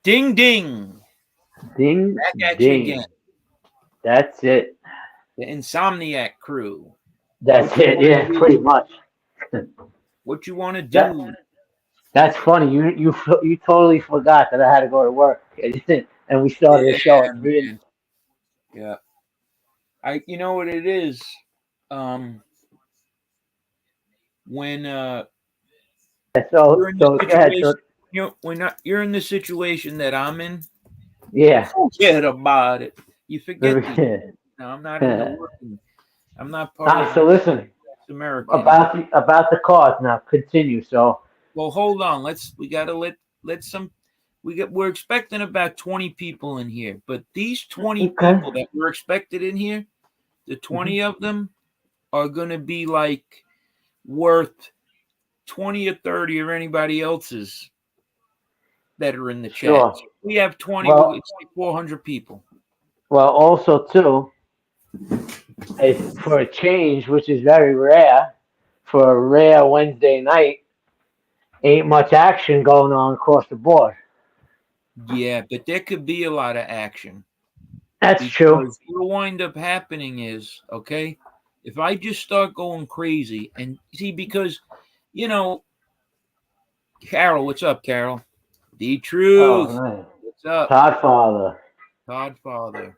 Ding ding. Ding, Back at you again. ding. That's it. The Insomniac crew. That's What you it. want to Yeah, pretty do? much. What you want to That do? that's funny. You totally forgot that I had to go to work, and we started the show Yeah, at three. man. Yeah. You know what it is? Um when So you're in the so go ahead. So situation, you're in the situation that I'm in, yeah. forget about it. You forget these. No, I'm not in the working. I'm not part of So listen America anymore. about the cause now. Continue. So Well, hold on. We gotta let some we're expecting about 20 people in here, but these 20 okay. people that we're expected in here, the Hmm. 20 of them are gonna be like worth 20 or 30 or anybody else's that are in the chat. Sure. So if we have 20, Well, it's like 400 people. also too, for a change, which is very rare, for a rare Wednesday night, ain't much action going on across the board. Yeah, but there could be a lot of action That's true. because what'll wind up happening is, okay, if I just start going crazy and see, because, you know, Carol, what's up, Carol? The Oh truth. man, What's up, Todd Father. Todd Father?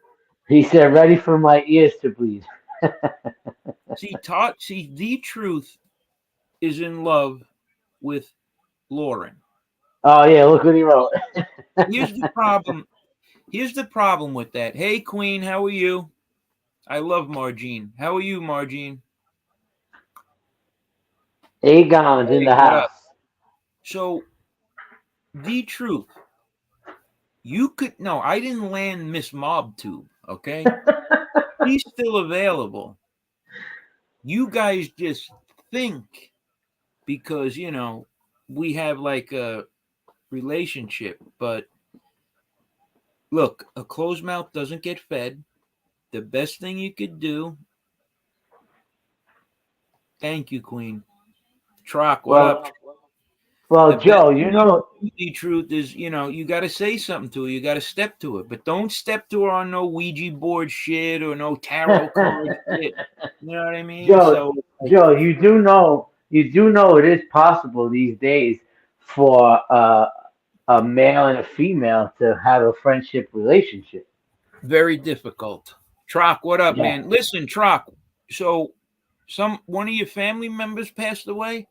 He said, "Ready for my ears to bleed." The truth is in love with Lauren. Oh yeah, look what he wrote. Here's the problem. Here's the problem with that. Hey, Queen, how are you? I love Margine. How are you, Margine? Aegon's in Hey, the what up? house. So, the truth. You could no, I didn't land Miss Mobtube, okay? She's still available. You guys just think because, we have like a relationship, but look, a closed mouth doesn't get fed. The best thing you could do, thank you, Queen. Trock, what up? well, The best Joe, thing you you know. can do, the truth is, you got to say something to her. You got to step to it, but don't step to her on no Ouija board shit or no tarot card shit. You know what I mean? Joe, So, like, Joe, you do know it is possible these days for a male and a female to have a friendship relationship. very difficult. Trock, what up, Yeah. man? Listen, Trock. So, one of your family members passed away.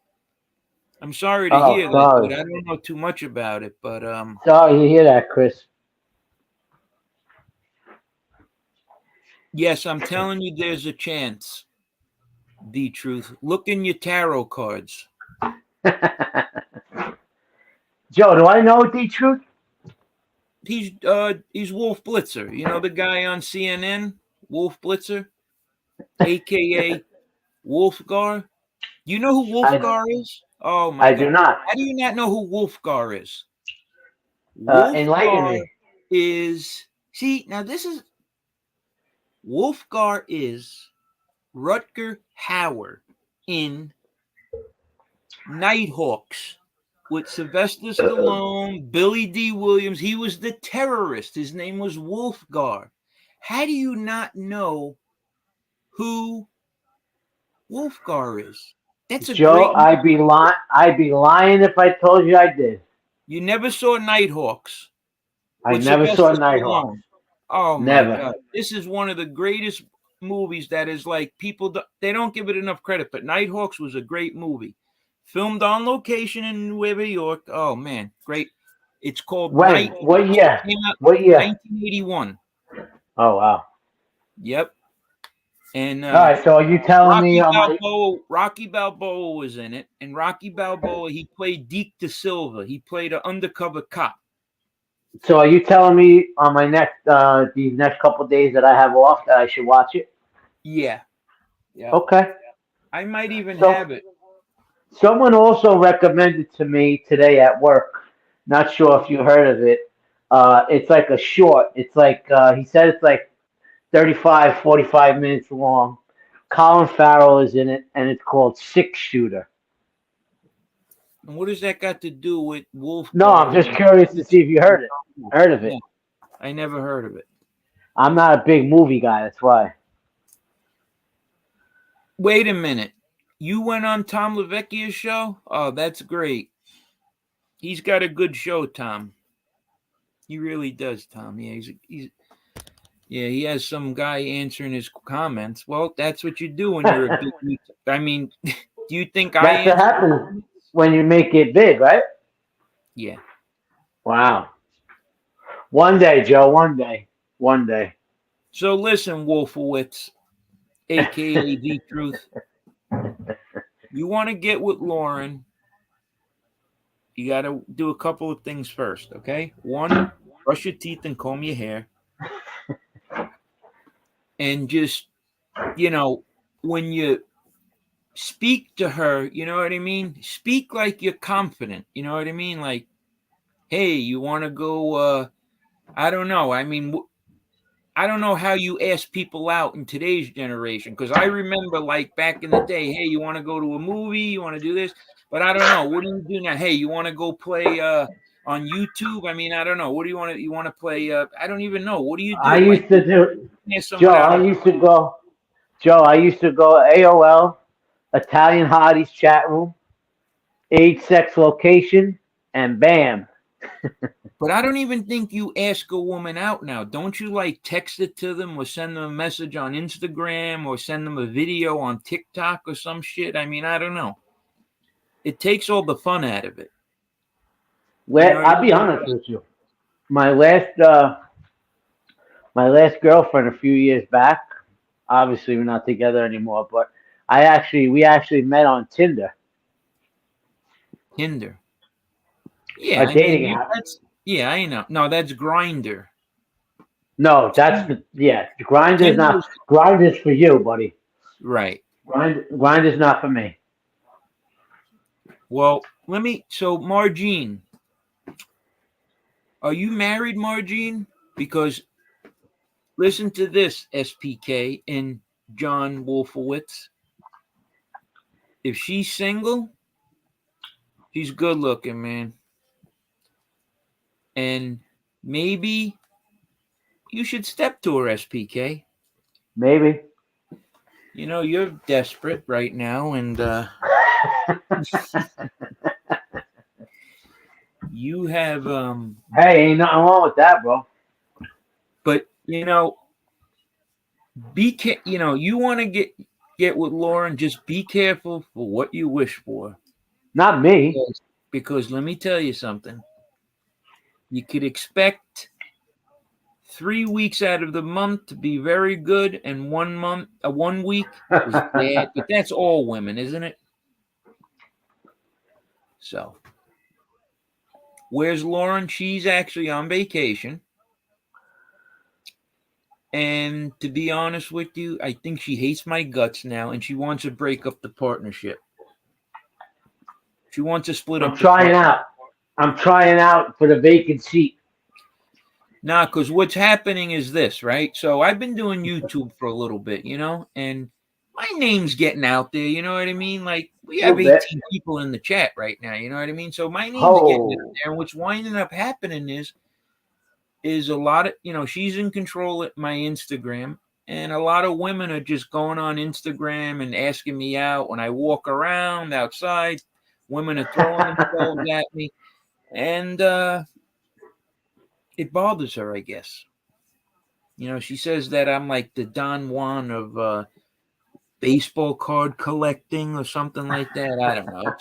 I'm sorry to Oh, hear that, dude. sorry. I don't know too much about it, but Sorry to hear that, Chris. yes, I'm telling you, there's a chance. The truth. Look in your tarot cards. Joe, do I know the truth? He's Wolf Blitzer. You know the guy on CNN, Wolf Blitzer, aka Wolfgar. You know who I Wolfgar is? Oh my I do god! not. How do you not know who Wolfgar is? Enlighten Wolfgar me. is see now. This is Wolfgar is Rutger Hauer in Nighthawks with Sylvester Stallone, Billy D. Williams. He was the terrorist. His name was Wolfgar. How do you not know who Wolfgar is? That's a Joe, great movie. I'd be lying if I told you I did. You never saw Nighthawks I with never saw Sylvester Nighthawks. Stallone. Oh my Never. God. This is one of the greatest movies that is like they don't give it enough credit, but Nighthawks was a great movie. Filmed on location in Nueva York. Oh man, great. It's called When? What Nighthawks. year? Came out What year? 1981. Oh wow. Yep. And All right. So are you telling me on my? Rocky Balboa was in it, and Rocky Balboa he played Deke De Silva. He played an undercover cop. So are you telling me on my next these next couple days that I have off that I should watch it? Yeah. Yep. Okay. I might even So have it. someone also recommended to me today at work. Not sure if you heard of it. It's like a short. It's like he said it's like 35, 45 minutes long. Colin Farrell is in it, and it's called Six Shooter. And what does that got to do with Wolf? No, I'm just curious to see if you heard it. Heard of it? No, I never heard of it. I'm not a big movie guy. That's why. Wait a minute. You went on Tom LaVecchia's show? Oh, that's great. He's got a good show, Tom. He really does, Tom. Yeah, yeah, he has some guy answering his comments. Well, that's what you do when you're a big. I mean, do you think I That's what answer? happens when you make it big, right? Yeah. Wow. One day, Joe. One day. One day. So listen, Wolfowitz, aka the Truth. You want to get with Lauren? You got to do a couple of things first, okay? One, brush your teeth and comb your hair, and just when you speak to her, you know what I mean? Speak like you're confident, you know what I mean? Like, hey, you want to go, I don't know. I mean, I don't know how you ask people out in today's generation, because I remember like back in the day, hey, you want to go to a movie? You want to do this? But I don't know. What do you do now? Hey, you want to go play on YouTube? I mean, I don't know. What do you want to play? I don't even know. What do you I do? Like, used to do, ask someone Joe. out. I used to go AOL, Italian Hotties chat room, age, sex, location, and bam. But I don't even think you ask a woman out now. Don't you like text it to them or send them a message on Instagram or send them a video on TikTok or some shit? I mean, I don't know. It takes all the fun out of it. You know what I I'll be mean? honest with you. My last, my last girlfriend a few years back. Obviously, we're not together anymore, but we actually met on Tinder, Tinder. Yeah, a I mean, dating app. I know. No, that's Grinder. No, Tinder, Grinder's for you, buddy. right. Grinder's not for me. Well, so Margine, are you married, Margine? Because listen to this, SPK and John Wolfowitz. If she's single, she's good looking, man. And maybe you should step to her, SPK. Maybe. You're desperate right now, and you have Hey, ain't nothing wrong with that, bro. but you want to get with Lauren, just be careful for what you wish for. Not me. Because let me tell you something. You could expect 3 weeks out of the month to be very good, and 1 week is bad. But that's all women, isn't it? So, where's Lauren? She's actually on vacation. And to be honest with you, I think she hates my guts now, and she wants to break up the partnership. She wants to split I'm up the trying partnership. out. I'm trying out for the vacant seat. Nah, because what's happening is this, right? So I've been doing YouTube for a little bit, and my name's getting out there, you know what I mean? Like, we A have little bit. 18 people in the chat right now, you know what I mean? So my name's getting out Oh. there, and what's winding up happening is a lot of, she's in control of my Instagram, and a lot of women are just going on Instagram and asking me out when I walk around outside. Women are throwing themselves at me, and it bothers her, I guess. She says that I'm like the Don Juan of baseball card collecting or something like that. I don't know.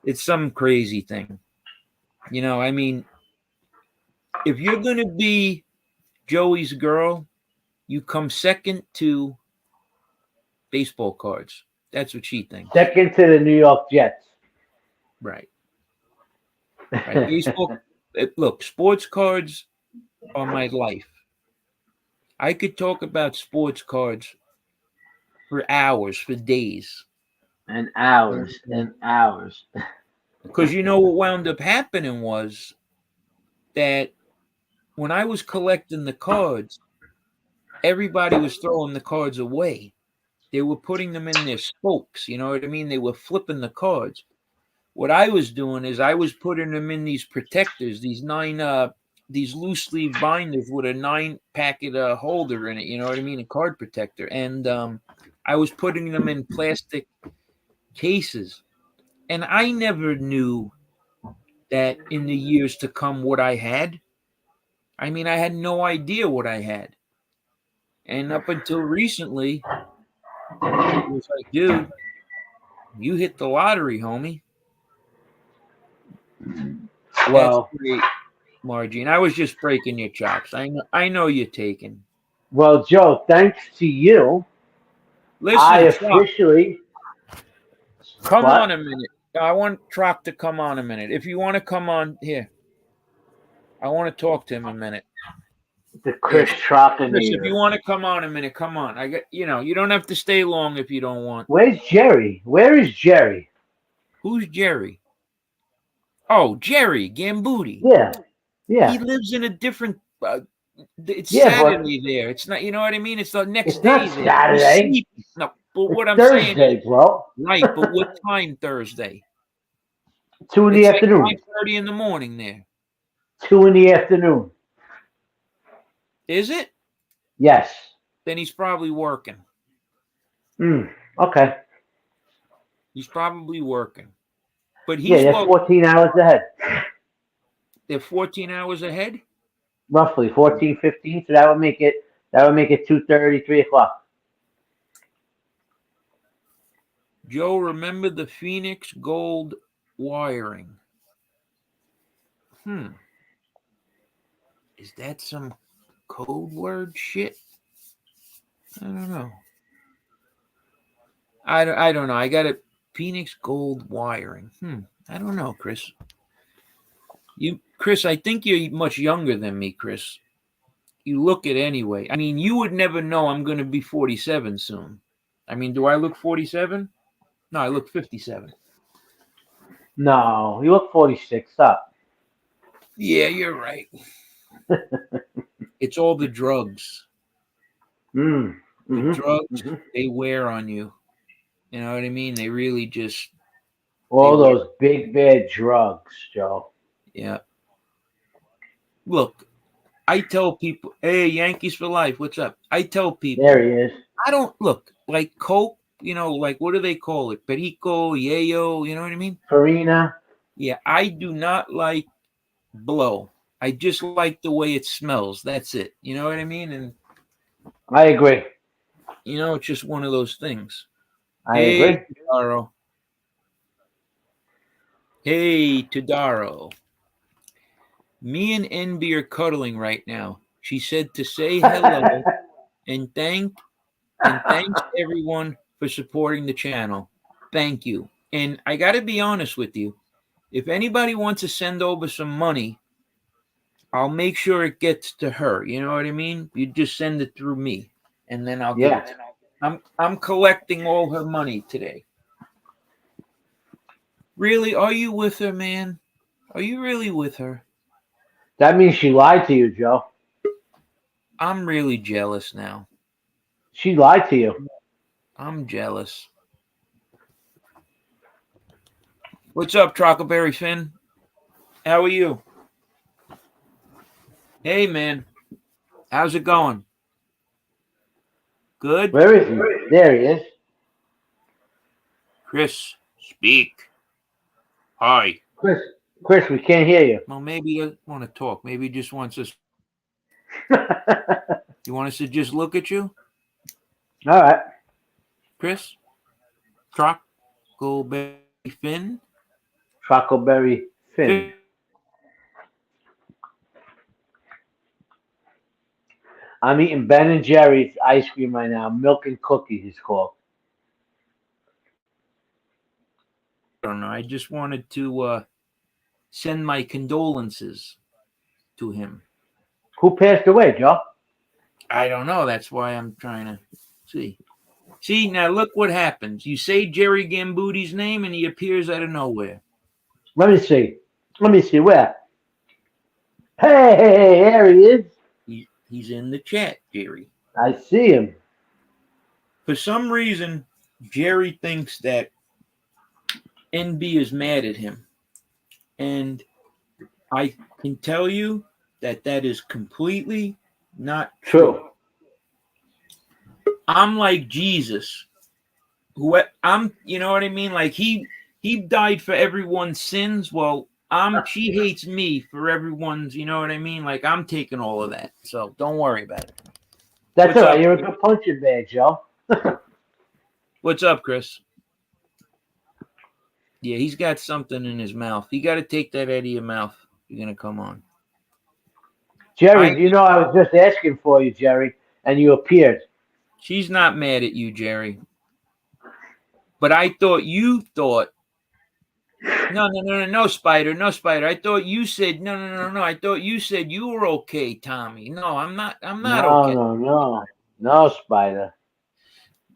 It's some crazy thing. I mean, if you're going to be Joey's girl, you come second to baseball cards. That's what she thinks. Second to the New York Jets. Right. Right. Baseball. Look, sports cards are my life. I could talk about sports cards for hours, for days. And hours and hours. Because what wound up happening was that when I was collecting the cards, everybody was throwing the cards away. They were putting them in their spokes. You know what I mean? They were flipping the cards. what I was doing is I was putting them in these protectors, these loose leaf binders with a 9-packet holder in it. You know what I mean? A card protector, and I was putting them in plastic cases, and I never knew that in the years to come what I had. I mean, I had no idea what I had, and up until recently, it was like, dude, you hit the lottery, homie. That's Well, great, Margie. And I was just breaking your chops. I know you're taking. well, Joe, thanks to you, I Listen, Chuck, officially come on what? a minute. I want Trock to come on a minute. If you want to come on here, I want to talk to him a minute. The Yes, Chris Chris, if you Trockinator. want to come on a minute, come on. I got you don't have to stay long if you don't want. Where's Jerry? Where is Jerry? Who's Jerry? Oh, Jerry Gambuti. Yeah, He yeah, lives in a different. It's yeah, but Saturday there. It's not. You know what I mean? It's the next it's not day there. He's Saturday. sleeping. No, but It's what I'm saying is Thursday, bro. right. But what time Thursday? 2 in the It's like afternoon. 5:30 in the morning there. 2 in the afternoon. Is it? Yes. Then he's probably working. Okay. He's probably working. But Yeah, he's they're local. 14 hours ahead. They're 14 hours ahead. Roughly 14, 15. So that would make it 2:30, 3 o'clock. Joe, remember the Phoenix Gold wiring? Is that some code word shit? I don't know. I don't know. I got it. Phoenix Gold wiring. I don't know, Chris. Chris, I think you're much younger than me, Chris. You look it anyway. I mean, you would never know I'm going to be 47 soon. I mean, do I look 47? No, I look 57. No, you look 46. Stop. Yeah, you're right. It's all the drugs. Mm. The hmm drugs hmm they wear on you. You know what I mean? They really just they All wear. those big bad drugs, Joe. Yeah. Look, I tell people, hey, Yankees for life. What's up? I tell There people, he is. I don't look like Coke. Like what do they call it? Perico, yayo. You know what I mean? Farina. Yeah, I do not like blow. I just like the way it smells. That's it. You know what I mean? And I agree. it's just one of those things. I Hey, agree. Tadaro. Hey, Tadaro. Me and Envy are cuddling right now. She said to say hello and thanks everyone for supporting the channel. Thank you. And I got to be honest with you. If anybody wants to send over some money, I'll make sure it gets to her. You know what I mean? You just send it through me, and then I'll give it Yeah. to her. I'm collecting all her money today. Really? Are you with her, man? Are you really with her? That means she lied to you, Joe. I'm really jealous now. She lied to you. I'm jealous. What's up, Trockleberry Finn? How are you? Hey, man. How's it going? Good? Where is he? There he is. Chris, speak. Hi. Chris, Chris, we can't hear you. Well, maybe he doesn't want to talk. Maybe he just wants us. You want us to just look at you, All right. Chris? Trockleberry Finn? Truckleberry Finn. I'm eating Ben and Jerry's ice cream right now. Milk and cookies, it's called. I don't know. I just wanted to send my condolences to him. Who passed away, Joe? I don't know. That's why I'm trying to see. See, now look what happens. You say Jerry Gambuti's name and he appears out of nowhere. Let me see. Let me see where. Hey, there he is. He's in the chat, Jerry. I see him. For some reason, Jerry thinks that NB is mad at him. And I can tell you that is completely not true. I'm like Jesus. You know what I mean? Like he died for everyone's sins. Well, she hates me for everyone's, you know what I mean? Like I'm taking all of that. So don't worry about it. That's all right. You're a good punching bag, Joe. What's up, Chris? Yeah, he's got something in his mouth. You got to take that out of your mouth. You're going to come on. Jerry, do you know I was just asking for you, Jerry, and you appeared. She's not mad at you, Jerry. But I thought you thought. No, Spider. No, Spider. I thought you said, no. I thought you said you were okay, Tommy. No, I'm not okay. No, Spider.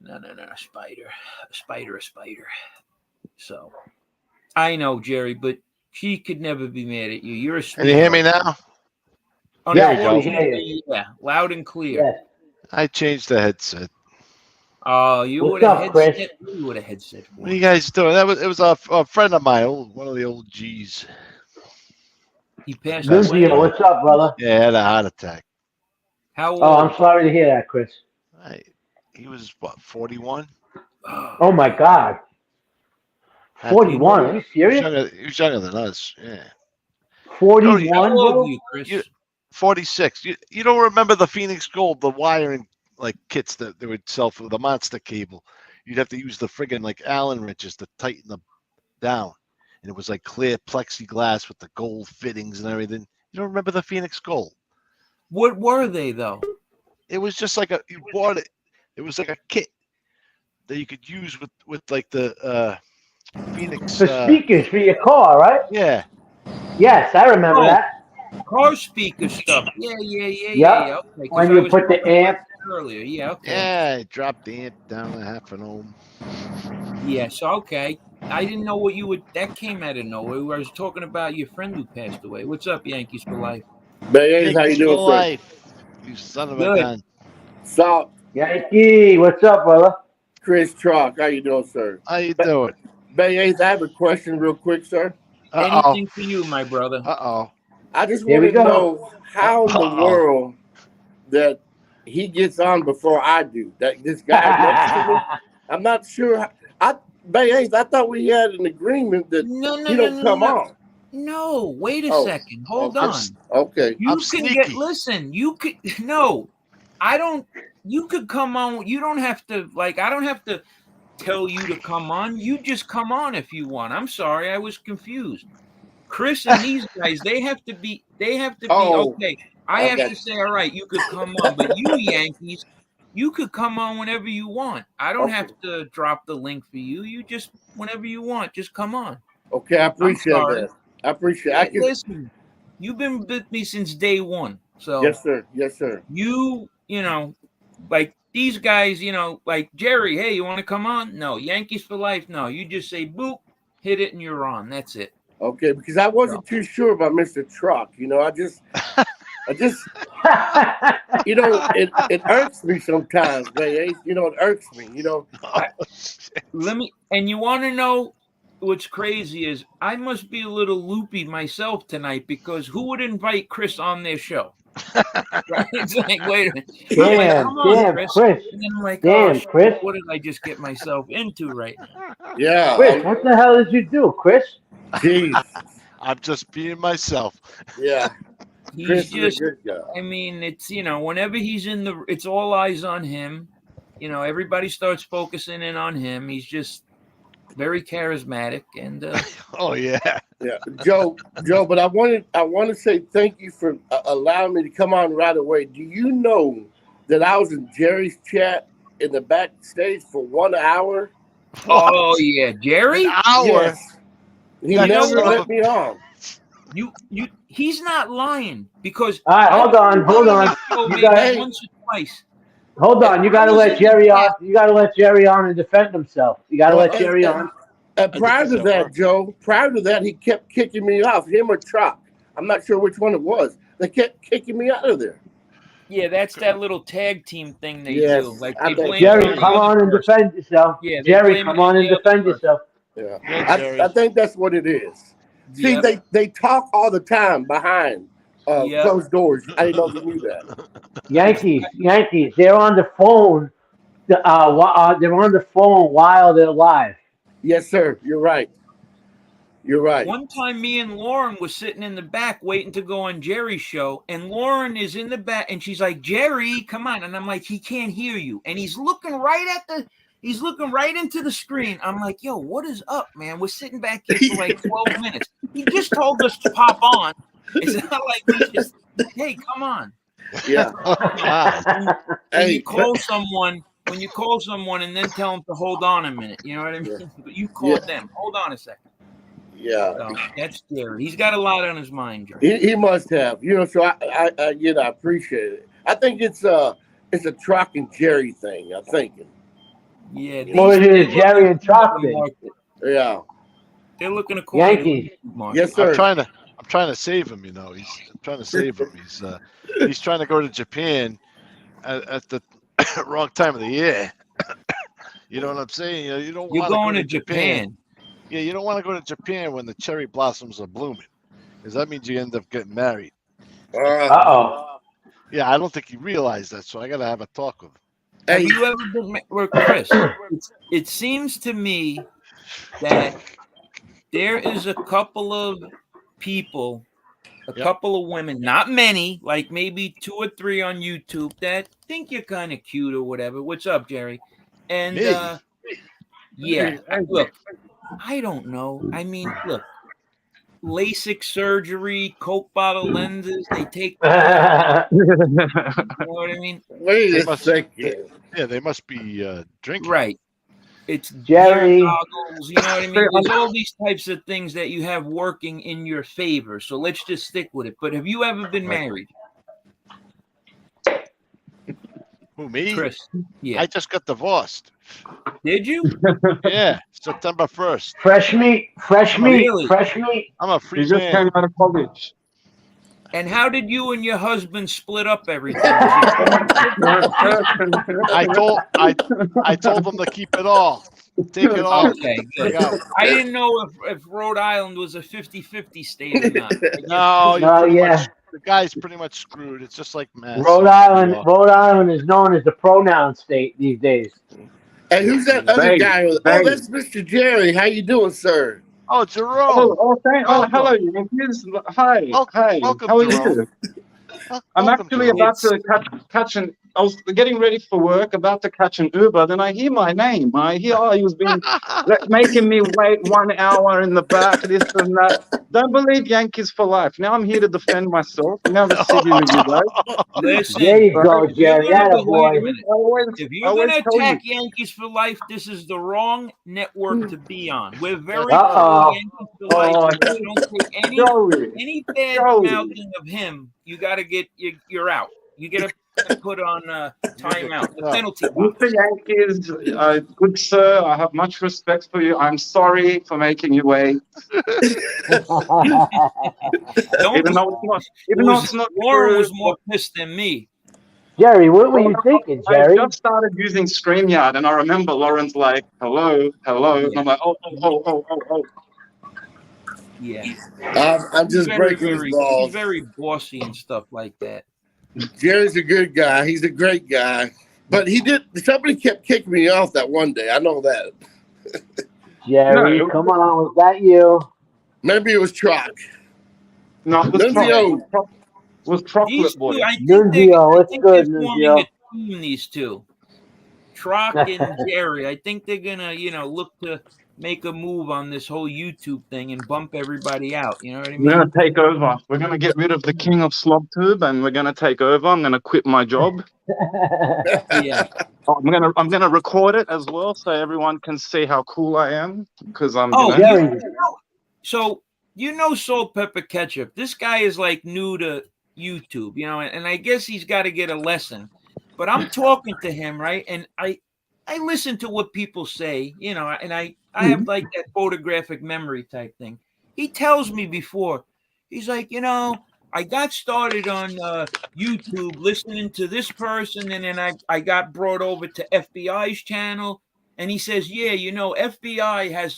No, Spider. So, I know, Jerry, but she could never be mad at you. You're a sweetheart. Can you hear me now? Oh, yeah, we hear you. Yeah, loud and clear. Yes. I changed the headset. Oh, you What's would have up, Chris? headset. You would have headset. What are you guys doing? It was a friend of mine, one of the old G's. He passed Good away. deal. What's up, brother? Yeah, had a heart attack. How old? Oh, I'm sorry to hear that, Chris. He was what, 41? Oh my God. 41? Are you serious? He was younger than us. Yeah. 41, How old bro? are you, Chris? 46. You don't remember the Phoenix Gold, the wiring like kits that they would sell for the monster cable? You'd have to use the friggin' like Allen wrenches to tighten them down, and it was like clear plexiglass with the gold fittings and everything. You don't remember the Phoenix Gold? What were they though? It was just like you bought it. It was like a kit that you could use with like the Phoenix. For speakers for your car, right? Yeah. Yes, I remember that. Car speaker stuff. Yeah. Yep. Okay, when you put the amp. Earlier, yeah, okay. Yeah, I dropped the amp down to half an ohm. Yeah, so okay. I didn't know what you would. That came out of nowhere. I was talking about your friend who passed away. What's up, Yankees for life? Hey, how you doing, sir? You son of a gun. So, Yankee, what's up, brother? Chris Chalk, how you doing, sir? How you doing? Bay, I have a question real quick, sir. Anything for you, my brother. I just want to know how in the world that he gets on before I do. That this guy next to me, I'm not sure. Bay, I thought we had an agreement that he don't come on. No, wait a second. Hold on. Okay. You can listen, you could I don't you could come on. You don't have to I don't have to tell you to come on. You just come on if you want. I'm sorry, I was confused. Chris and these guys, they have to be okay. I have to say, all right, you could come on, but you Yankees, you could come on whenever you want. I don't have to drop the link for you. You just whenever you want, just come on. Okay, I appreciate that. I appreciate it. Listen, you've been with me since day one. So yes, sir. You know, like these guys, like Jerry, hey, you want to come on? No. Yankees for life? No. You just say boop, hit it, and you're on. That's it. Okay, because I wasn't too sure about Mr. Truck. I just it irks me sometimes, man. It irks me, And you want to know what's crazy is I must be a little loopy myself tonight because who would invite Chris on their show? Right? It's like, wait a minute. Damn, Chris. And then I'm like, Chris. What did I just get myself into right now? Yeah. Chris, what the hell did you do, Chris? Jeez. I'm just being myself. Yeah. He's just, I mean, it's, whenever he's it's all eyes on him. Everybody starts focusing in on him. He's just very charismatic and oh yeah. Joe, but I want to say thank you for allowing me to come on right away. Do you know that I was in Jerry's chat in the backstage for 1 hour? Oh yeah, Jerry? An hour. Yes. He never let me on. He's not lying because all right, hold on. You got once or twice. Hold on, you got to let Jerry on. You got to let Jerry on and defend himself. You got to let Jerry on. Prior to that, Joe, he kept kicking me off. Him or Chop, I'm not sure which one it was. They kept kicking me out of there. Yeah, that's that little tag team thing they do. Like Jerry, come on and defend yourself. Yeah, Jerry, come on and defend yourself. Yeah, Yeah, Jerry. I think that's what it is. See, Yep. they talk all the time behind Yep. closed doors. I didn't know you knew that. Yankees, they're on the phone. They're on the phone while they're live. Yes, sir. You're right. You're right. One time, me and Lauren was sitting in the back waiting to go on Jerry's show, and Lauren is in the back, and she's like, "Jerry, come on!" And I'm like, "He can't hear you," and he's looking right into the screen. I'm like, "Yo, what is up, man? We're sitting back here for like 12 minutes. He just told us to pop on. It's not like we just, hey, come on." Yeah. When you call someone and then tell them to hold on a minute, you know what I mean? Yeah. But you called them. Hold on a second. Yeah. So that's scary. He's got a lot on his mind, Jerry. He must have. So I appreciate it. I think it's a Truck and Jerry thing. I'm thinking. Yeah. Well, it is Jerry and Troutman. Yeah. They're looking to corner Yankees. the market. Yes, sir. I'm trying to save him. I'm trying to save him. He's trying to go to Japan at the wrong time of the year. You know what I'm saying? You don't. You're want going to to Japan. Yeah, you don't want to go to Japan when the cherry blossoms are blooming, because that means you end up getting married. Uh-oh. Yeah, I don't think he realized that, so I got to have a talk with him. Have you ever been with Chris? It seems to me that there is a couple of people, couple of women, not many, like maybe 2 or 3 on YouTube that think you're kind of cute or whatever. What's up, Jerry? And yeah, look, I don't know. I mean, look, LASIK surgery, Coke bottle lenses, they take. You know what I mean? Wait a second. Yeah, they must be drinking. Right. It's Jerry. goggles, you know what I mean? There's all these types of things that you have working in your favor. So let's just stick with it. But have you ever been married? Who, me? Chris. Yeah. I just got divorced. Did you? Yeah, September 1st. Fresh meat. Really? Fresh meat. I'm a free He just man. came out of college. And how did you and your husband split up everything? I told them to keep it all. Take it all. Okay, good. I didn't know if Rhode Island was a 50-50 state or not. No, yeah. The guy's pretty much screwed. It's just like Mass. Rhode Island is known as the pronoun state these days. Hey, who's that other guy? Oh, that's Mr. Jerry. How you doing, sir? Oh, Jerome. Hello, Yankees. Hi. Hi. Welcome, How are Jerome. you? I'm actually about to catch an. I was getting ready for work, about to catch an Uber. Then I hear my name. I hear, he was making me wait 1 hour in the back, this and that. Don't believe Yankees for life. Now I'm here to defend myself. Never sit with you guys. Listen, there you go, Jerry. Boy. If you're going to attack Yankees for life, this is the wrong network to be on. We're very Yankees for life. Don't take any bad mouthing of him. You got to get you're out. You get to put on timeout. The penalty box. Mr. Yankees, good sir, I have much respect for you. I'm sorry for making you wait. Even though it's not Lauren true, was more pissed than me. Jerry, what were you thinking, Jerry? I just started using StreamYard, and I remember Lauren's like, hello, and I'm like, oh. Yeah. I'm just breaking his balls. He's very bossy and stuff like that. Jerry's a good guy. He's a great guy. But somebody kept kicking me off that one day. I know that. Jerry, come on. Was that you? Maybe it was Truck. No, it was Chocolate Boy. Nunzio, it's good, Nunzio. These two. Trock and Jerry. I think they're going to, look to make a move on this whole YouTube thing and bump everybody out. You know what I mean? We're going to take over. We're going to get rid of the king of SlobTube, and we're going to take over. I'm going to quit my job. Yeah. I'm going to record it as well, so everyone can see how cool I am, because I'm. Jerry. So Salt, Pepper, Ketchup. This guy is like new to YouTube, and I guess he's got to get a lesson. But I'm talking to him, right? And I listen to what people say, and I have like that photographic memory type thing. He tells me before, he's like, I got started on YouTube listening to this person, and then I got brought over to FBI's channel, And he says, yeah, FBI has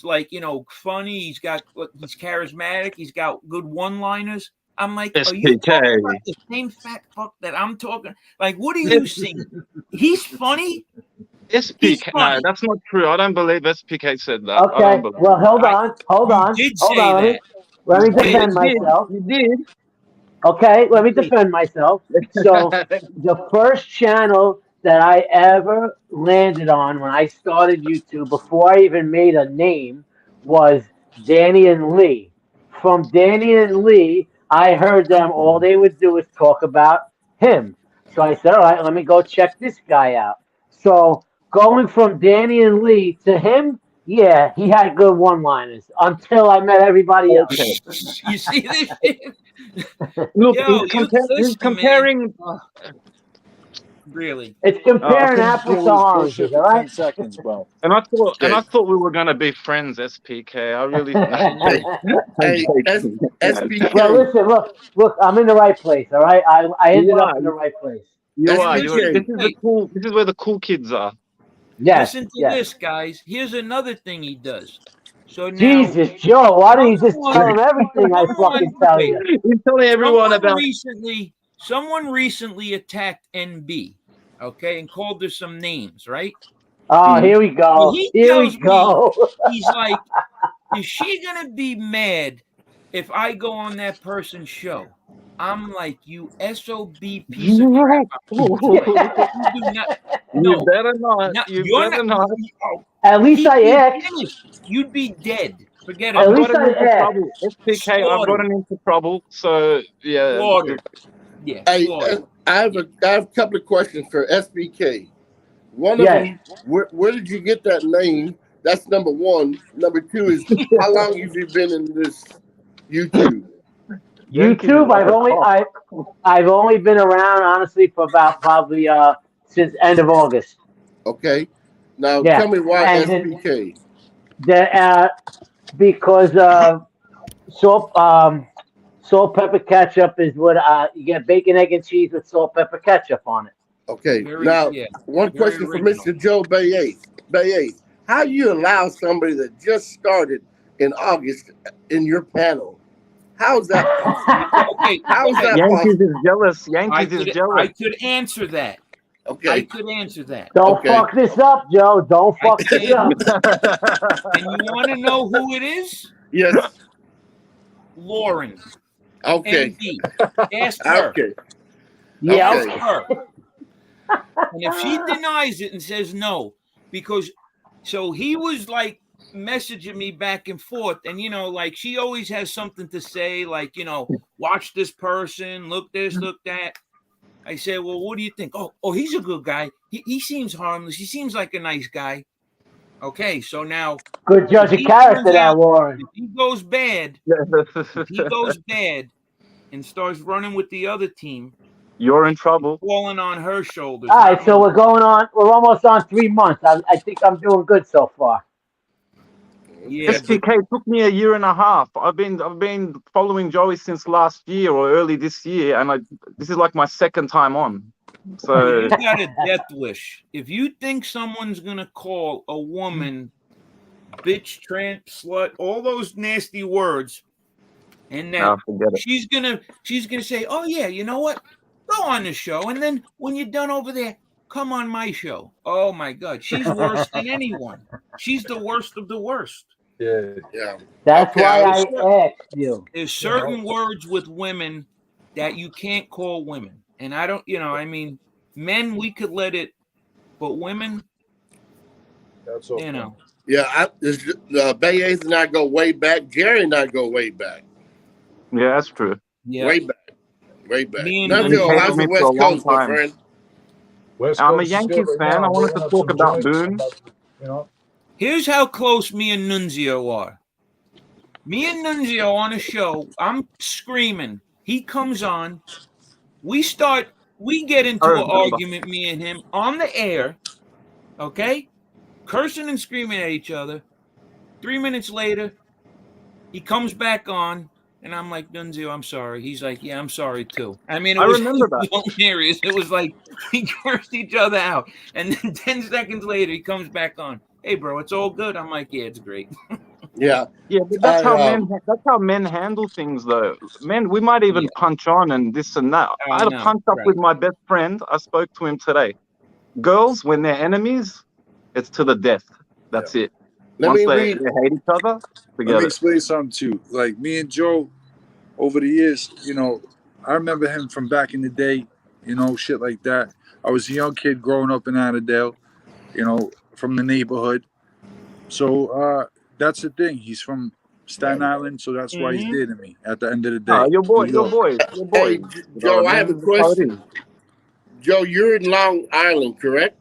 funny. He's charismatic. He's got good one-liners. I'm like, are you talking about the same fat fuck that I'm talking? Like, what are you saying? He's funny. SPK. No, that's not true. I don't believe SPK said that. Okay. Well, hold on. You did say that. Let me defend myself. You did. Okay, let me defend myself. So the first channel that I ever landed on when I started YouTube, before I even made a name, was Danny and Lee. From Danny and Lee, I heard them, all they would do is talk about him. So I said, all right, let me go check this guy out. So going from Danny and Lee to him, yeah, he had good one-liners until I met everybody else. You see this shit? Look, Yo, he's comparing. Really? It's comparing apples to oranges, all right? 10 seconds, bro. And I thought we were gonna be friends, SPK. I really. Hey, SPK. Well, listen, look. I'm in the right place, all right. I ended up in the right place. You That's are. okay. This is where the cool kids are. Yes. Listen to this, guys. Here's another thing he does. So now, Jesus, Joe, why don't you just tell him everything I fucking tell you? He's telling everyone about. Someone recently attacked NB, okay, and called her some names, right? Oh, here we go. Well, he Here tells we go. me, he's like, is she gonna be mad if I go on that person's show? I'm like, you SOB piece of crap. You better not. You better not. At least I asked. You'd be dead. Forget it. At least I asked. SPK, I've gotten into trouble. So yeah. Slaughtered. Yeah. Hey, slaughtered. I have a couple of questions for SBK. One of them, where did you get that name? That's number one. Number two is how long have you been in this YouTube? YouTube, I've only been around honestly for about probably since end of August. Okay. Now tell me why SBK. Because salt pepper ketchup is what you get bacon, egg, and cheese with salt pepper ketchup on it. Okay. One question for Mr. Joe Bayes. How you allow somebody that just started in August in your panel? How's that possible? Okay. How's that Yankees possible? is jealous. Yankees is jealous. I could answer that. Okay. I could answer that. Don't fuck this up, Joe. Don't fuck this up. And you want to know who it is? Yes. Lauren. Okay. MD. Ask her. Okay. Yeah. Ask her. And if she denies it and says no, because so he was like messaging me back and forth, and like she always has something to say, like watch this person, look this, look that. I said, well, what do you think? Oh, he's a good guy. He seems harmless. He seems like a nice guy. Okay, so now good judge of character, that Warren. If he goes bad, and starts running with the other team, you're in trouble. Falling on her shoulders. All right, so we're almost on 3 months. I think I'm doing good so far. Yeah, SPK took me a year and a half. I've been following Joey since last year or early this year, and this is like my second time on. So you got a death wish. If you think someone's gonna call a woman bitch, tramp, slut, all those nasty words, and then she's gonna say, "Oh yeah, you know what? Go on the show," and then when you're done over there, come on my show. Oh my God, she's worse than anyone. She's the worst of the worst. Yeah. That's why I asked you. There's certain words with women that you can't call women. And I don't, I mean, men, we could let it, but women, That's okay. Yeah, Bayes and I go way back. Jerry and I go way back. Yeah, that's true. Yeah. Way back. Me and Nunzio, how's the West Coast, my friend? I'm a Yankees fan. I wanted to talk about Boone. Here's how close me and Nunzio are. Me and Nunzio on a show, I'm screaming. He comes on. We get into an argument, me and him, on the air, okay? Cursing and screaming at each other. 3 minutes later, he comes back on, and I'm like, Nunzio, I'm sorry. He's like, yeah, I'm sorry too. I mean, it was hilarious. It was like we cursed each other out. And then 10 seconds later, he comes back on. hey, bro, it's all good. I'm like, yeah, it's great. Yeah. Yeah, but that's how men handle things, though. Men, we might even punch on and this and that. I had a punch up with my best friend. I spoke to him today. Girls, when they're enemies, it's to the death. That's it. Once they hate each other, forget Let me it. explain something too. Like me and Joe, over the years, you know, I remember him from back in the day, you know, shit like that. I was a young kid growing up in Annandale, you know, from the neighborhood. So that's the thing. He's from Staten Island, so that's why he's dear to me at the end of the day. Your boy. Hey, Joe, I have a question. Joe, you're in Long Island, correct?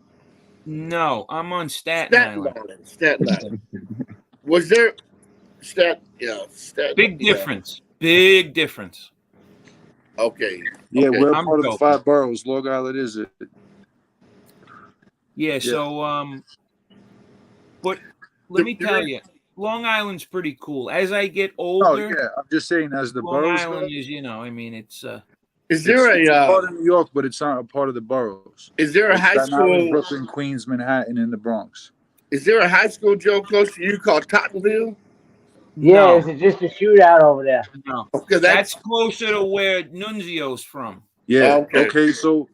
No, I'm on Staten Island. Staten Island. Was there Staten? Big difference. Big difference. Okay. Yeah, okay. we're part of the 5 boroughs. Long Island is it? Yeah. So but let me tell you, Long Island's pretty cool. As I get older, oh yeah, I'm just saying as the Long boroughs Island go, is, you know, I mean, it's is there it's a part of New York, but it's not a part of the boroughs. Is there a high Staten school? Island, Brooklyn, Queens, Manhattan, and the Bronx. Is there a high school, Joe, close to you called Tottenville? Yeah, it's just a shootout over there. No, okay, that's closer to where Nunzio's from. Yeah. Okay. So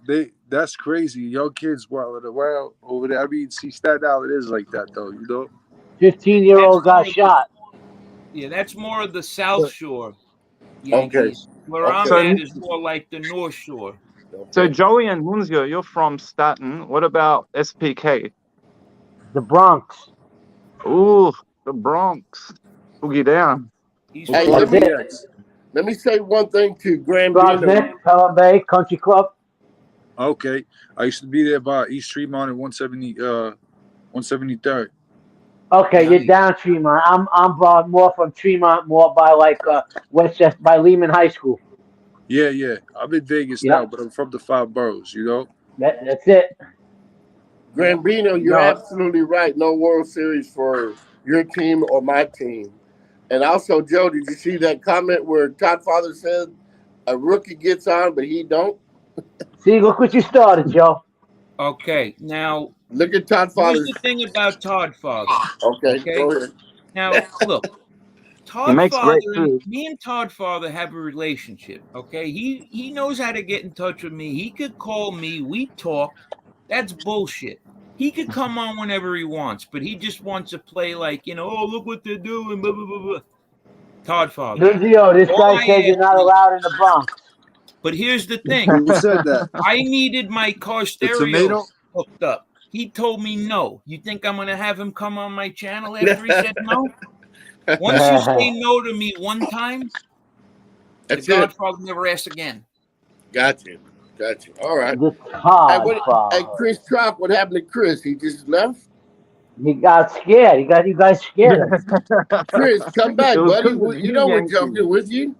that's crazy. Young kids wild over there. I mean, see, Staten Island is like that though. You know. 15-year-old got shot. Yeah, that's more of the South Shore Yankees. Where I'm at is more like the North Shore. So Joey and Munzio, you're from Staten. What about SPK? The Bronx. Ooh, the Bronx. Boogie down. Hey, let me say one thing to Graham. Pelham Bay Country Club. Okay, I used to be there by East Tremont and 173rd. Okay, you're down Tremont. I'm more from Tremont, more by like Westchester, by Lehman High School. Yeah. I'm in Vegas now, but I'm from the 5 boroughs. You know. That's it. Grambino, you're absolutely right. No World Series for your team or my team. And also, Joe, did you see that comment where Todd Father said a rookie gets on, but he don't? See, look what you started, Joe. Okay, now look at Todd Father. Here's the thing about Todd Father. Okay, go ahead. Now, look, Todd Father, me and Todd Father have a relationship. Okay, he knows how to get in touch with me. He could call me. We talk. That's bullshit. He could come on whenever he wants, but he just wants to play like, you know, oh, look what they're doing, blah, blah, blah, blah. Todd Father. Nunzio, this guy said you're not allowed in the Bronx. But here's the thing. Who said that? I needed my car stereo hooked up. He told me no. You think I'm going to have him come on my channel after he said no? Once you say no to me one time, the Godfather never asks again. Got you. All right. Hey, Chris Trout, what happened to Chris? He just left? He got scared. You guys scared him. Chris, come back, buddy. You know we're joking with you.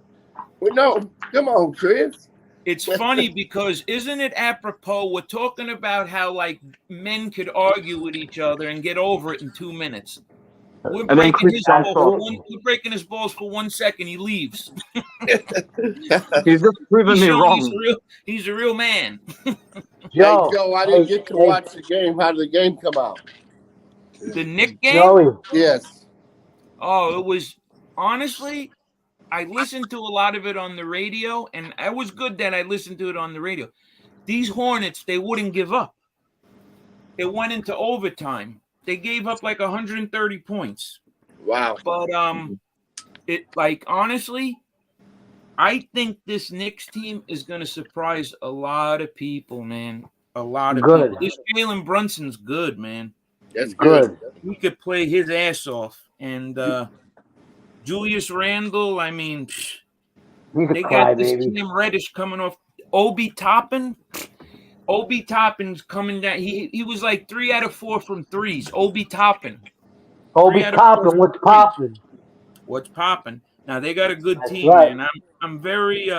No, come on, Chris. It's funny because isn't it apropos? We're talking about how like men could argue with each other and get over it in 2 minutes. We're breaking his balls for 1 second. He leaves. He's just proving me wrong. He's a real man. Joe, I didn't get to watch the game. How did the game come out? The Knicks game? Joey. Yes. Oh, it was honestly. I listened to a lot of it on the radio, and it was good that I listened to it on the radio. These Hornets, they wouldn't give up. It went into overtime. They gave up like 130 points. Wow. But honestly, I think this Knicks team is going to surprise a lot of people, man. A lot of people. This Jalen Brunson's good, man. That's good. He could play his ass off, and Julius Randle, I mean, they got this Cam Reddish coming off. Obi Toppin. Obi Toppin's coming down. He was like 3 out of 4 from threes. Obi Toppin. Obi Toppin, what's poppin'? What's poppin'? Now they got a good team, man. I'm very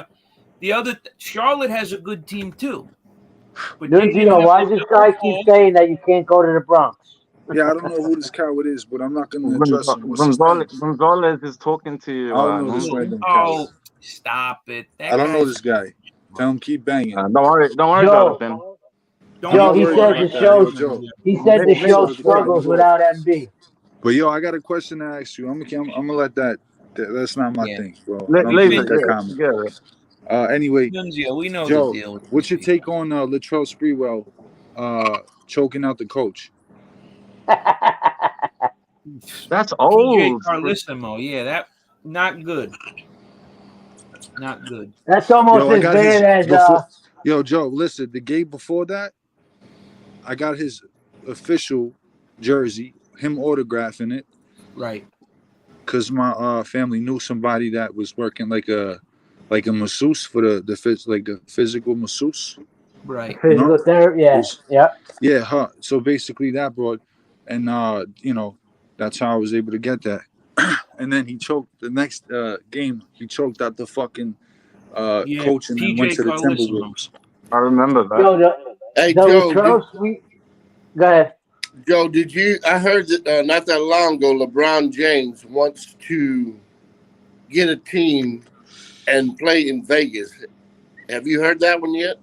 Charlotte has a good team too. But why does this guy keep saying that you can't go to the Bronx? Yeah, I don't know who this coward is, but I'm not going to address him. Gonzalez is talking to you. I don't know this random coward. Stop it. I don't know this guy. Tell him keep banging. Don't worry about it, then. Joe, he worry said about the that. show. Joe. He said the They- show they- struggles without MB. But yo, I got a question to ask you. I'm gonna let that's not my Yeah. thing, bro. Leave Don't it. make that comment. Anyway, Nunzio, we know Joe, the deal. what's your take on Latrell Sprewell choking out the coach? That's PJ old. Carlissimo, yeah, that not good. Not good. That's almost Yo, I as got bad his as before. Yo, Joe, listen. The game before that, I got his official jersey, him autographing it, Right. because my family knew somebody that was working like a masseuse for the physical masseuse. Right. physical therapy. Yeah, yeah. Yeah, huh. So basically that brought, and that's how I was able to get that. And then he choked the next game. He choked out the fucking Yeah, coach and then PJ went to the Carlissimo. Timberwolves. I remember that. Yo, Hey, the Joe, Latrell Sprewell. Go ahead. Joe, did you? I heard that not that long ago, LeBron James wants to get a team and play in Vegas. Have you heard that one yet?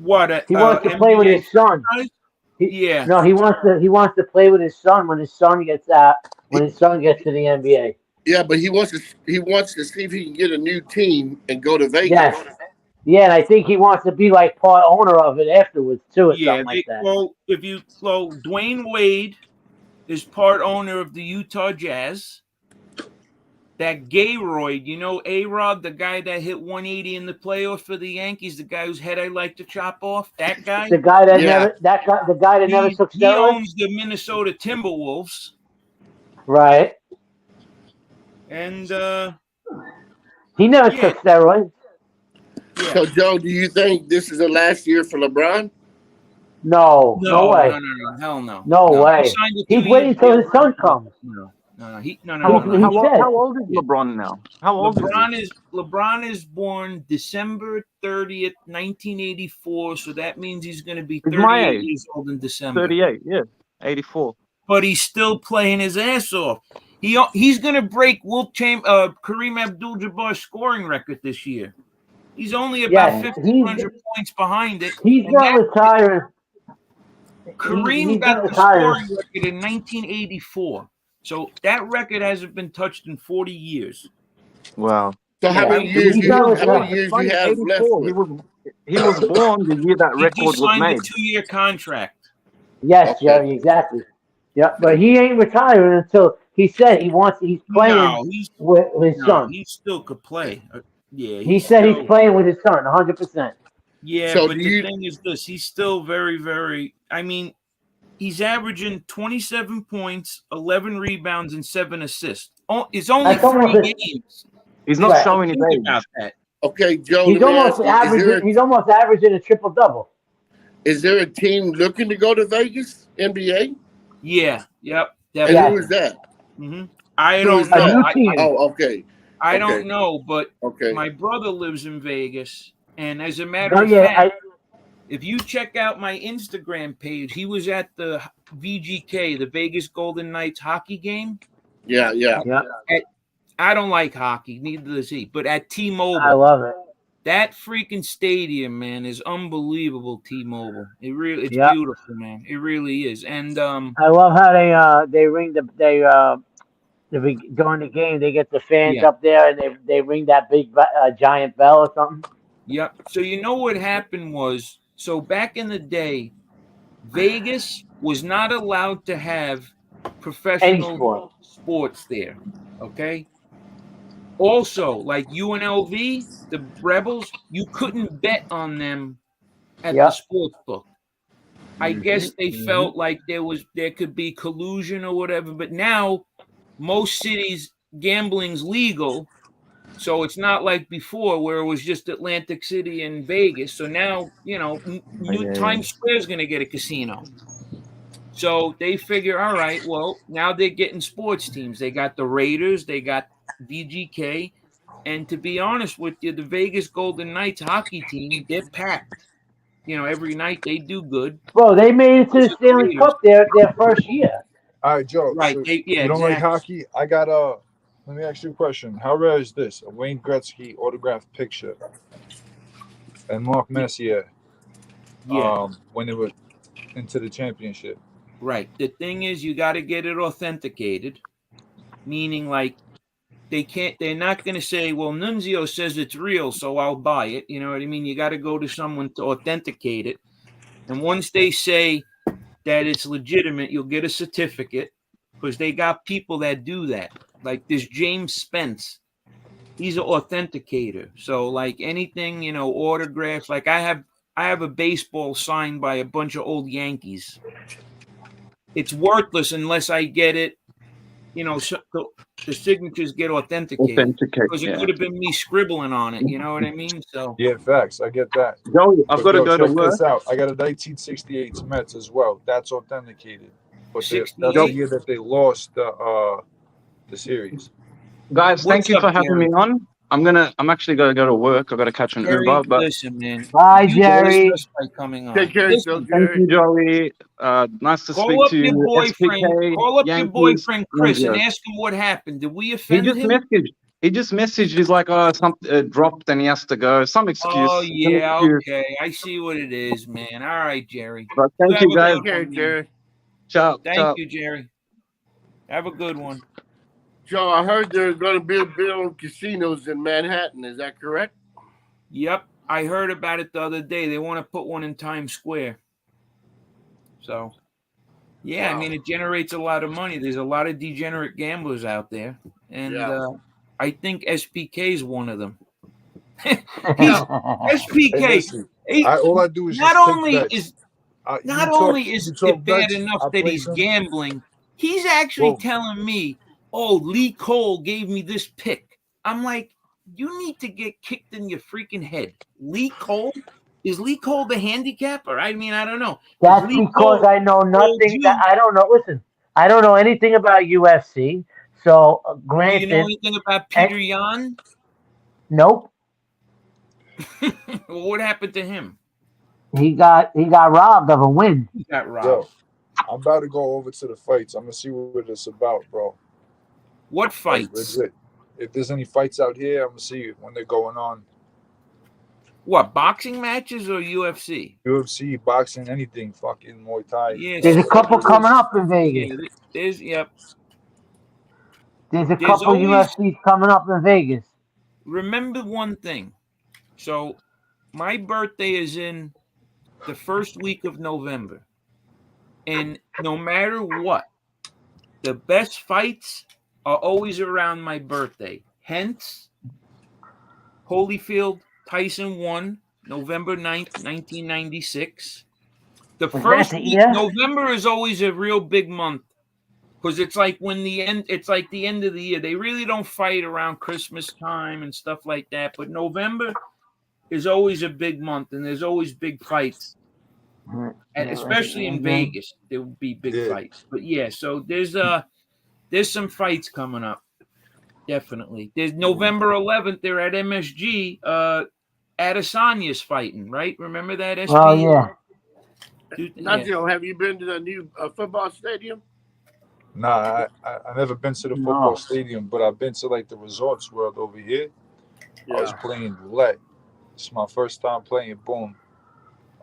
What? He wants to play with NBA his son. franchise? Yeah. No, he wants to play with his son when his son gets to the NBA. Yeah, but he wants to see if he can get a new team and go to Vegas. Yes. Yeah, and I think he wants to be like part owner of it afterwards too, or Yeah. something like that. Well, Dwayne Wade is part owner of the Utah Jazz. That Gayroyd, A-Rod, the guy that hit 180 in the playoffs for the Yankees, the guy whose head I like to chop off, that guy. The guy that Yeah. never took He steroids. owns the Minnesota Timberwolves, Right. and He never Yeah. took steroids. yeah. So, Joe, do you think this is the last year for LeBron? No way. No, hell no. No way. He signed a He's 2-year waiting till deal. his son comes. No. He said. How old is LeBron now? How old is LeBron is born December 30th, 1984, so that means he's going to be He's my 38 age. years old in he? December. 38, yeah. 84. But he's still playing his ass off. He's going to break Kareem Abdul-Jabbar's scoring record this year. He's only about 1,500 points behind it. He's not retiring. Kareem he's got not the retiring. scoring record in 1984. So that record hasn't been touched in 40 years. Wow. So how many years He's you not have retiring. left? 84. He was born the year that He record just was signed made. a 2-year contract. Yes, Okay. Jerry, exactly. Yeah, but he ain't retiring until he said he's playing No, with his son. He still could play. Yeah, He said he's playing with his son, 100%. Yeah, So but the thing is this: he's still very, very. I mean, he's averaging 27 points, 11 rebounds, and 7 assists. It's only That's almost 3 games. He's not Right. showing his Think age. about that. Okay, Joe. He's let me almost ask you, He's almost averaging a triple double. is there a team looking to go to Vegas, NBA? Yeah. Yep. And Definitely. who is that? Mm-hmm. I Who don't is know. that? new team. Oh, okay. I Okay. don't know, but Okay. my brother lives in Vegas, and as a matter of fact, if you check out my Instagram page, he was at the VGK, the Vegas Golden Knights hockey game. Yeah. I don't like hockey, neither does he. But at T-Mobile, I love it. that freaking stadium, man, is unbelievable. T-Mobile, it's Yep. beautiful, man. It really is. And I love how they ring during the game they get the fans up there and they ring that big giant bell or something. Yep. So you know what happened was, so back in the day, Vegas was not allowed to have professional sports there. Okay. Also, like UNLV, the Rebels, you couldn't bet on them at the sports book. I guess they felt like there could be collusion or whatever, but now most cities gambling's legal. So it's not like before where it was just Atlantic City and Vegas. So now, Times Square is going to get a casino. So they figure, all right, well, now they're getting sports teams. They got the Raiders, they got VGK. And to be honest with you, the Vegas Golden Knights hockey team, they're packed. Every night they do good. Bro, they made it to the Stanley Cup their first year. All right, Joe. Right. So you don't like hockey? I got let me ask you a question. How rare is this? A Wayne Gretzky autographed picture and Mark Messier. when they were into the championship. Right. The thing is, you got to get it authenticated, meaning like they're not going to say, well, Nunzio says it's real, so I'll buy it. You know what I mean? You got to go to someone to authenticate it. And once they say that it's legitimate, you'll get a certificate, because they got people that do that. Like this James Spence, he's an authenticator. So like anything, you know, autographs, like I have a baseball signed by a bunch of old Yankees. It's worthless unless I get it, you know, so the signatures get authenticated. Because it could have been me scribbling on it, you know what I mean? So Yeah, facts. I get that. Joey, I've got to go to Check work. this out. I got a 1968 Mets as well. That's authenticated. But that's the 68? year that they lost the series. Guys, thank What's you up, for having Jerry? me on. I'm actually going to go to work. I've got to catch an Jerry, Uber. But listen, man. Bye, You Jerry. blessed us by coming on. Take care of yourself, Listen, thank Jerry. you, Joey. Nice to call speak up to your you. boyfriend. SPK, Call up your Yankees, boyfriend Chris and Nunzio. ask him what happened. Did we He offend just him? messaged. He just messaged. He's like, oh, something dropped and he has to go. Some excuse. Oh Some yeah, excuse. okay. I see what it is, man. All right, Jerry. But You thank have you, a guys. good Take care, one, man. Jerry. Ciao. Thank Ciao. you, Jerry. Have a good one. Joe, I heard there's going to be a bill on casinos in Manhattan. Is that correct? Yep, I heard about it the other day. They want to put one in Times Square. So, yeah, I Wow. mean, it generates a lot of money. There's a lot of degenerate gamblers out there, and Yeah. I think SPK is one of them. Hey, SPK. listen, all I do is Not just take only bets. is You not talk- only is you talk it bad bets, enough I that play he's some. gambling, he's actually Whoa. telling me, "Oh, Lee Cole gave me this pick." I'm like, you need to get kicked in your freaking head. Lee Cole? Is Lee Cole the handicapper? I mean, I don't know. That's Lee because Cole I know told nothing. you, I don't know. Listen, I don't know anything about UFC. So, do you know granted, anything about Peter Yan? nope. Well, what happened to him? He got robbed of a win. He got robbed. Yo, I'm about to go over to the fights. I'm gonna see what it's about, bro. What Like, fights? legit. If there's any fights out here, I'm gonna see when they're going on. What, boxing matches or UFC? UFC, boxing, anything, fucking Muay Thai. Yeah, There's a so couple there's- coming up in Vegas. Yeah, there's yep. There's a There's couple always- UFCs coming up in Vegas. Remember one thing. So my birthday is in the first week of November. And no matter what, the best fights are always around my birthday. Hence, Holyfield Tyson won November 9th, 1996. The Was first that the week, year? November is always a real big month. Because it's like it's like the end of the year. They really don't fight around Christmas time and stuff like that. But November is always a big month, and there's always big fights. And especially in Vegas, there will be big fights. But yeah, so there's some fights coming up. Definitely. There's November 11th. They're at MSG. Adesanya's fighting, right? Remember that? SP? Oh yeah. Dude, Nunzio, have you been to the new football stadium? Nah, I never been to the football stadium, but I've been to like the Resorts World over here. Yeah. I was playing roulette. It's my first time playing. Boom.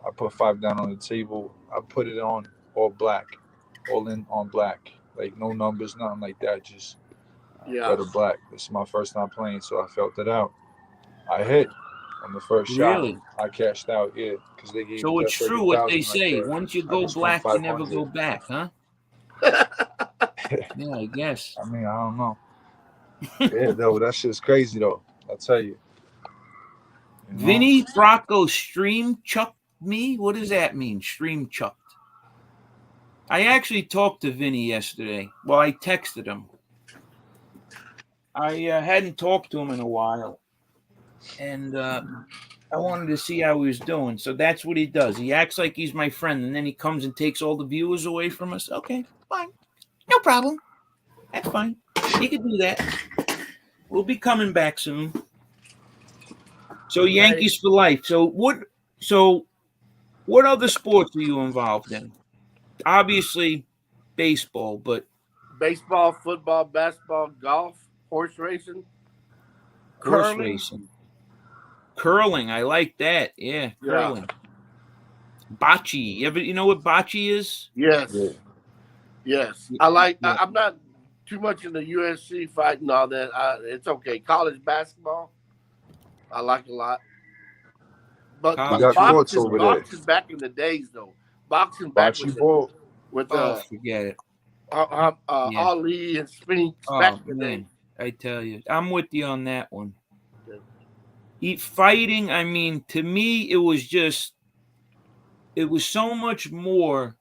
I put $5 down on the table. I put it on all black, all in on black. Like no numbers, nothing like that. Just better black. This is my first time playing, so I felt it out. I hit on the first shot. Really? I cashed out, yeah, because they gave So me it's that true what they 30,000 say. right there. Once you I go just won black, you never 500. go back, huh? Yeah, I guess. I mean, I don't know. Yeah, though, that shit's crazy, though. I'll tell you. You know? Vinny Bracco stream chucked me? What does that mean, stream chucked? I actually talked to Vinny yesterday. Well, I texted him. I hadn't talked to him in a while. And I wanted to see how he was doing. So that's what he does. He acts like he's my friend, and then he comes and takes all the viewers away from us. Okay, fine. No problem. That's fine. He can do that. We'll be coming back soon. So Yankees for life. So what other sports are you involved in? Obviously baseball, but baseball, football, basketball, golf, horse racing, horse curling. racing. Curling, I like that. Yeah, curling. Bocce. You know what bocce is? Yes. Yeah. Yes. Yeah. I like. Yeah. I'm not too much in the UFC fight and all that. It's okay. College basketball, I like a lot. But We College got courts football. over there. boxing back in the days though. Boxing back Bocce ball. with Oh, forget it. Yeah. Ali and Spinks back Oh in the day. man, I tell you, I'm with you on that one. Fighting, I mean, to me, it was so much more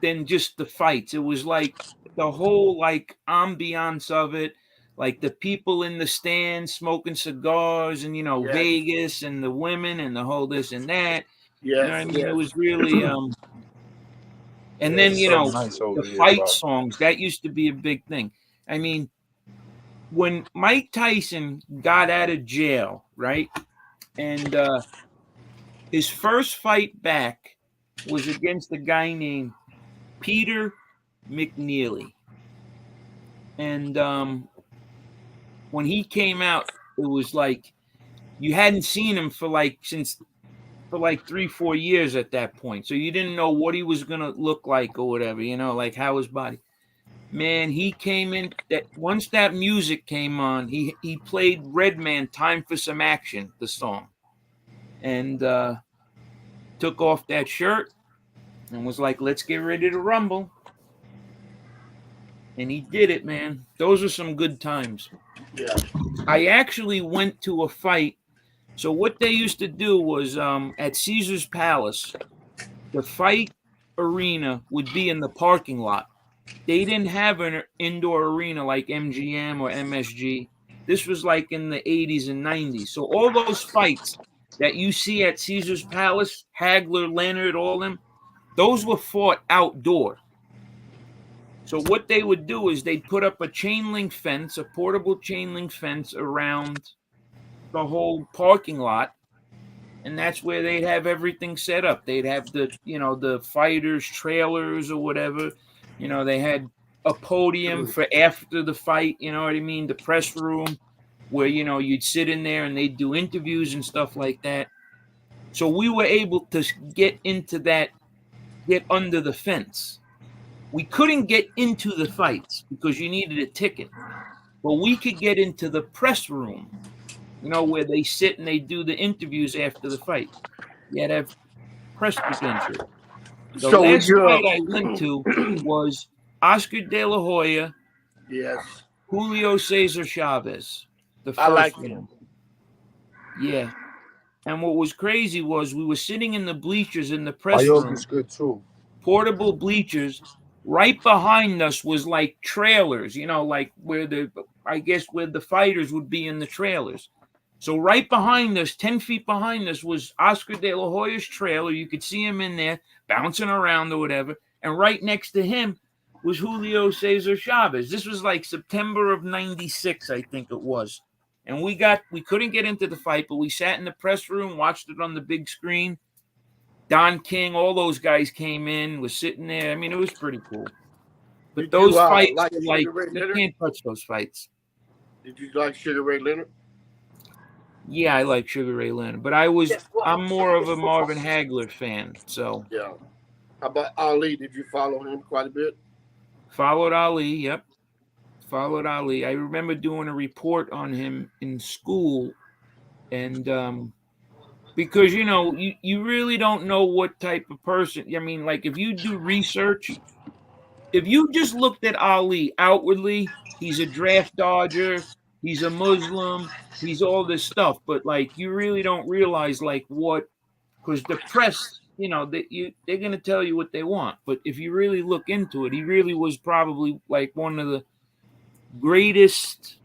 than just the fights. It was like the whole like ambiance of it, like the people in the stands smoking cigars, and Yes. Vegas and the women and the whole this and that. You know what I Yes. mean? It was really and Yeah, then it's something nice over the here, fight bro. songs, that used to be a big thing. I mean, when Mike Tyson got out of jail, right? And his first fight back was against a guy named Peter McNeely. And when he came out, it was like you hadn't seen him for like 3-4 years at that point. So you didn't know what he was gonna look like or whatever, like how his body. Man, he came in that once that music came on, he played Redman Time for Some Action, the song. And took off that shirt and was like, let's get ready to rumble. And he did it, man. Those are some good times. Yeah. I actually went to a fight. So what they used to do was at Caesar's Palace, the fight arena would be in the parking lot. They didn't have an indoor arena like MGM or MSG. This was like in the 80s and 90s. So all those fights that you see at Caesar's Palace, Hagler, Leonard, all them, those were fought outdoor. So what they would do is they'd put up a chain link fence, a portable chain link fence around the whole parking lot, and that's where they'd have everything set up. They'd have the fighters' trailers or whatever. They had a podium for after the fight, you know what I mean? The press room where, you'd sit in there and they'd do interviews and stuff like that. So we were able to get under the fence. We couldn't get into the fights because you needed a ticket, but we could get into the press room, where they sit and they do the interviews after the fight. You had to have press credentials. The last fight I went to was Oscar De La Hoya, Yes. Julio Cesar Chavez. The first I like one. him. Yeah. And what was crazy was we were sitting in the bleachers in the press room. Is good too. Portable bleachers. Right behind us was like trailers, like where the fighters would be in the trailers. So right behind us, 10 feet behind us, was Oscar De La Hoya's trailer. You could see him in there bouncing around or whatever. And right next to him was Julio Cesar Chavez. This was like September of 96, I think it was. And we couldn't get into the fight, but we sat in the press room, watched it on the big screen. Don King, all those guys came in, was sitting there. I mean, it was pretty cool. But those fights were like, you can't touch those fights. Did you like Sugar Ray Leonard? Yeah, I like Sugar Ray Leonard, but I'm more of a Marvin Hagler fan. So yeah. How about Ali? Did you follow him quite a bit? Followed Ali, yep. Followed Ali. I remember doing a report on him in school, and because you really don't know what type of person. I mean, like if you do research, if you just looked at Ali outwardly, he's a draft dodger, he's a Muslim, he's all this stuff, but like you really don't realize like what, because the press, they're gonna tell you what they want. But if you really look into it, he really was probably like one of the greatest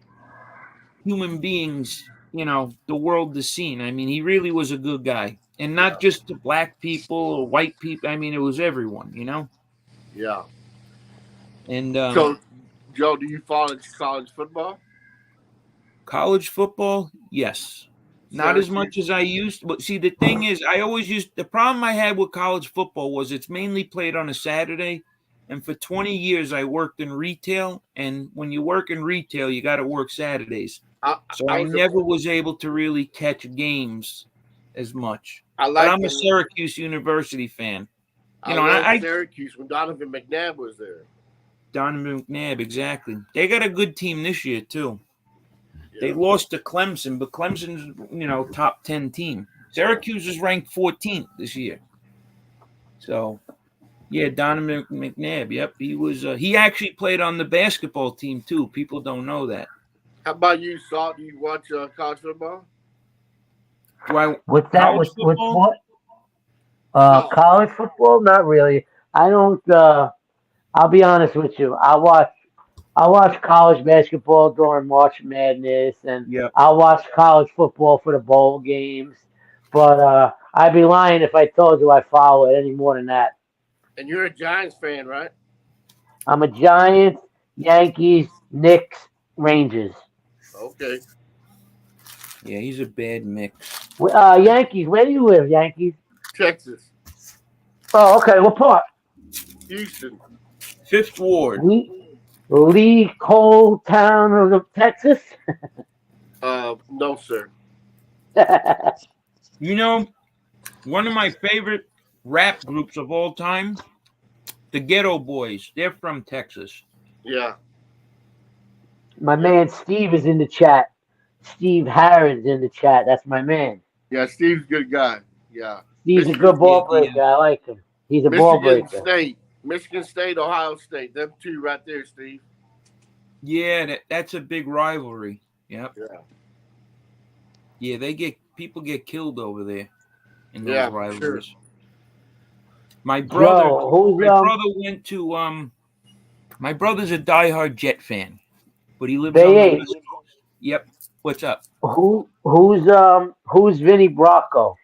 human beings, the world has seen. I mean, he really was a good guy. And not just to black people or white people. I mean, it was everyone, Yeah. And so, Joe, do you follow college football? College football, yes. Not as much as I used. But see, the thing is, the problem I had with college football was it's mainly played on a Saturday. And for 20 years, I worked in retail. And when you work in retail, you got to work Saturdays. So I never was able to really catch games as much. I But like I'm a Syracuse University fan. I love Syracuse when Donovan McNabb was there. Donovan McNabb, exactly. They got a good team this year too. Yeah. They lost to Clemson, but Clemson's top 10 team. Syracuse is ranked 14th this year. So, yeah, Donovan McNabb. Yep, he was. He actually played on the basketball team too. People don't know that. How about you, Salt? Do you watch college football? What's that? What's what? College football? Not really. I don't. I'll be honest with you. I watch college basketball during March Madness, and I watch college football for the bowl games. But I'd be lying if I told you I follow it any more than that. And you're a Giants fan, right? I'm a Giants, Yankees, Knicks, Rangers. Okay. Yeah, he's a bad mix. Yankees. Where do you live, Yankees? Texas. Oh, okay. What part? Houston. 5th Ward. Lee Cole Town of Texas? No, sir. One of my favorite rap groups of all time, the Ghetto Boys. They're from Texas. Yeah. My man Steve is in the chat. Steve Harron's in the chat. That's my man. Yeah, Steve's a good guy. Yeah. Steve's a good ball breaker. I like him. He's a ball breaker. Michigan State, Ohio State. Them two right there, Steve. Yeah, that's a big rivalry. Yep. Yeah. Yeah, people get killed over there in those rivalries. Sure. My brother went to my brother's a diehard Jet fan, but he lives on the West Coast. Yep. What's up? Who's Vinny Bracco?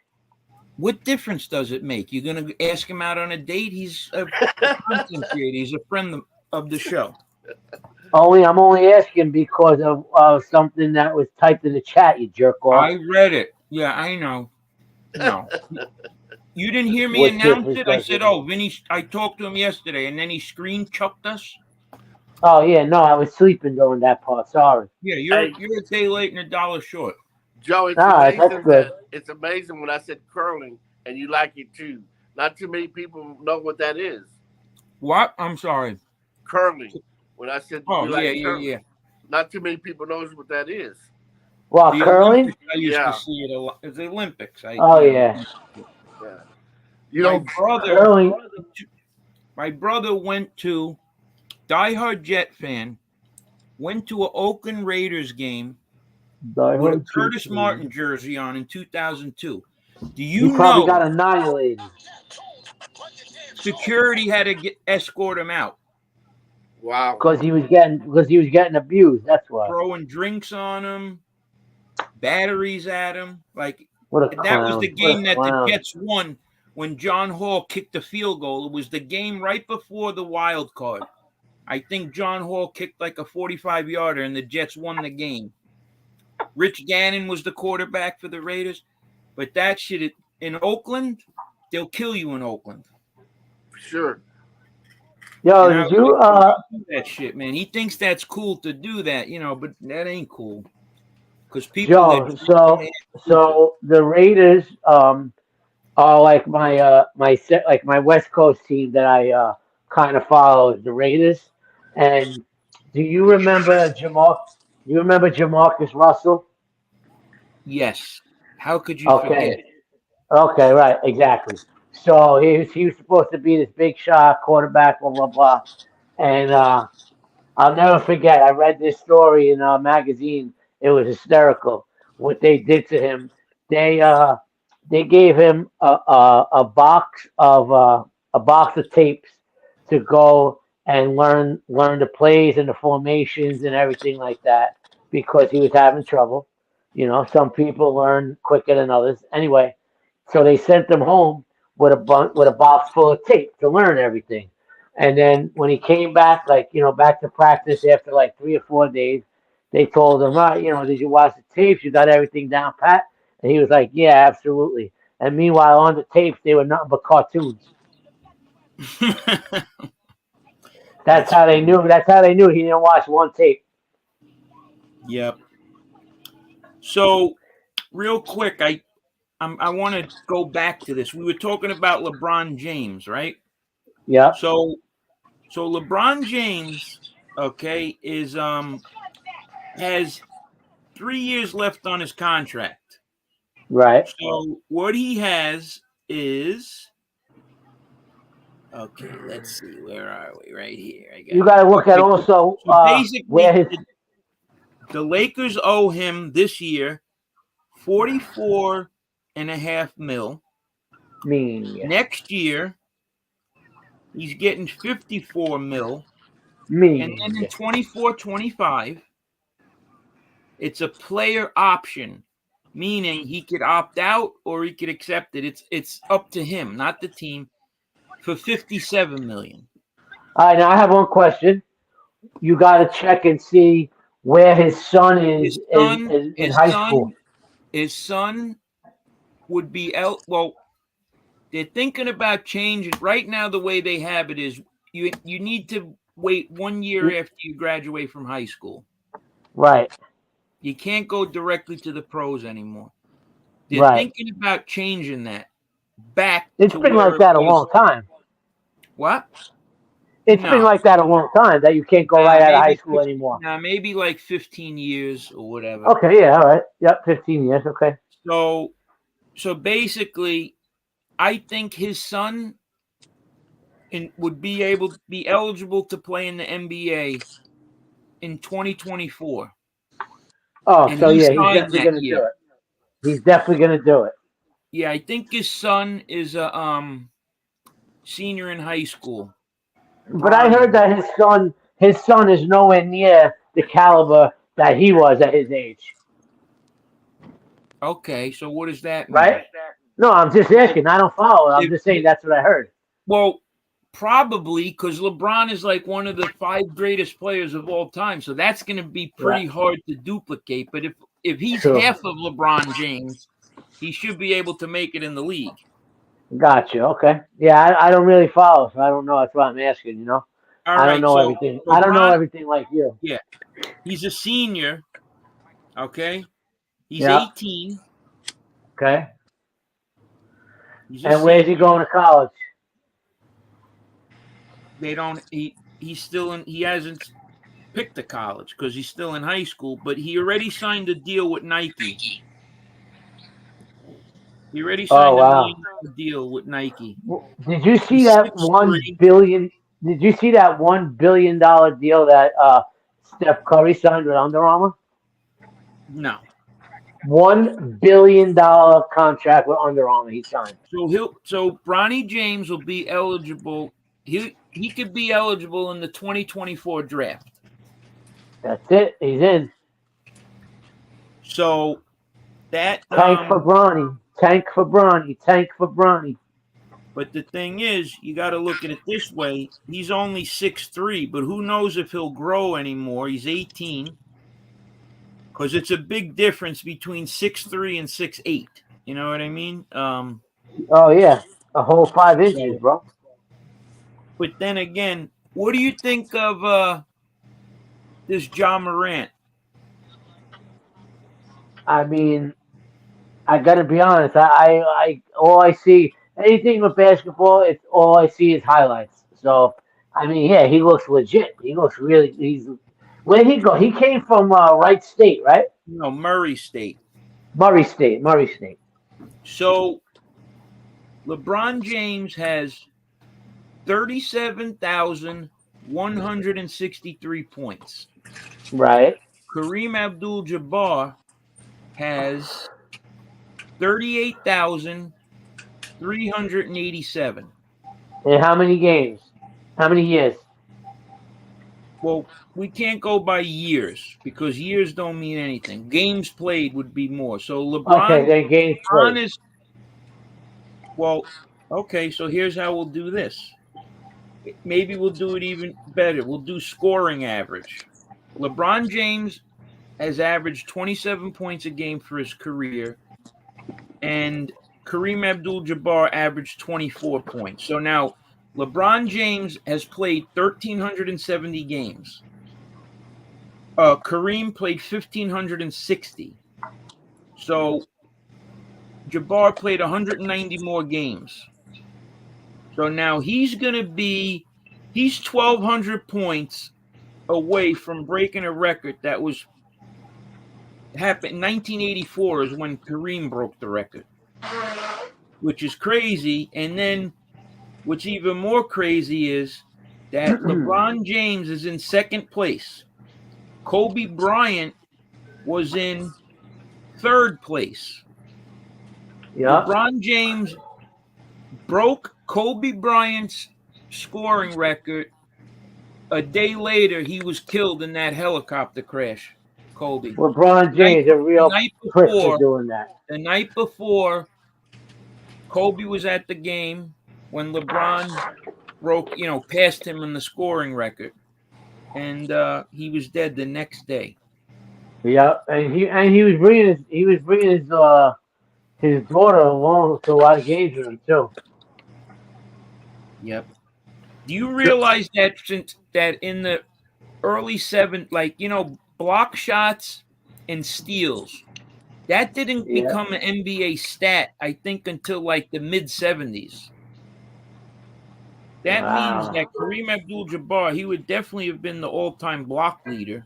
What difference does it make? You're gonna ask him out on a date? He's a content creator. He's a friend of the show. I'm only asking because of something that was typed in the chat. You jerk off. I read it. Yeah, I know. No, you didn't hear me announce it. I said, "Oh, Vinny." I talked to him yesterday, and then he screen chucked us. Oh yeah, no, I was sleeping during that part. Sorry. Yeah, you're a day late and $1 short. Joe, it's amazing when I said curling and you like it too. Not too many people know what that is. What? I'm sorry. Curling. When I said curling, yeah. Not too many people knows what that is. Well, curling? Olympics, I used to see it a lot. It's the Olympics. Yeah. My brother went to diehard Jet fan, went to an Oakland Raiders game with a Curtis Martin jersey on in 2002. Do you know? He probably got annihilated. Security had to escort him out. Wow. Because he was getting abused. That's why. Throwing drinks on him, batteries at him. That was the game that the Jets won when John Hall kicked the field goal. It was the game right before the wild card. I think John Hall kicked like a 45-yarder and the Jets won the game. Rich Gannon was the quarterback for the Raiders. But that shit in Oakland, they'll kill you in Oakland. For sure. Yo, did you that shit, man? He thinks that's cool to do that, but that ain't cool. Because people. So the Raiders are like my West Coast team that I kind of follow is the Raiders. And do you remember Jamarcus Russell? Yes. How could you forget? Okay, right, exactly. So he was supposed to be this big shot quarterback, blah blah blah, and I'll never forget. I read this story in a magazine. It was hysterical what they did to him. They gave him a box of tapes to go and learn the plays and the formations and everything like that because he was having trouble. Some people learn quicker than others. Anyway, so they sent him home with a box full of tape to learn everything. And then when he came back, back to practice after like 3 or 4 days, they told him, right, did you watch the tapes? You got everything down pat? And he was like, yeah, absolutely. And meanwhile, on the tapes, they were nothing but cartoons. That's how they knew. That's how they knew he didn't watch one tape. Yep. So, real quick, I want to go back to this. We were talking about LeBron James, right? Yeah. So LeBron James, okay, is has 3 years left on his contract. Right. So what he has is, okay, let's see, where are we? Right here. You got to look at Okay, also so basically, where his the Lakers owe him this year 44.5 mil. me. Next year, he's getting 54 mil. Me. And then in 24-25, it's a player option, meaning he could opt out or he could accept it. It's up to him, not the team, for 57 million. All right, now I have one question. You got to check and see where his son is in high school. His son would be out. Well, they're thinking about changing. Right now, the way they have it is you need to wait 1 year after you graduate from high school. Right. You can't go directly to the pros anymore. They're Right. thinking about changing that back It's to been where like that a it was. long time. What? It's been like that a long time that you can't go right out of high school anymore. Maybe like 15 years or whatever. Okay, yeah, all right. Yep, 15 years, okay. So basically, I think his son would be eligible to play in the NBA in 2024. Oh, And so he yeah, he's signed definitely that going to year. do it. He's definitely going to do it. Yeah, I think his son is a senior in high school. But I heard that his son is nowhere near the caliber that he was at his age. Okay, so what does that mean? Right? No, I'm just asking. I don't follow. I'm just saying that's what I heard. Well, probably because LeBron is like one of the 5 greatest players of all time, so that's going to be pretty hard to duplicate. But if he's half of LeBron James, he should be able to make it in the league. Gotcha. Okay. Yeah, I don't really follow, so I don't know. That's why I'm asking. You know, I don't know everything. I don't know everything like you. Yeah, he's a senior. Okay, he's 18. Okay. And where's he going to college? They don't. He's still in. He hasn't picked the college because he's still in high school. But he already signed a deal with Nike. He already signed a $1 million deal with Nike. Did you see that 1 billion? Did you see that $1 billion deal that Steph Curry signed with Under Armour? No. $1 billion contract with Under Armour he signed. So Bronny James will be eligible. He could be eligible in the 2024 draft. That's it. He's in. So that tank for Bronny. Tank for Bronny. Tank for Bronny. But the thing is, you got to look at it this way. He's only 6'3", but who knows if he'll grow anymore. He's 18. Because it's a big difference between 6'3" and 6'8". You know what I mean? Oh, yeah. A whole 5 inches, bro. But then again, what do you think of this Ja Morant? I mean, I got to be honest. I all I see, anything with basketball, it's all I see is highlights. So, I mean, yeah, he looks legit. He looks really, where'd he go? He came from Wright State, right? No, Murray State. Murray State. So, LeBron James has 37,163 points. Right. Kareem Abdul-Jabbar has 38,387. And how many games? How many years? Well, we can't go by years because years don't mean anything. Games played would be more. So LeBron. Okay, then games played. Is. Well, okay. So here's how we'll do this. Maybe we'll do it even better. We'll do scoring average. LeBron James has averaged 27 points a game for his career, and Kareem Abdul-Jabbar averaged 24 points. So now LeBron James has played 1,370 games. Kareem played 1,560. So Jabbar played 190 more games. So now he's 1,200 points away from breaking a record that was happened in 1984 is when Kareem broke the record, which is crazy. And then what's even more crazy is that LeBron James is in second place. Kobe Bryant was in third place. Yeah. LeBron James broke Kobe Bryant's scoring record. A day later, he was killed in that helicopter crash. Kobe. LeBron James, a real prick for doing that. The night before, Kobe was at the game when LeBron passed him in the scoring record, and he was dead the next day. Yeah, and he was bringing his daughter along to a lot of games with him too. Yep. Do you realize that in the early block shots and steals, that didn't become an NBA stat, I think, until like the mid-'70s. That means that Kareem Abdul-Jabbar, he would definitely have been the all-time block leader.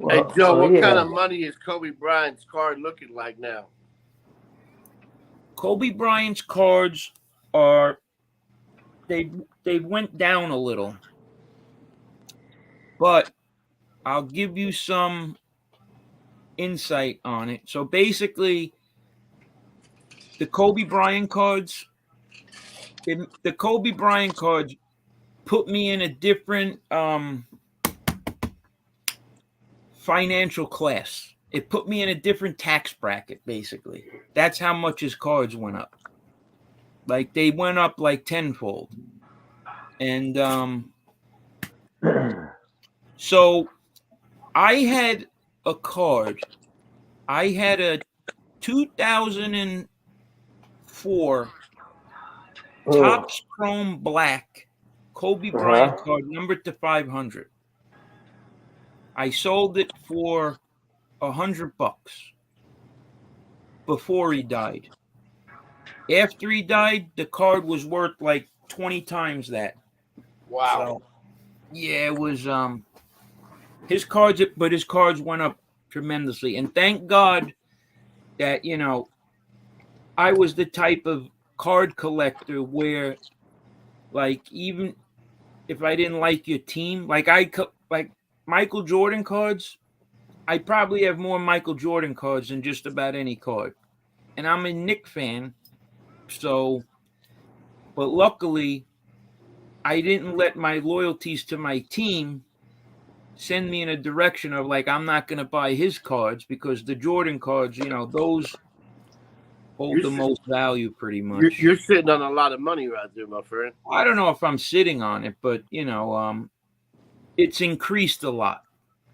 Hey, Joe, what kind of money is Kobe Bryant's card looking like now? Kobe Bryant's cards are they went down a little. But I'll give you some insight on it. So basically, the Kobe Bryant cards put me in a different financial class. It put me in a different tax bracket, basically. That's how much his cards went up. Like, they went up like tenfold. And so I had a card. I had a 2004 Topps Chrome Black Kobe Bryant card, numbered to 500. I sold it for $100 before he died. After he died, the card was worth like 20 times that. Wow. So, yeah, it was his cards went up tremendously. And thank God that, I was the type of card collector where, like, even if I didn't like your team, like Michael Jordan cards, I probably have more Michael Jordan cards than just about any card. And I'm a Knicks fan, but luckily, I didn't let my loyalties to my team send me in a direction of, like, I'm not going to buy his cards, because the Jordan cards, those hold the most value pretty much. You're sitting on a lot of money right there, my friend. I don't know if I'm sitting on it, but, it's increased a lot.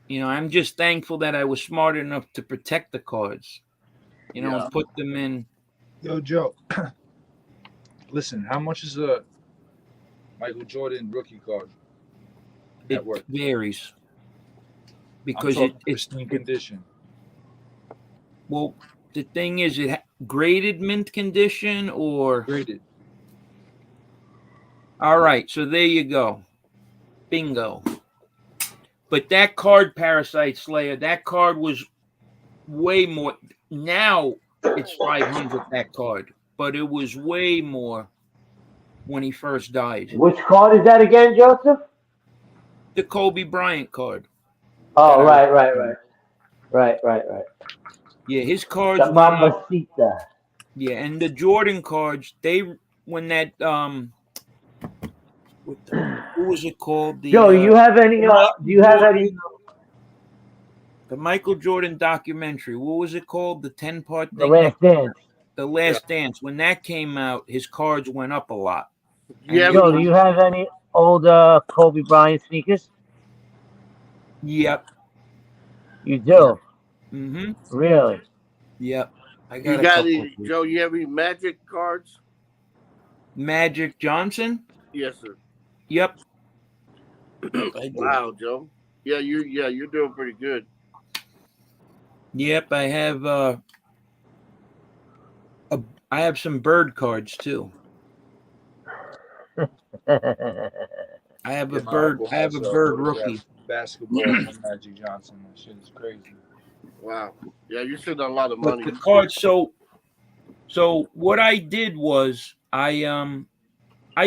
I'm just thankful that I was smart enough to protect the cards, and put them in. Yo, Joe, listen, how much is a Michael Jordan rookie card? It varies. Because it's pristine condition. Well, the thing is, it graded mint condition or graded. All right, so there you go, bingo. But that card, Parasite Slayer, that card was way more. Now it's 500, that card, but it was way more when he first died. Which card is that again, Joseph? The Kobe Bryant card. Oh, right. Yeah, his cards. The Mamacita. Yeah, and the Jordan cards, who was it called? Joe, do you have any? The Michael Jordan documentary. What was it called? The 10-part thing. The Last Dance. The Last Dance. When that came out, his cards went up a lot. Yeah. Joe, do you have any old Kobe Bryant sneakers? Yep. You do? Mm-hmm. Really? Yep. You got any, Joe, you have any Magic cards? Magic Johnson? Yes, sir. Yep. Wow, Joe. Yeah, you're doing pretty good. Yep, I have I have some bird cards too. I have a bird. I have a bird rookie. Basketball from Magic Johnson. That shit is crazy. Wow. Yeah, you spent a lot of But money. the cards. So what I did was I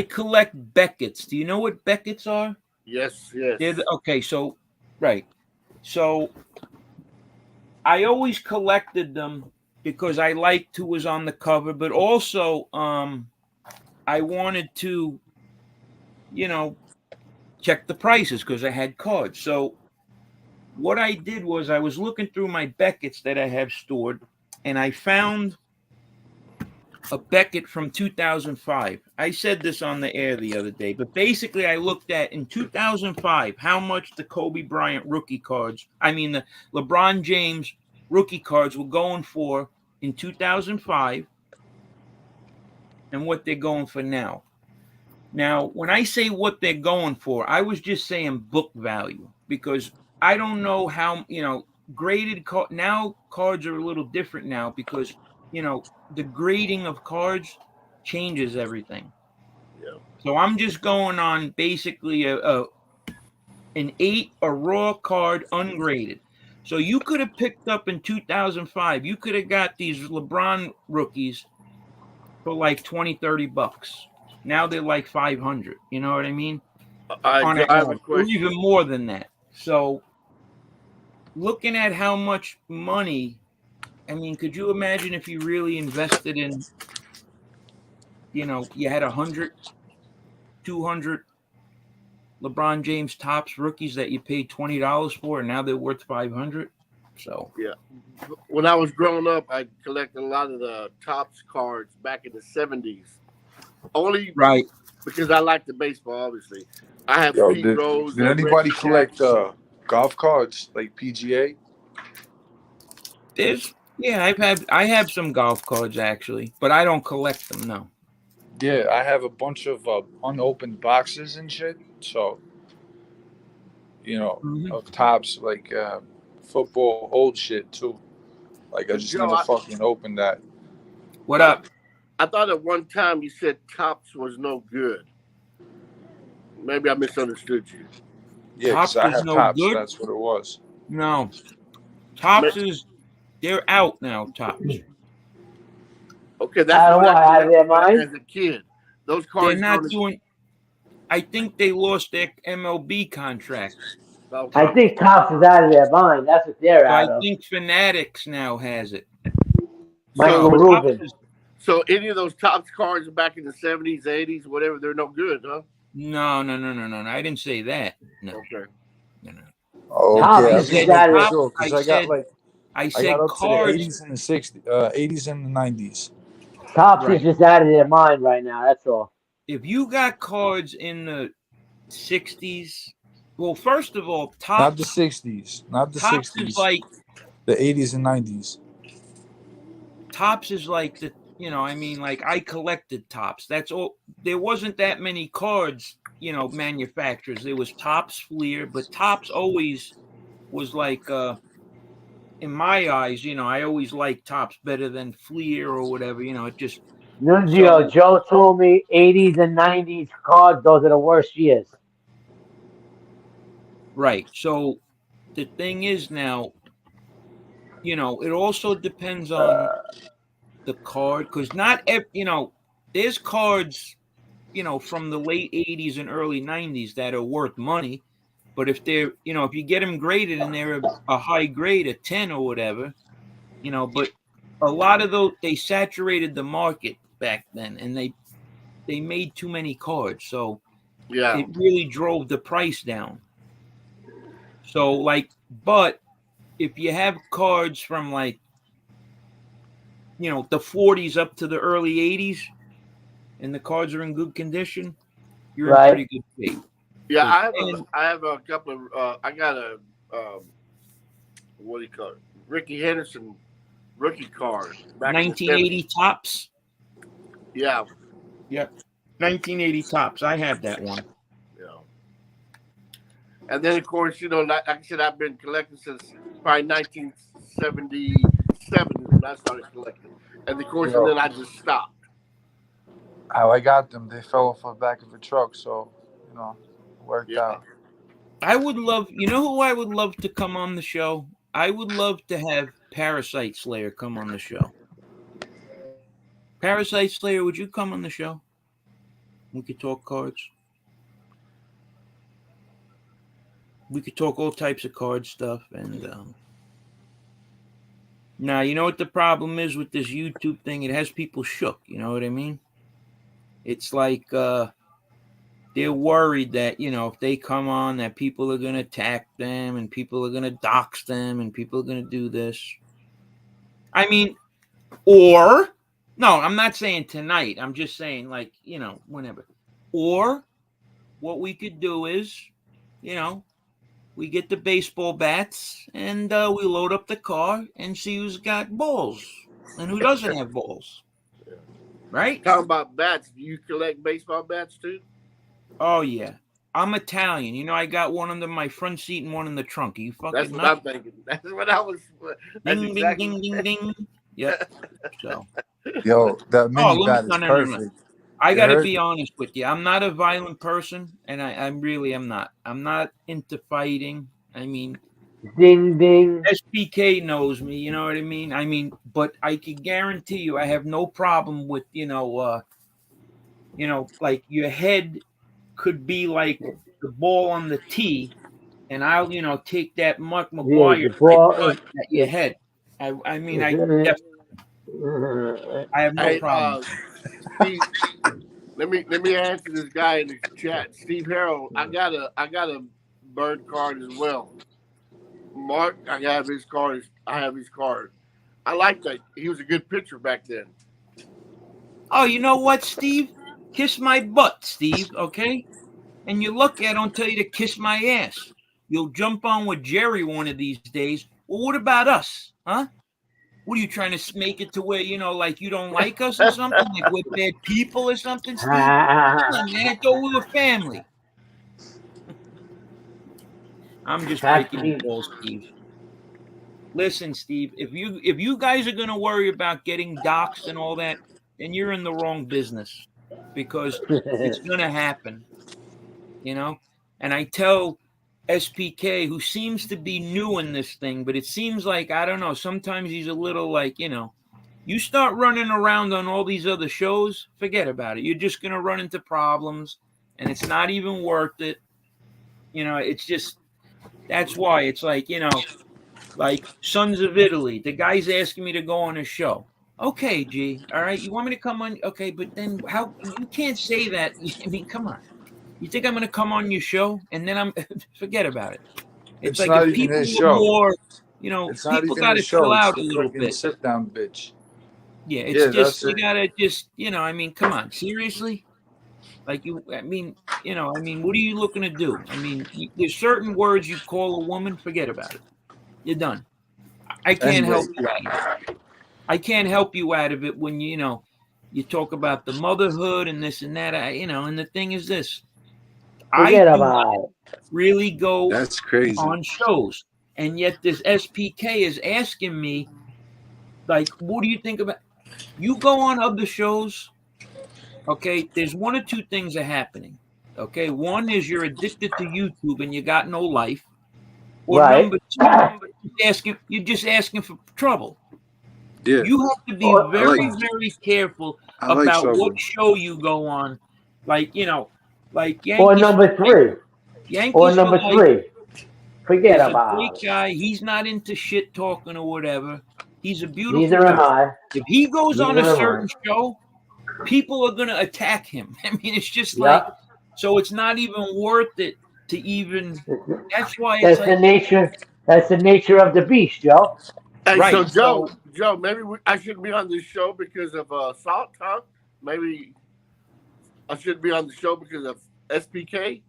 collect Beckett's. Do you know what Beckett's are? Yes. Okay. So right. So I always collected them because I liked who was on the cover, but also I wanted to, check the prices because I had cards. So what I did was I was looking through my Beckett's that I have stored, and I found a Beckett from 2005. I said this on the air the other day, but basically I looked at in 2005 how much the Kobe Bryant rookie cards, the LeBron James rookie cards were going for in 2005 and what they're going for now. Now, when I say what they're going for, I was just saying book value because I don't know how, graded now cards are a little different now because, the grading of cards changes everything. Yeah. So I'm just going on basically an 8, a raw card ungraded. So you could have picked up in 2005, you could have got these LeBron rookies for like $20-$30. Now they're like 500. You know what I mean? I have a or question. even more than that. So looking at how much money, could you imagine if you really invested in, you had 100, 200 LeBron James Topps rookies that you paid $20 for, and now they're worth 500. So yeah, when I was growing up, I collected a lot of the Topps cards back in the '70s. Only right because I like the baseball. Obviously, I have Yo, Pete did Rose. anybody Reggie collect Jackson. golf cards like PGA? I have some golf cards actually, but I don't collect them. No. Yeah, I have a bunch of unopened boxes and shit. So, of tops like football old shit too. Like I just Joe, never fucking opened that. What up? I thought at one time you said Topps was no good. Maybe I misunderstood you. Yeah, because Topps I is have no tops. good? That's what it was. No. Topps they're out now, Topps. Okay, that's what I out of their mind. as a kid. Those They're cards not doing. I think they lost their MLB contract. Okay. I think Topps is out of their mind. That's what they're So I out of. think Fanatics now has it. Michael So, Rubin. So any of those Topps cards back in the '70s, '80s, whatever, they're no good, huh? No. I didn't say that. No. Okay. No. Oh, Topps okay. I is just just out of making it. sure because I got I I said got up to the cards. 80s and the 60s, 80s and the 90s. Topps Right. is just out of their mind right now. That's all. If you got cards in the 60s, well, first of all, Not the Topps 60s. Not the Topps 60s. is like The 80s and 90s. Topps is like the like I collected Topps. That's all. There wasn't that many cards, manufacturers. There was Topps, Fleer, but Topps always was like in my eyes, I always liked Topps better than Fleer or whatever. It just Nunzio, Joe told me 80s and 90s cards, those are the worst years. right. So the thing is now, it also depends on the card because not every, there's cards, from the late 80s and early 90s that are worth money. But if they're, if you get them graded and they're a high grade, a 10 or whatever, but a lot of those, they saturated the market back then and they made too many cards. So Yeah. it really drove the price down. So but if you have cards from the 40s up to the early 80s and the cards are in good condition, you're in pretty good shape. Yeah, I have a couple of. I got a what do you call it? Ricky Henderson rookie card. 1980 Topps. Yeah. Yep. 1980 Topps. I have that one. Yeah. And then of course, like I said, I've been collecting since probably 1977 when I started collecting. and then I just stopped. How I got them, they fell off the back of a truck, so worked out. I would love, you know who I would love to come on the show? I would love to have Parasite Slayer come on the show. Parasite Slayer, would you come on the show? We could talk cards. We could talk all types of card stuff. And now, you know what the problem is with this YouTube thing? It has people shook. You know what I mean? It's like they're worried that, if they come on, that people are going to attack them and people are going to dox them and people are going to do this. I mean, or, no, I'm not saying tonight. I'm just saying, like, whenever. Or what we could do is, we get the baseball bats and we load up the car and see who's got balls and who doesn't have balls. Right? Talking about bats, do you collect baseball bats too? Oh, yeah. I'm Italian. I got one under my front seat and one in the trunk. Are you fucking That's what nuts? I'm thinking. That's what I was. Ding, exactly. Ding, ding, ding, ding. Yep. So. Yo, that mini bat is perfect. I got to be honest with you. I'm not a violent person, and I really am not. I'm not into fighting. I mean, ding, ding. SPK knows me, you know what I mean? I mean, but I can guarantee you I have no problem with, like your head could be like the ball on the tee, and I'll, take that Mark McGuire at your head. I mean, I have no problem. Steve, let me answer this guy in the chat. Steve Harrell, I got a bird card as well. Mark, I have his card. I like that. He was a good pitcher back then. Oh, you know what, Steve? Kiss my butt, Steve, okay? And you look at, I don't tell you to kiss my ass. You'll jump on with Jerry one of these days. Well, what about us, huh? What are you trying to make it to where, like you don't like us or something? Like we're bad people or something, Steve? Come on, man. I thought we were family. I'm just breaking your balls, Steve. Listen, Steve, if you guys are going to worry about getting doxxed and all that, then you're in the wrong business because it's going to happen, And I tell SPK, who seems to be new in this thing, but it seems like, I don't know, sometimes he's a little like, you start running around on all these other shows, forget about it. You're just going to run into problems, and it's not even worth it. It's just, that's why it's like, like Sons of Italy. The guy's asking me to go on a show. Okay, G, all right, you want me to come on? Okay, but then how, you can't say that. I mean, come on. You think I'm going to come on your show and then forget about it. It's like not if even people his show. More, it's not people even got to chill out a little bit. Sit down, bitch. Yeah, it's just you got to just I mean, come on, seriously. Like I mean, what are you looking to do? I mean, there's certain words you call a woman, forget about it. You're done. I can't help you out of it. I can't help you out of it when you talk about the motherhood and this and that. And the thing is this. I do not really go That's crazy. on shows. And yet this SPK is asking me, like, what do you think about? You go on other shows, okay, there's one or two things are happening. Okay, one is you're addicted to YouTube and you got no life. Or number two, you're just asking for trouble. Yeah. You have to be very careful about what show you go on. Like, like Yankees. Or number three. Forget about it. He's a great guy. He's not into shit talking or whatever. He's a beautiful Neither am I. If he goes on a certain show, people are going to attack him. I mean, it's just like, so it's not even worth it to even, that's why it's the nature. That's the nature of the beast, Joe. Hey, right. So Joe, maybe I shouldn't be on this show because of Salt, huh? Maybe I shouldn't be on the show because of SPK.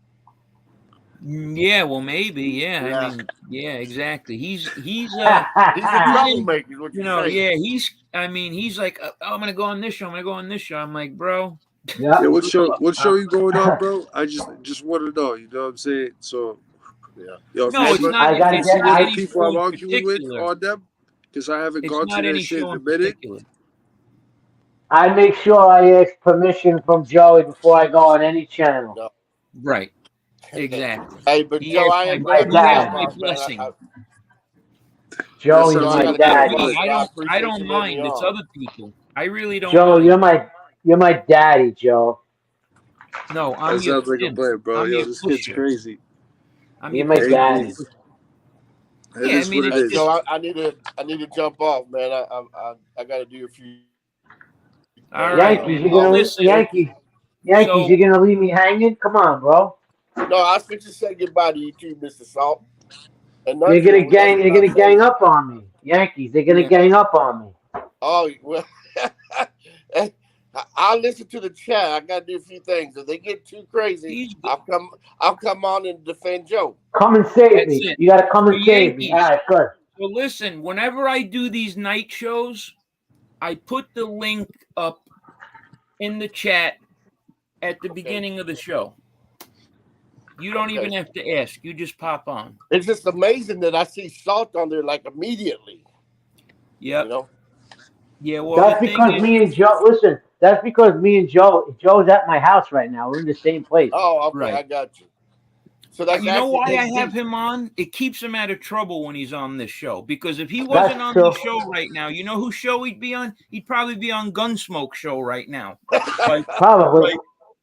Yeah, well, maybe, yeah. I mean, yeah, exactly. He's he's a troublemaker. Is what you're saying. Yeah, he's like, oh, I'm gonna go on this show. I'm like, bro. Yeah. What show you going on, bro? I just want to know. You know what I'm saying? So, yeah. No, it's not. People I'm arguing with on them because I haven't gone to their shit in a minute. I make sure I ask permission from Joey before I go on any channel. No. Right. Exactly. Hey, but He Joe, has I my, am gonna he has dad. my jump off, man. blessing. Joey, Joe, you're sounds I my like gotta a plan, jump daddy. off, Me, brother. but I I appreciate don't you letting me mind. It's on. other people. I really don't Joe, mind. you're my daddy, Joe. No, That I'm your sounds like a pimp. plan, bro. I'm Yo, your this kid's pusher. crazy. I'm You're your my pimp. Hey, I'm your daddy. pusher. it Yeah, I is mean, what it it's Hey, is. just Joe, I need to jump off, man. I gotta do a few all things. right, Yankees, man. you're Well, gonna listen. Yankees, So you're gonna leave me hanging? Come on, bro. No, I was fixing to say goodbye to you too, Mr. Salt. And You're Nunzio, gonna what I was gang. You're about gonna to say. gang up on me. Yankees, they're gonna yeah, gang up on me. Oh well, I'll listen to the chat. I gotta do a few things. If they get too crazy, he's I'll come on and defend Joe. Come and save that's me. it. You gotta come So and save me. All Yankees. right, good. So listen. Whenever I do these night shows, I put the link up in the chat at the Okay. beginning of the show. You don't even have to ask. You just pop on. It's just amazing that I see Salt on there like immediately. Yep. You know? Yeah. Well, That's the thing because is, me and Joe. Listen, that's because me and Joe's at my house right now. We're in the same place. Oh, okay, right. I got you. So that's You know actually why I his have beat. him on? It keeps him out of trouble when he's on this show. Because if he wasn't That's on true. this show right now, you know whose show he'd be on? He'd probably be on Gunsmoke show right now. Like, Probably.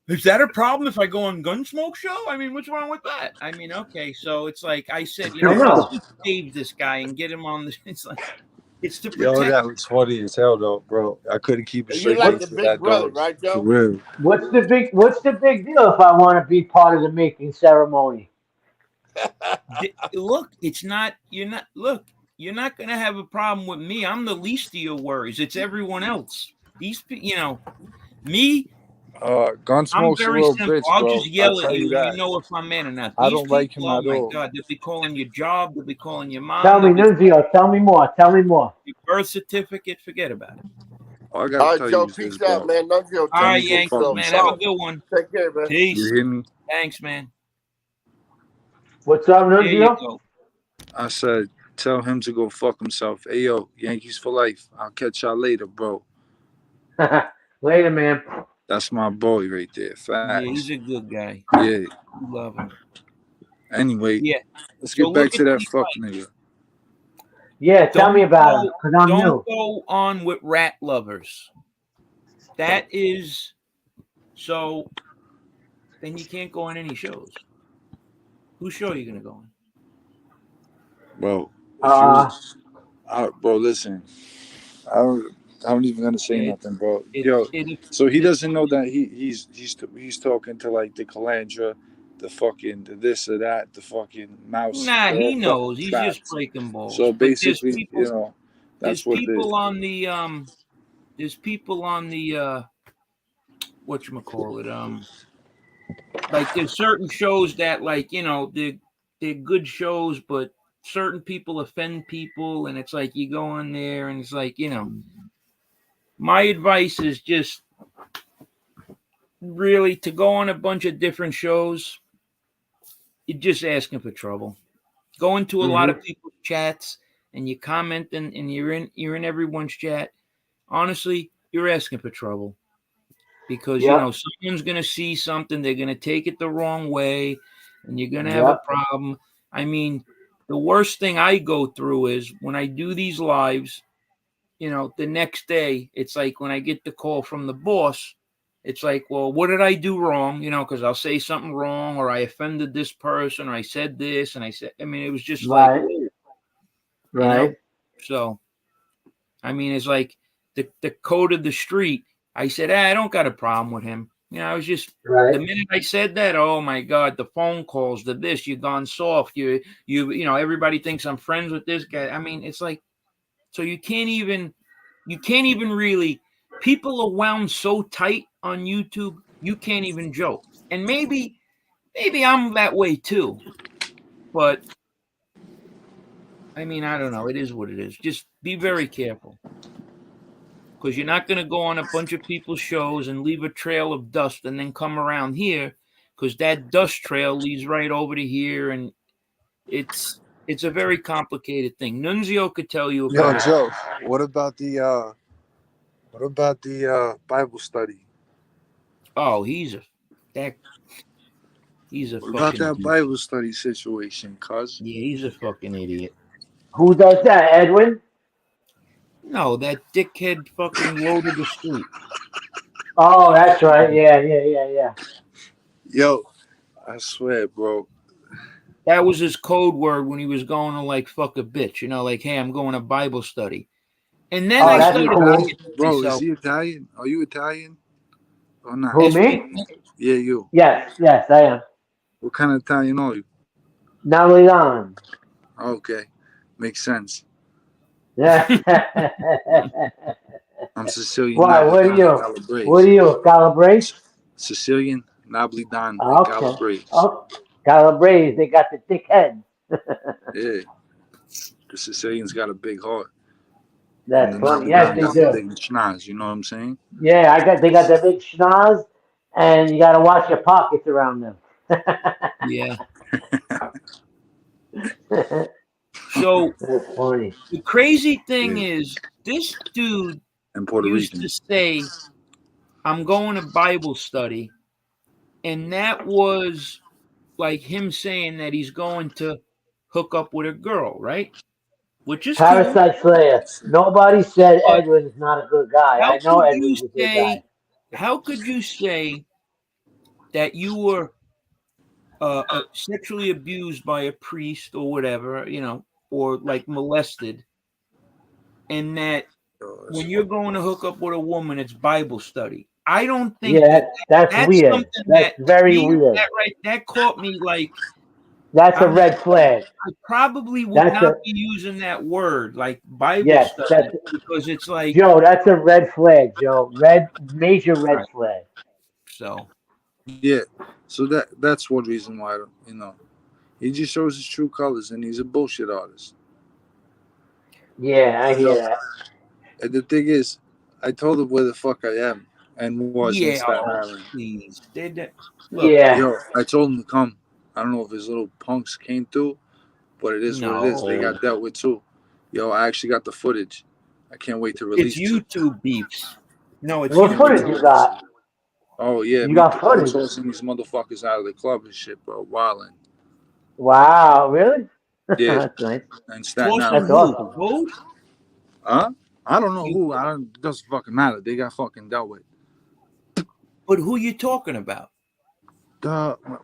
is that a problem if I go on Gunsmoke show? I mean, what's wrong with that? I mean, okay, so it's like I said, you I know what? know. Let's save this guy and get him on this. It's like it's to Yo, protect. that was funny as hell, though, bro. I couldn't keep a And you're straight like face the to big that brother, dog. right, For Joe? real. What's the big deal if I want to be part of the making ceremony? Look, it's not. You're not. Look, you're not going to have a problem with me. I'm the least of your worries. It's everyone else. These, me. I'm Gunsmoke's a very little simple. bitch, I'll bro. just I'll yell at tell you you, and you that. know if I'm man or not. I These don't like people, him oh at my all. God, they'll be calling your job, they'll be calling your mom, Tell me, they'll be Nunzio. Tell me more. Tell me more. your birth certificate. Forget about it. All I All gotta right, tell Joe, you is this, peace out, bro. man. Nunzio, All Tell right, him to go Yankees, fuck man. Have a himself. good one. take care, man. Peace. You hear me? Thanks, man. What's up, There you Nunzio? go. I said, tell him to go fuck himself. Hey, yo, Yankees for life. I'll catch y'all later, bro. Later, man. That's my boy right there. Yeah, Facts. he's a good guy. Yeah. You love him. Anyway, Yeah. let's So get back look to at that these fuck fights. nigga. Yeah, tell me about him, because I'm Don't new. go on with rat lovers. That is so. Then you can't go on any shows. Whose show are you going to go on? Bro, if Uh, bro, listen. I'm even gonna say nothing, bro. Yo, so he doesn't know that he's talking to like the Calandra, the fucking the this or that, the fucking mouse. Nah, They're all he fucking knows. He's just traps. breaking balls. So But there's basically, people. that's what it is. There's people on the whatchamacallit, like there's certain shows that like, they're good shows, but certain people offend people, and it's like you go on there and it's like, my advice is just really to go on a bunch of different shows. You're just asking for trouble. Go into a lot of people's chats and you comment and you're in everyone's chat. Honestly, you're asking for trouble. Because Yep. someone's gonna see something, they're gonna take it the wrong way, and you're gonna have a Yep. problem. I mean, the worst thing I go through is when I do these lives, the next day, it's like when I get the call from the boss, it's like, well, what did I do wrong? Because I'll say something wrong, or I offended this person, or I said this, and it was just like, Right. So, it's like the code of the street. I said, I don't got a problem with him. I was just the minute I said that, oh my God, the phone calls, the this, you've gone soft. Everybody thinks I'm friends with this guy. It's like, so you can't even really, people are wound so tight on YouTube, you can't even joke. And maybe I'm that way too. But I don't know. It is what it is. Just be very careful. Because you're not going to go on a bunch of people's shows and leave a trail of dust and then come around here, because that dust trail leads right over to here, and it's a very complicated thing. Nunzio could tell you Yo, about it. Joe, what about the What about the Bible study? Oh, he's a What about fucking that idiot. Bible study situation, cuz? Yeah, he's a fucking idiot. Who does that, Edwin? No, that dickhead fucking low to the street. Oh, that's right. Yeah. Yo, I swear, bro. That was his code word when he was going to like fuck a bitch. You know, like, hey, I'm going to Bible study. And then Oh, I Is that's he started cool. thinking to Bro, is myself, he Italian? Are you Italian or not? Who, as me? people, Yeah, you. Yes, I am. What kind of Italian are you? Napoleon. Okay, makes sense. Yeah. I'm Sicilian, Why? What are Napolitan, like you? What Calabrese. are you? Calabrese? Sicilian, Napolitan, like Oh, okay. Calabrese. Oh, Calabrese. They got the thick heads. Yeah, the Sicilians got a big heart, and That's the funny. Yes, Napolitan they got the do. big schnoz. You know what I'm saying? Yeah, they got the big schnoz, and you got to watch your pockets around them. yeah. That's So funny. the crazy thing Yeah, is, this dude and Puerto used to Rican. say, I'm going to Bible study. And that was like him saying that he's going to hook up with a girl, right? Which is cool. Parasite Slayer. Nobody said But Edwin's not a good guy. how I know could you Edwin's a good guy. say, how could you say that you were sexually abused by a priest or whatever, you know, or like molested, and that Yo, that's when you're fucking. going to hook up with a woman, it's Bible study? I don't think Yeah, that's that's weird. something That's that very me, weird. that right, that caught me like, That's a I'm red flag. I probably would That's not a be using that word like Bible yes. study That's because it's like, Joe. That's a red flag, Joe. Major red right. flag. So Yeah, so that's one reason why he just shows his true colors, and he's a bullshit artist. Yeah, I You hear know, that. and the thing is, I told him where the fuck I am and was in yeah, Staten oh, Island. please, look, Yeah. Yo, I told him to come. I don't know if his little punks came through, but it is what it is. They no, got dealt with too. Yo, I actually got the footage. I can't wait to it's release it. YouTube beefs. No, it's What Can't wait to footage you YouTube. release got? it. Oh yeah, You me got I'm footage. tossing these motherfuckers out of the club and shit, bro. Wildin'. Wow, really? Yeah, That's nice. and Staten Tossing That's Island. who? awesome. Code? Huh? I don't know You, who. I don't. It doesn't fucking matter. They got fucking dealt with. but who you talking about?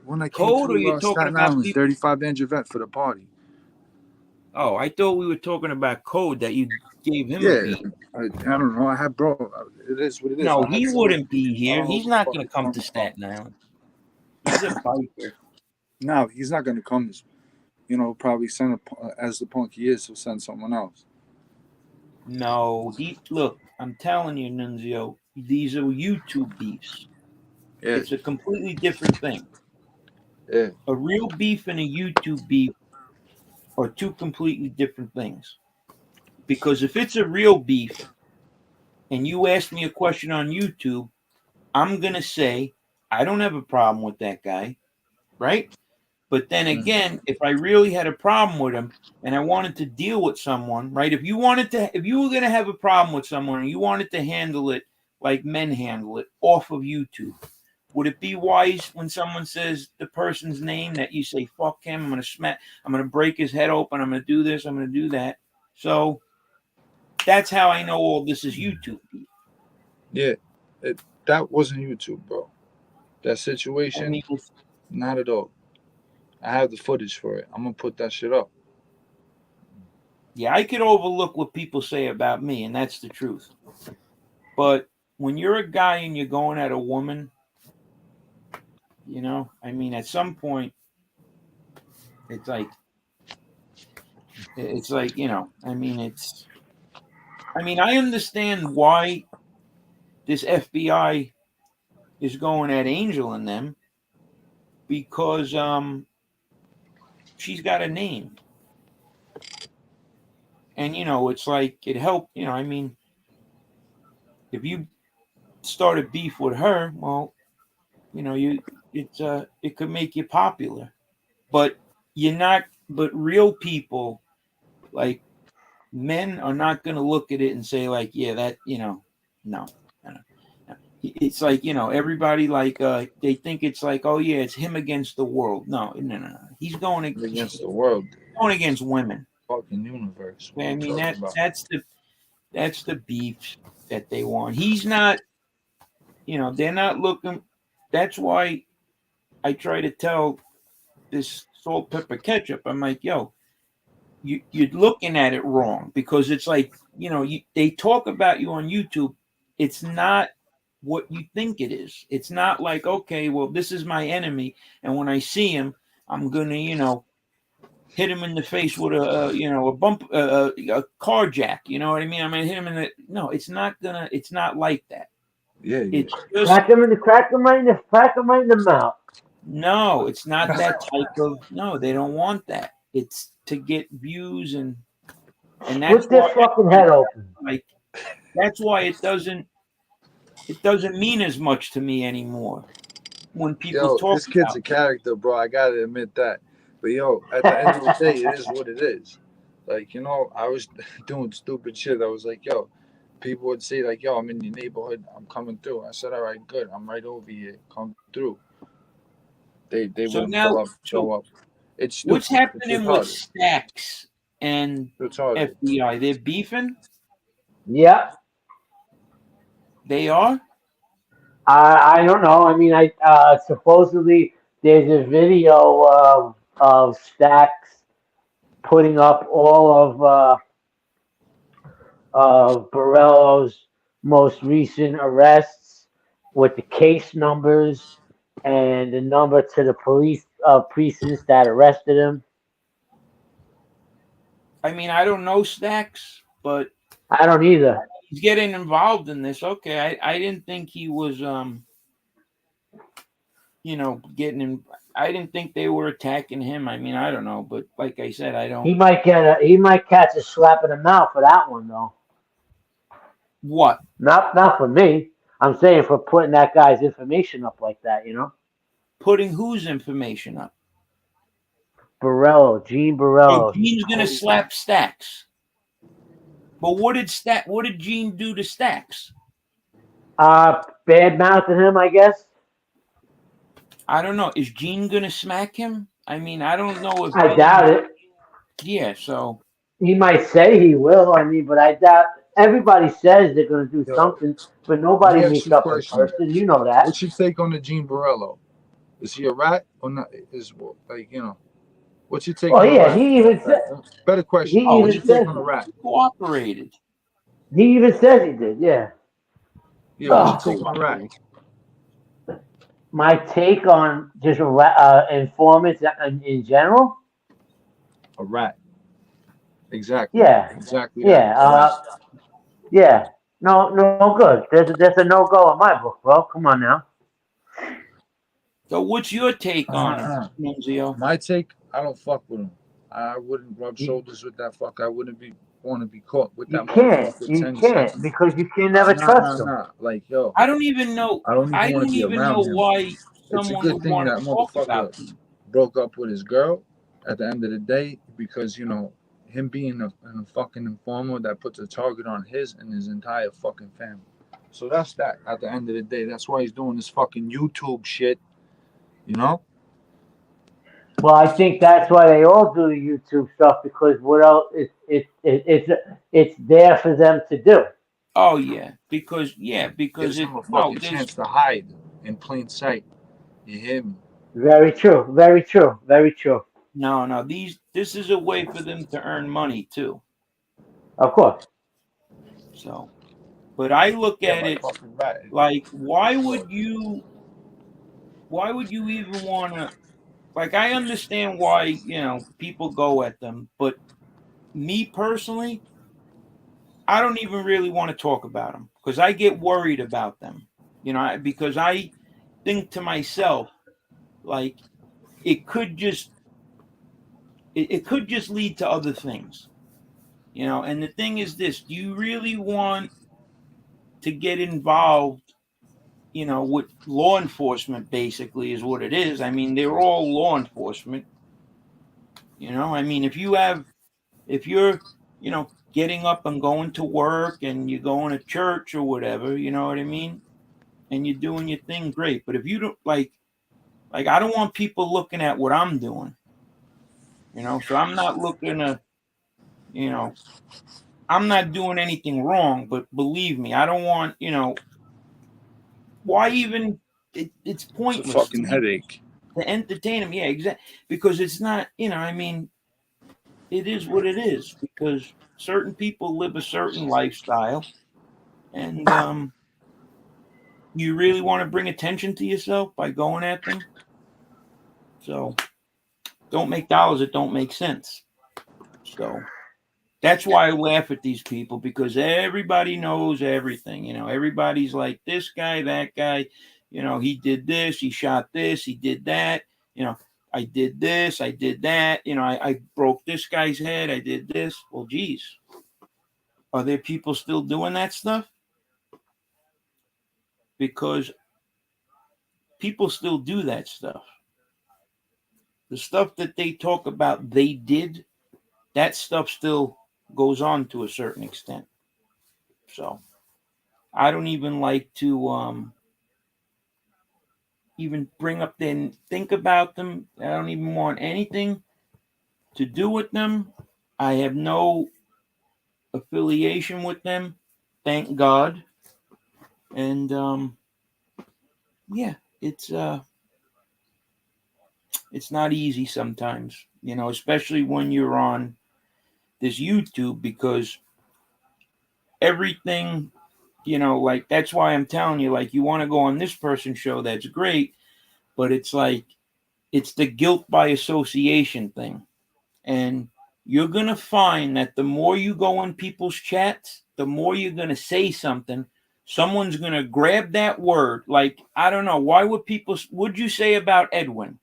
When I came Code, or you to talking Staten about Island, people? 35 inch event for the party. Oh, I thought we were talking about Code, that you gave him a Yeah, beat. I don't know. I had bro. It is what it is. No, I had he some. wouldn't be I here. don't know He's who the not fuck going to you're come to talking about. Staten Island. He's a biker. No, he's not gonna come. Probably send as the punk he is. He'll send someone else. No, look, I'm telling you, Nunzio, these are YouTube beefs. Yeah, It's a completely different thing. yeah. A real beef and a YouTube beef are two completely different things. Because if it's a real beef and you ask me a question on YouTube, I'm going to say, I don't have a problem with that guy, right? But then Mm. again, if I really had a problem with him and I wanted to deal with someone, right? If you were going to have a problem with someone and you wanted to handle it like men handle it off of YouTube, would it be wise when someone says the person's name that you say, fuck him, I'm going to break his head open, I'm going to do this, I'm going to do that. So that's how I know all this is YouTube. Yeah, that wasn't YouTube, bro. That I situation, mean, not at all. I have the footage for it. I'm gonna put that shit up. yeah, I could overlook what people say about me, and that's the truth. But when you're a guy and you're going at a woman, I mean, at some point, it's like, I mean, I understand why this FBI is going at Angel and them, because she's got a name, and it's like it helped. I mean, if you start a beef with her, well, it could make you popular, but you're not. But real people, like men, are not going to look at it and say like, yeah, that No. It's like, everybody like they think it's like, oh yeah, it's him against the world. No. He's going against the world, against women. fucking universe. I mean that's the beef that they want. He's not, they're not looking. That's why I try to tell this salt, pepper, ketchup. I'm like, yo, you're looking at it wrong, because it's like, they talk about you on YouTube. It's not what you think it is. It's not like, okay, well, this is my enemy, and when I see him, I'm gonna, hit him in the face with a car jack. You know what I mean? I'm gonna hit him in the. No, it's not like that. Yeah, It's just crack him right in the mouth. no. It's not that type of. No, they don't want that. It's to get views and that's Split their why fucking head open. like that's why it doesn't mean as much to me anymore when people talk this kid's about a character, bro. I gotta admit that. But at the end of the day, it is what it is. Like, I was doing stupid shit. I was like, people would say like, I'm in your neighborhood. I'm coming through. I said, all right, good. I'm right over here. Come through. They So wouldn't now, show up. It's stupid. What's happening with Stacks and FBI? They're beefing? Yeah. They are? I don't know. I mean, supposedly there's a video of Stacks putting up all of Borello's most recent arrests with the case numbers and the number to the police precincts that arrested him. I mean, I don't know Stacks, but I don't either. He's getting involved in this. Okay, I didn't think he was getting in. I didn't think they were attacking him. I mean, I don't know, but like I said, I don't. He might catch a slap in the mouth for that one though. What? Not for me. I'm saying for putting that guy's information up like that, Putting whose information up? Borello, Gene Borello. So Gene's gonna slap Stacks. But what did Gene do to Stacks? Bad mouthing him, I guess. I don't know. Is Gene gonna smack him? I mean, I don't know if I doubt it. Yeah, so he might say he will. I mean, but I doubt. Everybody says they're going to do something, but nobody meets up in person. You know that. What's your take on the Gene Borello? Is he a rat or not? What's your take? Oh yeah, he even said. Better question. What's your take on a rat? Cooperated. He even says he did. Yeah. Yeah. What's your take on a rat? My take on just informants in general. A rat. Exactly. Yeah. Exactly. Yeah. Yeah. No good. There's a no go in my book, bro. Come on now. So what's your take on it, Nunzio? My take, I don't fuck with him. I wouldn't rub shoulders with that fuck. I wouldn't want to be caught with that. You can't because you can never trust him. Like I don't even know. I don't even know why someone would want to talk about him. Broke up with his girl at the end of the day because him being a fucking informer that puts a target on his and his entire fucking family. So that's that. At the end of the day, that's why he's doing this fucking YouTube shit. Well, I think that's why they all do the YouTube stuff because what else? It's there for them to do. Oh yeah, because gives him a fucking chance to hide in plain sight. You hear me? Very true. Very true. Very true. No. This is a way for them to earn money too. Of course. So, but I look at it like, why would you even want to? Like, I understand why people go at them, but me personally, I don't even really want to talk about them because I get worried about them. Because I think to myself, like, it could just lead to other things, and the thing is this: do you really want to get involved with law enforcement? Basically is what it is. I mean, they're all law enforcement. I mean, if you're getting up and going to work and you're going to church or whatever, you know what I mean? And you're doing your thing, great. But if you don't like I don't want people looking at what I'm doing, you know. So I'm not looking to, you know, I'm not doing anything wrong. But believe me, I don't want, you know, why even? It's It's a pointless fucking headache. to entertain them. Yeah, exactly. Because it's not, you know, I mean, it is what it is. Because certain people live a certain lifestyle, and you really want to bring attention to yourself by going at them. So don't make dollars that don't make sense. So that's why I laugh at these people, because everybody knows everything. You know, everybody's like this guy, that guy. You know, he did this, he shot this, he did that. You know, I did this, I did that. You know, I broke this guy's head, I did this. Well, geez, are there people still doing that stuff? Because people still do that stuff. The stuff that they talk about they did, that stuff still goes on to a certain extent. So I don't even like to even bring up them, think about them. I don't even want anything to do with them. I have no affiliation with them, thank God. And yeah, it's not easy sometimes, you know, especially when you're on this YouTube, because everything, you know, like that's why I'm telling you, like, you want to go on this person's show, that's great, but it's like it's the guilt by association thing. And you're going to find that the more you go in people's chats, the more you're going to say something. Someone's going to grab that word. Like, I don't know. Why would people, what'd you say about Edwin?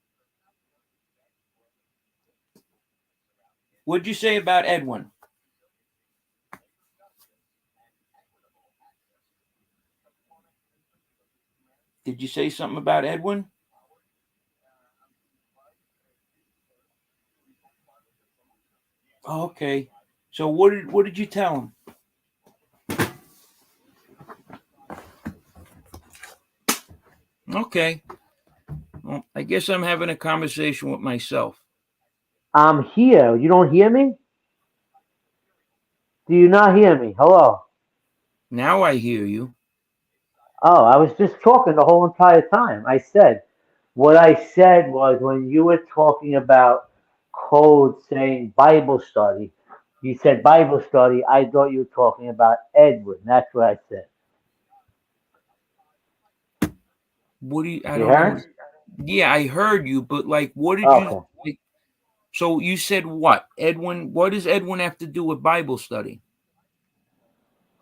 What'd you say about Edwin? Did you say something about Edwin? Oh, okay. So what did you tell him? Okay. Well, I guess I'm having a conversation with myself. I'm here. You don't hear me? Do you not hear me? Hello? Now I hear you. Oh, I was just talking the whole entire time. What I said was when you were talking about code saying Bible study, you said Bible study. I thought you were talking about Edwin. That's what I said. What do you, I You don't know. heard? Yeah, I heard you, but like, what did you, Okay. like, so you said what? Edwin, what does Edwin have to do with Bible study?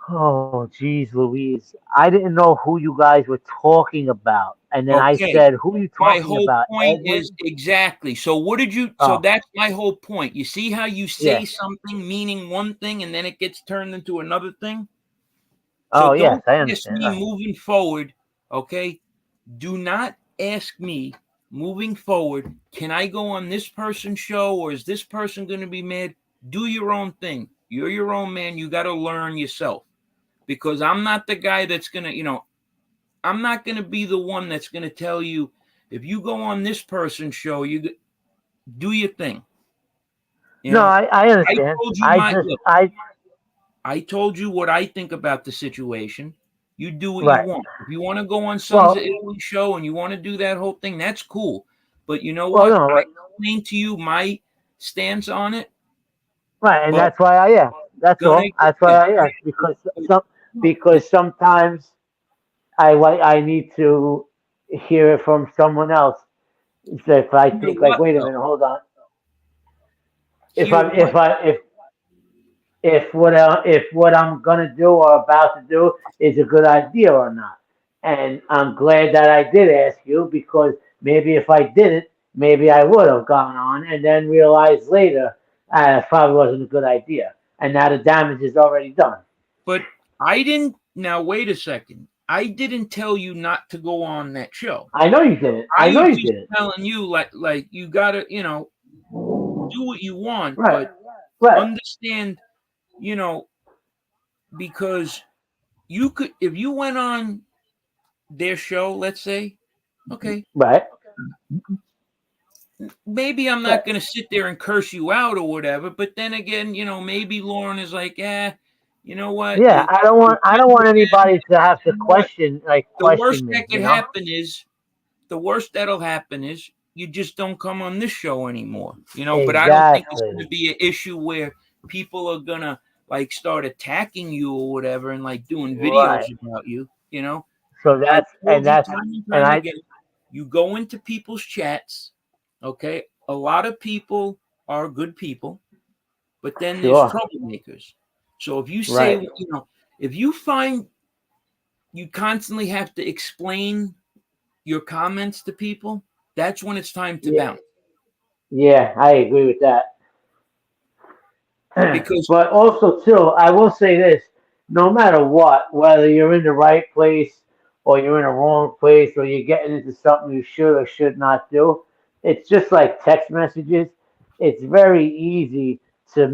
Oh, geez, Louise. I didn't know who you guys were talking about. And then I Okay. said, who are you My talking whole about? point is Edwin? exactly. So what did you, so Oh, that's my whole point. You see how you yeah. say something meaning one thing and then it gets turned into another thing? So Oh, yes, don't I ask understand. me moving forward, okay? Do not ask me moving forward, can I go on this person's show or is this person going to be mad? Do your own thing. You're your own man. You got to learn yourself, because I'm not the guy that's going to, you know, I'm not going to be the one that's going to tell you if you go on this person's show, you do your thing. You No, know, I I understand. told you my look. I, I told you what I think about the situation. You do what you right. want. If you want to go on Sons of Well, Italy show and you want to do that whole thing, that's cool. But you know well, what? no, I right, explained to you my stance on it, right, and but that's why I asked. That's gonna all. That's why yeah, I asked because sometimes I need to hear it from someone else. So if I hear think like, what wait a though? minute, hold on. If Hear I what? if what I'm gonna do or about to do is a good idea or not. And I'm glad that I did ask you because maybe if I didn't, maybe I would have gone on and then realized later it probably wasn't a good idea. And now the damage is already done. But I didn't. Now wait a second. I didn't tell you not to go on that show. I know you didn't. I I know was you just didn't. telling you, like you gotta, you know, do what you want, Right. but Right. understand you know, because you could, if you went on their show, let's say, okay, Right. maybe I'm Right. not going to sit there and curse you out or whatever. But then again, maybe Lauren is like, you know what? Yeah, I don't want anybody to have to question The worst me. that could happen is, that'll happen is you just don't come on this show anymore. But I don't think it's going to be an issue where people are gonna like start attacking you or whatever and like doing videos about you. So that's you go into people's chats. Okay, a lot of people are good people, but then there's troublemakers. So if you say, if you find you constantly have to explain your comments to people, that's when it's time to bounce. Yeah, I agree with that. Because, but also too, I will say this: no matter what, whether you're in the right place or you're in the wrong place or you're getting into something you should or should not do, it's just like text messages. It's very easy to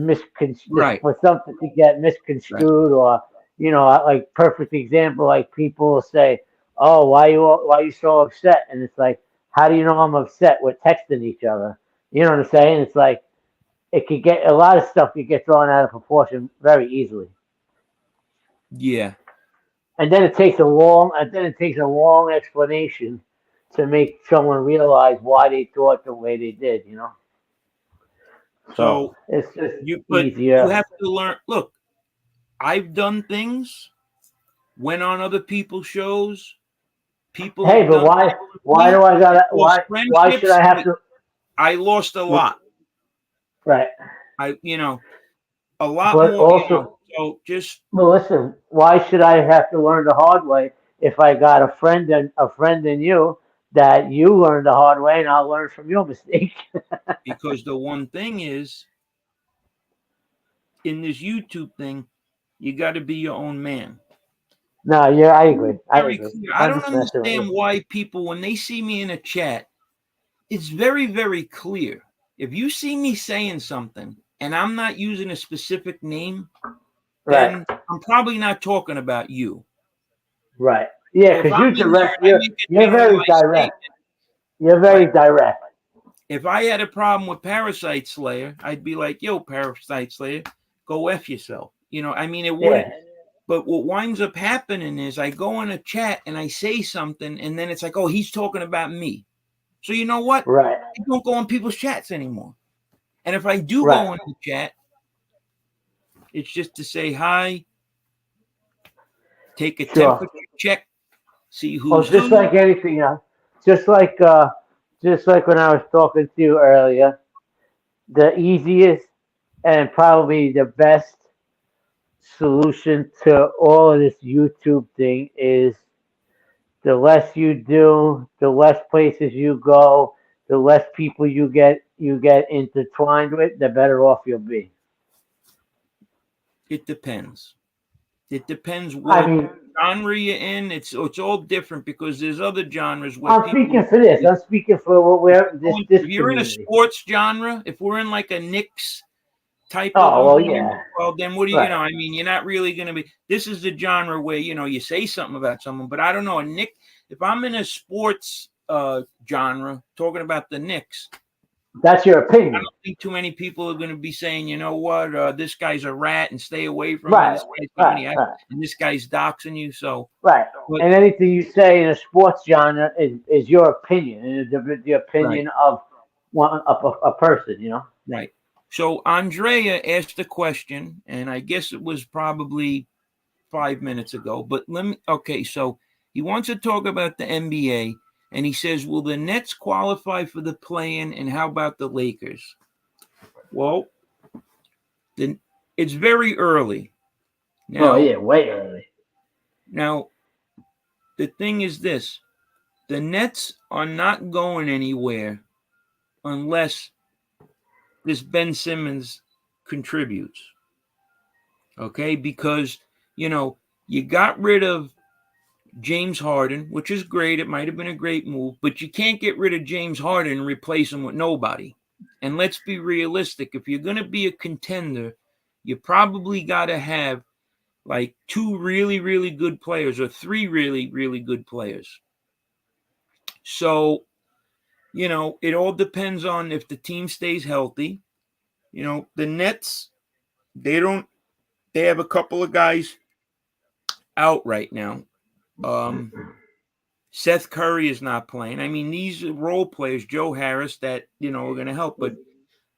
for something to get misconstrued, or like perfect example, like people will say, "Oh, why you so upset?" And it's like, how do you know I'm upset? We're texting each other. You know what I'm saying? It's like it could get a lot of stuff could get thrown out of proportion very easily. Yeah. And then it takes a long explanation to make someone realize why they thought the way they did, So it's just easier. You have to learn. Look, I've done things, went on other people's shows. People. Hey, but why do I gotta? Why should I have to? I lost a lot. Right. A lot but more. Also, so just. Well, listen. Why should I have to learn the hard way if I got a friend in you that you learned the hard way, and I'll learn from your mistake? Because the one thing is, in this YouTube thing, you got to be your own man. No, yeah, I agree. I don't understand why people, when they see me in a chat, it's very, very clear. If you see me saying something and I'm not using a specific name, then I'm probably not talking about you. Right. Yeah, because you're direct. You're very direct. You're very direct. If I had a problem with Parasite Slayer, I'd be like, yo, Parasite Slayer, go F yourself. It wouldn't. Yeah. But what winds up happening is I go in a chat and I say something, and then it's like, oh, he's talking about me. So you know what? Right. I don't go on people's chats anymore. And if I do go in the chat, it's just to say hi, take a temperature check, see who's just who. Like anything else. Just like when I was talking to you earlier, the easiest and probably the best solution to all of this YouTube thing is the less you do, the less places you go, the less people you get intertwined with, the better off you'll be. It depends. It depends what genre you're in. It's all different because there's other genres where I'm speaking for this. I'm speaking for what we're this. If you're community. In a sports genre, if we're in like a Knicks type of well, then what do you you're not really going to be. This is the genre where you say something about someone, but I don't know. If I'm in a sports genre talking about the Knicks, that's your opinion. I don't think too many people are going to be saying, you know what, this guy's a rat and stay away from him. And this guy's doxing you. So but, and anything you say in a sports genre is your opinion, and the opinion of a person, Right. So Andrea asked a question, and I guess it was probably 5 minutes ago. But so he wants to talk about the NBA. And he says, will the Nets qualify for the play-in, and how about the Lakers? Well, it's very early. Now, way early. Now, the thing is this. The Nets are not going anywhere unless this Ben Simmons contributes. Okay? Because, you got rid of James Harden, which is great. It might have been a great move, but you can't get rid of James Harden and replace him with nobody. And let's be realistic. If you're going to be a contender, you probably got to have like 2 really, really good players or 3 really, really good players. So, it all depends on if the team stays healthy. The Nets, they have a couple of guys out right now. Seth Curry is not playing. I mean, these role players, Joe Harris, that, are going to help.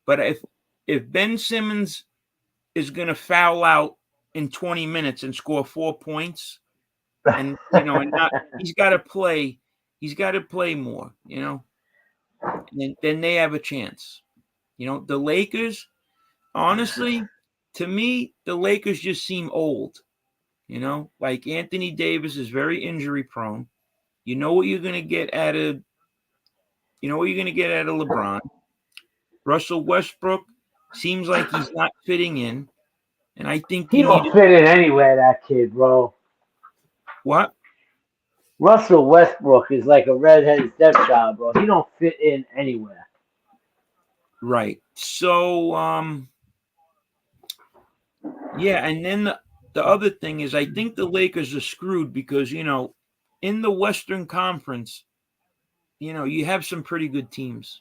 But if Ben Simmons is going to foul out in 20 minutes and score 4 points, and he's got to play more, and then they have a chance. The Lakers, honestly, to me, the Lakers just seem old. Like Anthony Davis is very injury prone. You know what you're going to get out of LeBron. Russell Westbrook seems like he's not fitting in, and I think He don't fit in anywhere, that kid, bro. What? Russell Westbrook is like a redheaded stepchild, bro. He don't fit in anywhere. Right. So, yeah, and then the other thing is I think the Lakers are screwed because, in the Western Conference, you have some pretty good teams.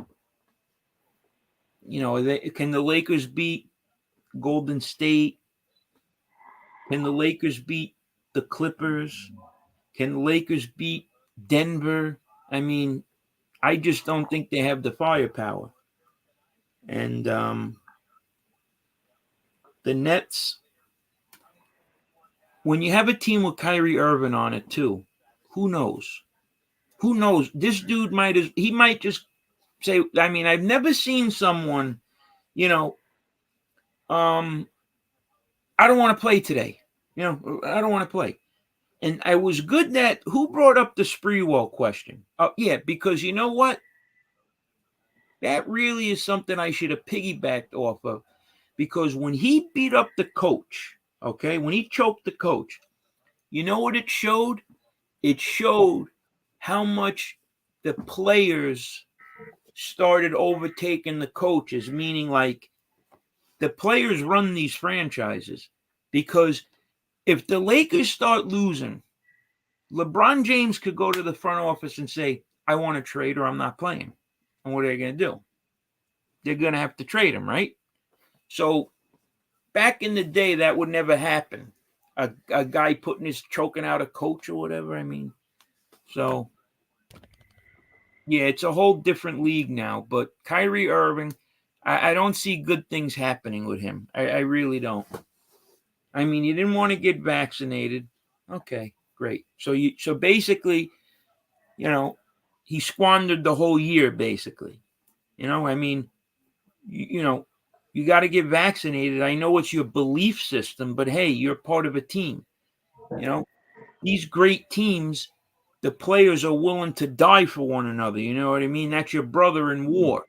Can the Lakers beat Golden State? Can the Lakers beat the Clippers? Can the Lakers beat Denver? I mean, I just don't think they have the firepower. And the Nets, when you have a team with Kyrie Irving on it too, who knows? Who knows? This dude might just say, I mean, I've never seen someone, I don't want to play today. I don't want to play. And I was good that who brought up the Spreewell question? Oh, yeah, because you know what? That really is something I should have piggybacked off of. Because when he beat up the coach, okay, when he choked the coach, you know what it showed? It showed how much the players started overtaking the coaches, meaning like the players run these franchises. Because if the Lakers start losing, LeBron James could go to the front office and say, I want to trade or I'm not playing. And what are they going to do? They're going to have to trade him, right? So back in the day, that would never happen. A guy choking out a coach or whatever. I mean, so yeah, it's a whole different league now. But Kyrie Irving, I don't see good things happening with him. I really don't. I mean, you didn't want to get vaccinated. Okay, great. So basically, he squandered the whole year, basically. I mean, you got to get vaccinated. I know it's your belief system, but hey, you're part of a team. These great teams, the players are willing to die for one another. You know what I mean? That's your brother in war.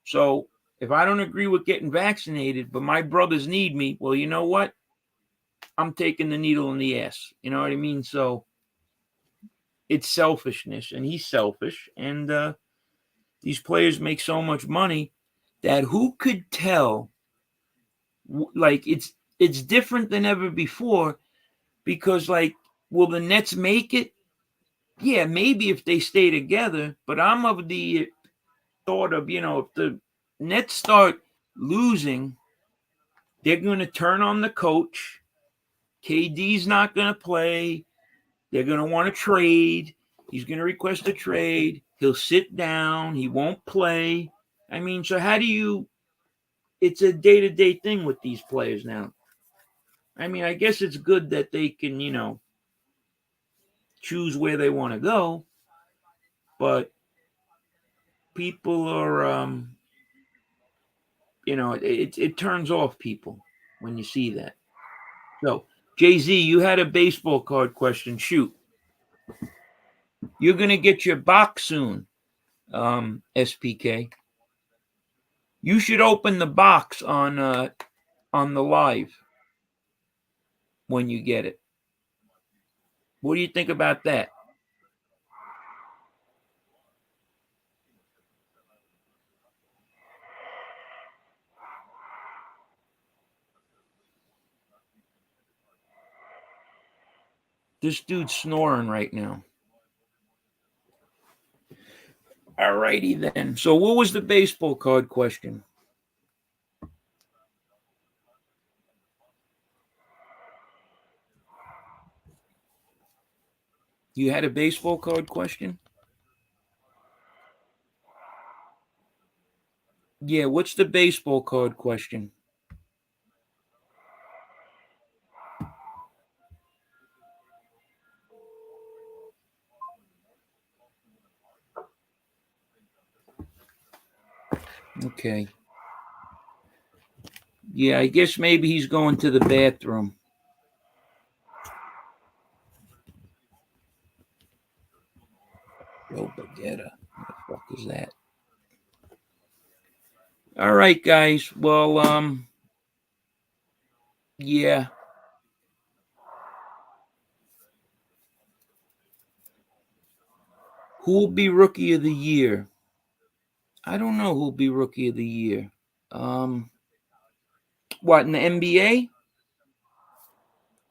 So if I don't agree with getting vaccinated, but my brothers need me, well, you know what? I'm taking the needle in the ass. You know what I mean? So it's selfishness, and he's selfish. And these players make so much money that who could tell? Like it's different than ever before because like, will the Nets make it? Yeah, maybe if they stay together. But I'm of the thought of, if the Nets start losing, they're going to turn on the coach. KD's not going to play. They're going to want to trade. He's going to request a trade. He'll sit down. He won't play. I mean, so how do you? It's a day-to-day thing with these players now. I mean, I guess it's good that they can, choose where they want to go, but people are, it turns off people when you see that. So, Jay-Z, you had a baseball card question. Shoot. You're going to get your box soon, SPK. You should open the box on the live when you get it. What do you think about that? This dude's snoring right now. All righty then. So what was the baseball card question? You had a baseball card question? Yeah, what's the baseball card question? Okay. Yeah, I guess maybe he's going to the bathroom. Yo, Baguetta. What the fuck is that? All right, guys. Well, yeah. Who'll be rookie of the year? I don't know who'll be rookie of the year. What, in the NBA?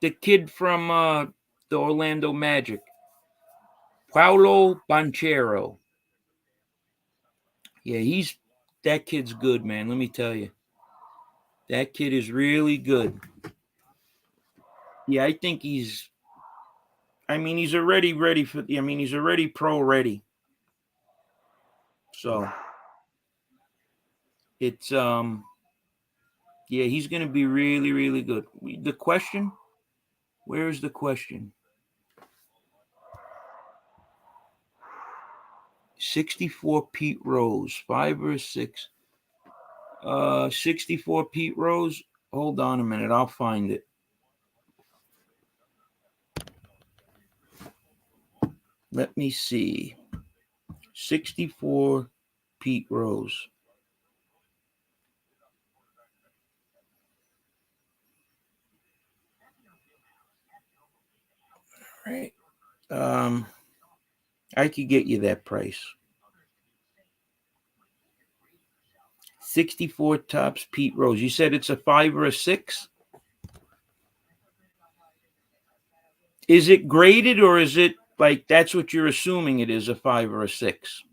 The kid from the Orlando Magic, Paulo Banchero. Yeah, that kid's good, man. Let me tell you, that kid is really good. Yeah, I think he's already ready for. He's already pro ready. So it's yeah, he's gonna be really, really good. The question, where is the question? 64 Pete Rose, 5 or 6. 64 Pete Rose. Hold on a minute, I'll find it. Let me see. 64 Pete Rose. All right. I could get you that price. 64 tops Pete Rose. You said it's a 5 or a 6? Is it graded, or is it like that's what you're assuming it is, a 5 or a 6?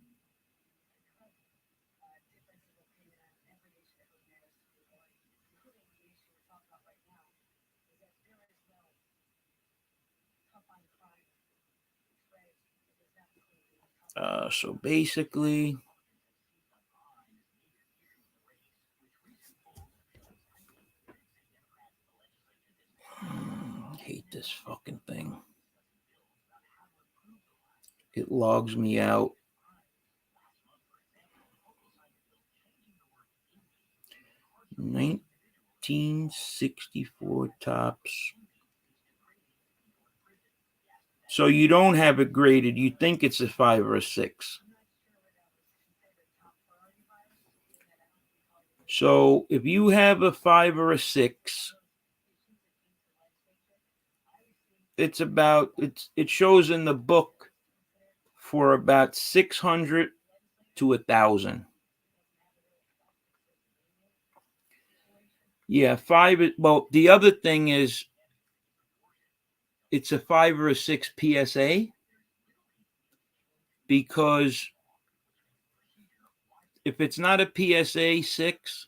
So basically, I hate this fucking thing. It logs me out. 1964 tops. So you don't have it graded. You think it's a 5 or a 6. So if you have a 5 or a 6, it shows in the book for about 600 to 1,000. Yeah, 5. Well, the other thing is it's a 5 or a 6 PSA, because if it's not a PSA 6,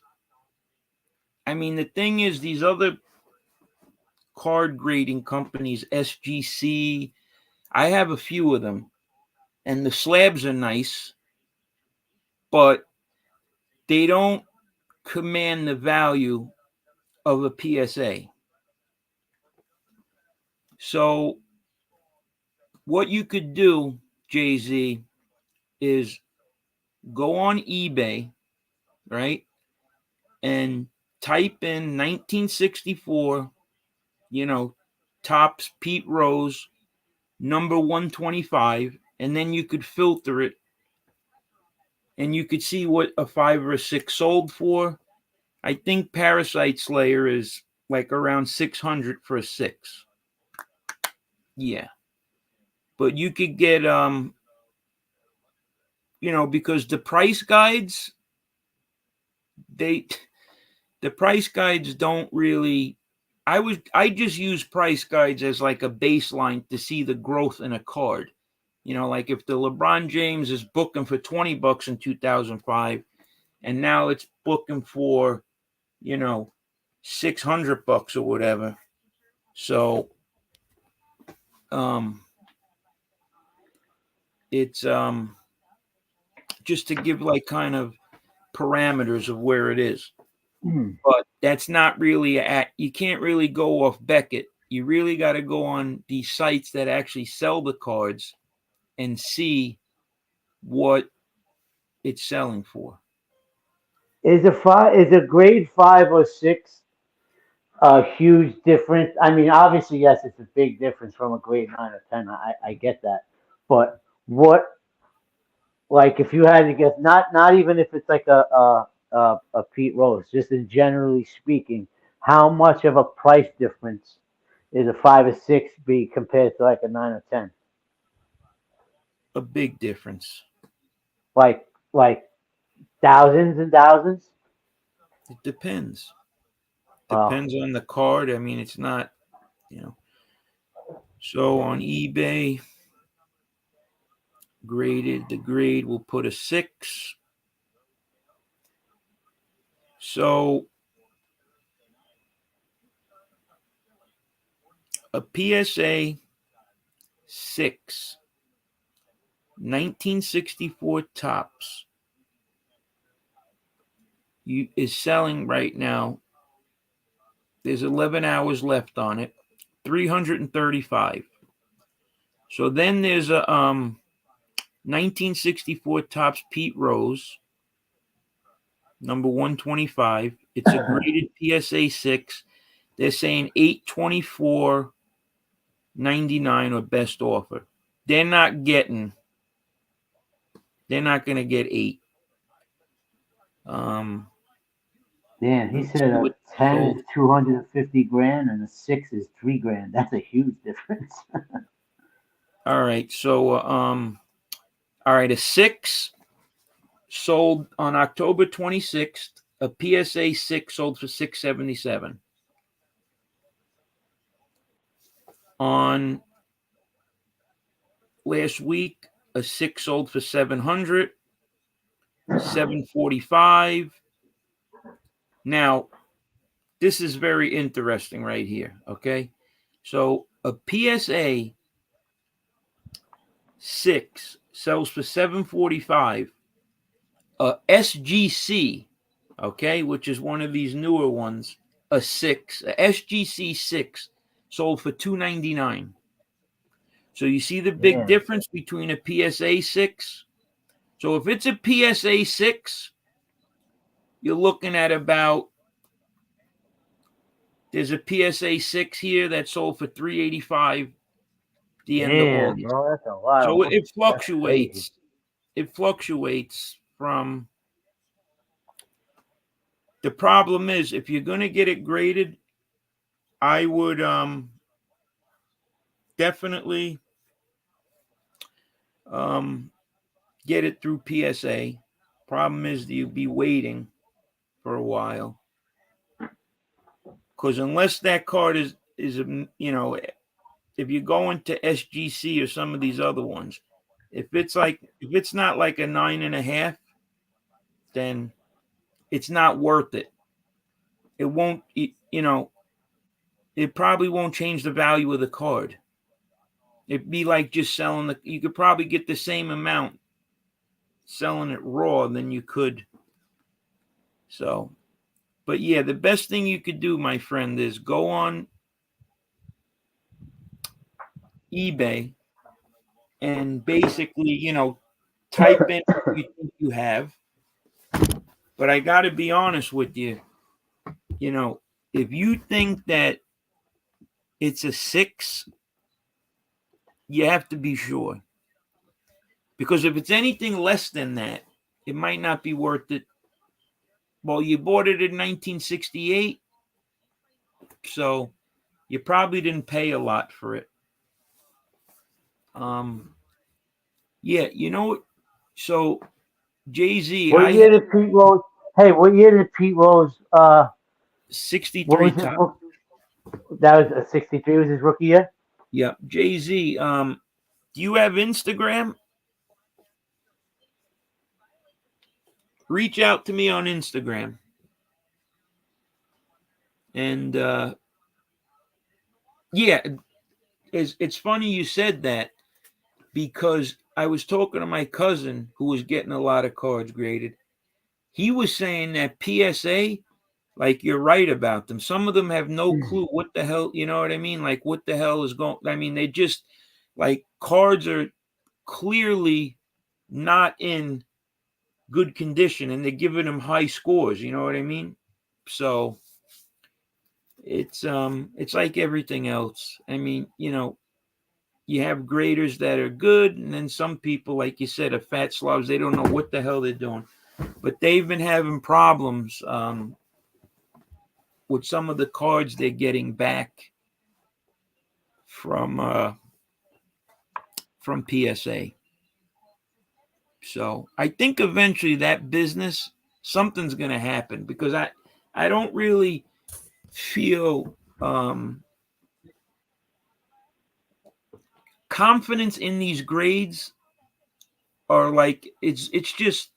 the thing is, these other card grading companies, SGC, I have a few of them, and the slabs are nice, but they don't command the value of a PSA. So what you could do, Jay-Z, is go on eBay, right, and type in 1964, tops Pete Rose, number 125, and then you could filter it, and you could see what a 5 or a 6 sold for. I think Parasite Slayer is like around 600 for a 6. Yeah. But you could get because the price guides don't really I just use price guides as like a baseline to see the growth in a card. Like if the LeBron James is booking for $20 in 2005, and now it's booking for, $600 or whatever. So, it's just to give like kind of parameters of where it is. But that's not really you can't really go off Beckett. You really got to go on these sites that actually sell the cards and see what it's selling for. Is a grade 5 or 6 a huge difference? I mean, obviously, yes, it's a big difference from a grade 9 or 10. I get that, but what, like, if you had to guess, not even if it's like a Pete Rose, just in generally speaking, how much of a price difference is a 5 or 6 be compared to like a 9 or 10? A big difference. Like thousands and thousands? It depends. Depends on the card. I mean, it's not, So on eBay, the grade will put a 6. So a PSA 6, 1964 tops is selling right now. There's 11 hours left on it, $335. So then there's a 1964 tops Pete Rose, number 125. It's a graded PSA 6. They're saying $824.99 or best offer. They're not going to get 8. Damn, he said a 10 is 250 grand and a 6 is 3 grand. That's a huge difference. All right. So, all right. A 6 sold on October 26th. A PSA 6 sold for $677. On last week, a 6 sold for $700, $745. Now, this is very interesting right here. Okay. So a PSA 6 sells for $745. A SGC, okay, which is one of these newer ones, a SGC 6 sold for $299. So you see the big difference between a PSA 6. So if it's a PSA 6, you're looking at about, there's a PSA 6 here that sold for $385 the end of August. Bro, that's a lot. So it fluctuates. It fluctuates from. The problem is, if you're going to get it graded, I would definitely get it through PSA. Problem is, you'll be waiting for a while, because unless that card is if you go into SGC or some of these other ones, if it's not like a 9.5, then it's not worth it. It won't, it probably won't change the value of the card. It'd be like just selling you could probably get the same amount selling it raw than you could. So, but yeah, the best thing you could do, my friend, is go on eBay and basically, type in what you think you have. But I got to be honest with you, if you think that it's a 6, you have to be sure. Because if it's anything less than that, it might not be worth it. Well, you bought it in 1968, so you probably didn't pay a lot for it. Yeah, so Jay-Z. What year did Pete Rose? Hey, what year did Pete Rose? 63 top. That was a 63 was his rookie year? Yeah. Jay-Z, do you have Instagram? Reach out to me on Instagram. And yeah, it's funny you said that, because I was talking to my cousin who was getting a lot of cards graded. He was saying that PSA, like, you're right about them. Some of them have no clue what the hell, you know what I mean? Like, what the hell is going, I mean, they just, like, cards are clearly not in good condition and they're giving them high scores, you know what I mean? So it's like everything else. I mean, you have graders that are good, and then some people, like you said, are fat slobs. They don't know what the hell they're doing. But they've been having problems with some of the cards they're getting back from PSA. So I think eventually that business, something's going to happen, because I don't really feel confidence in these grades, are like, it's just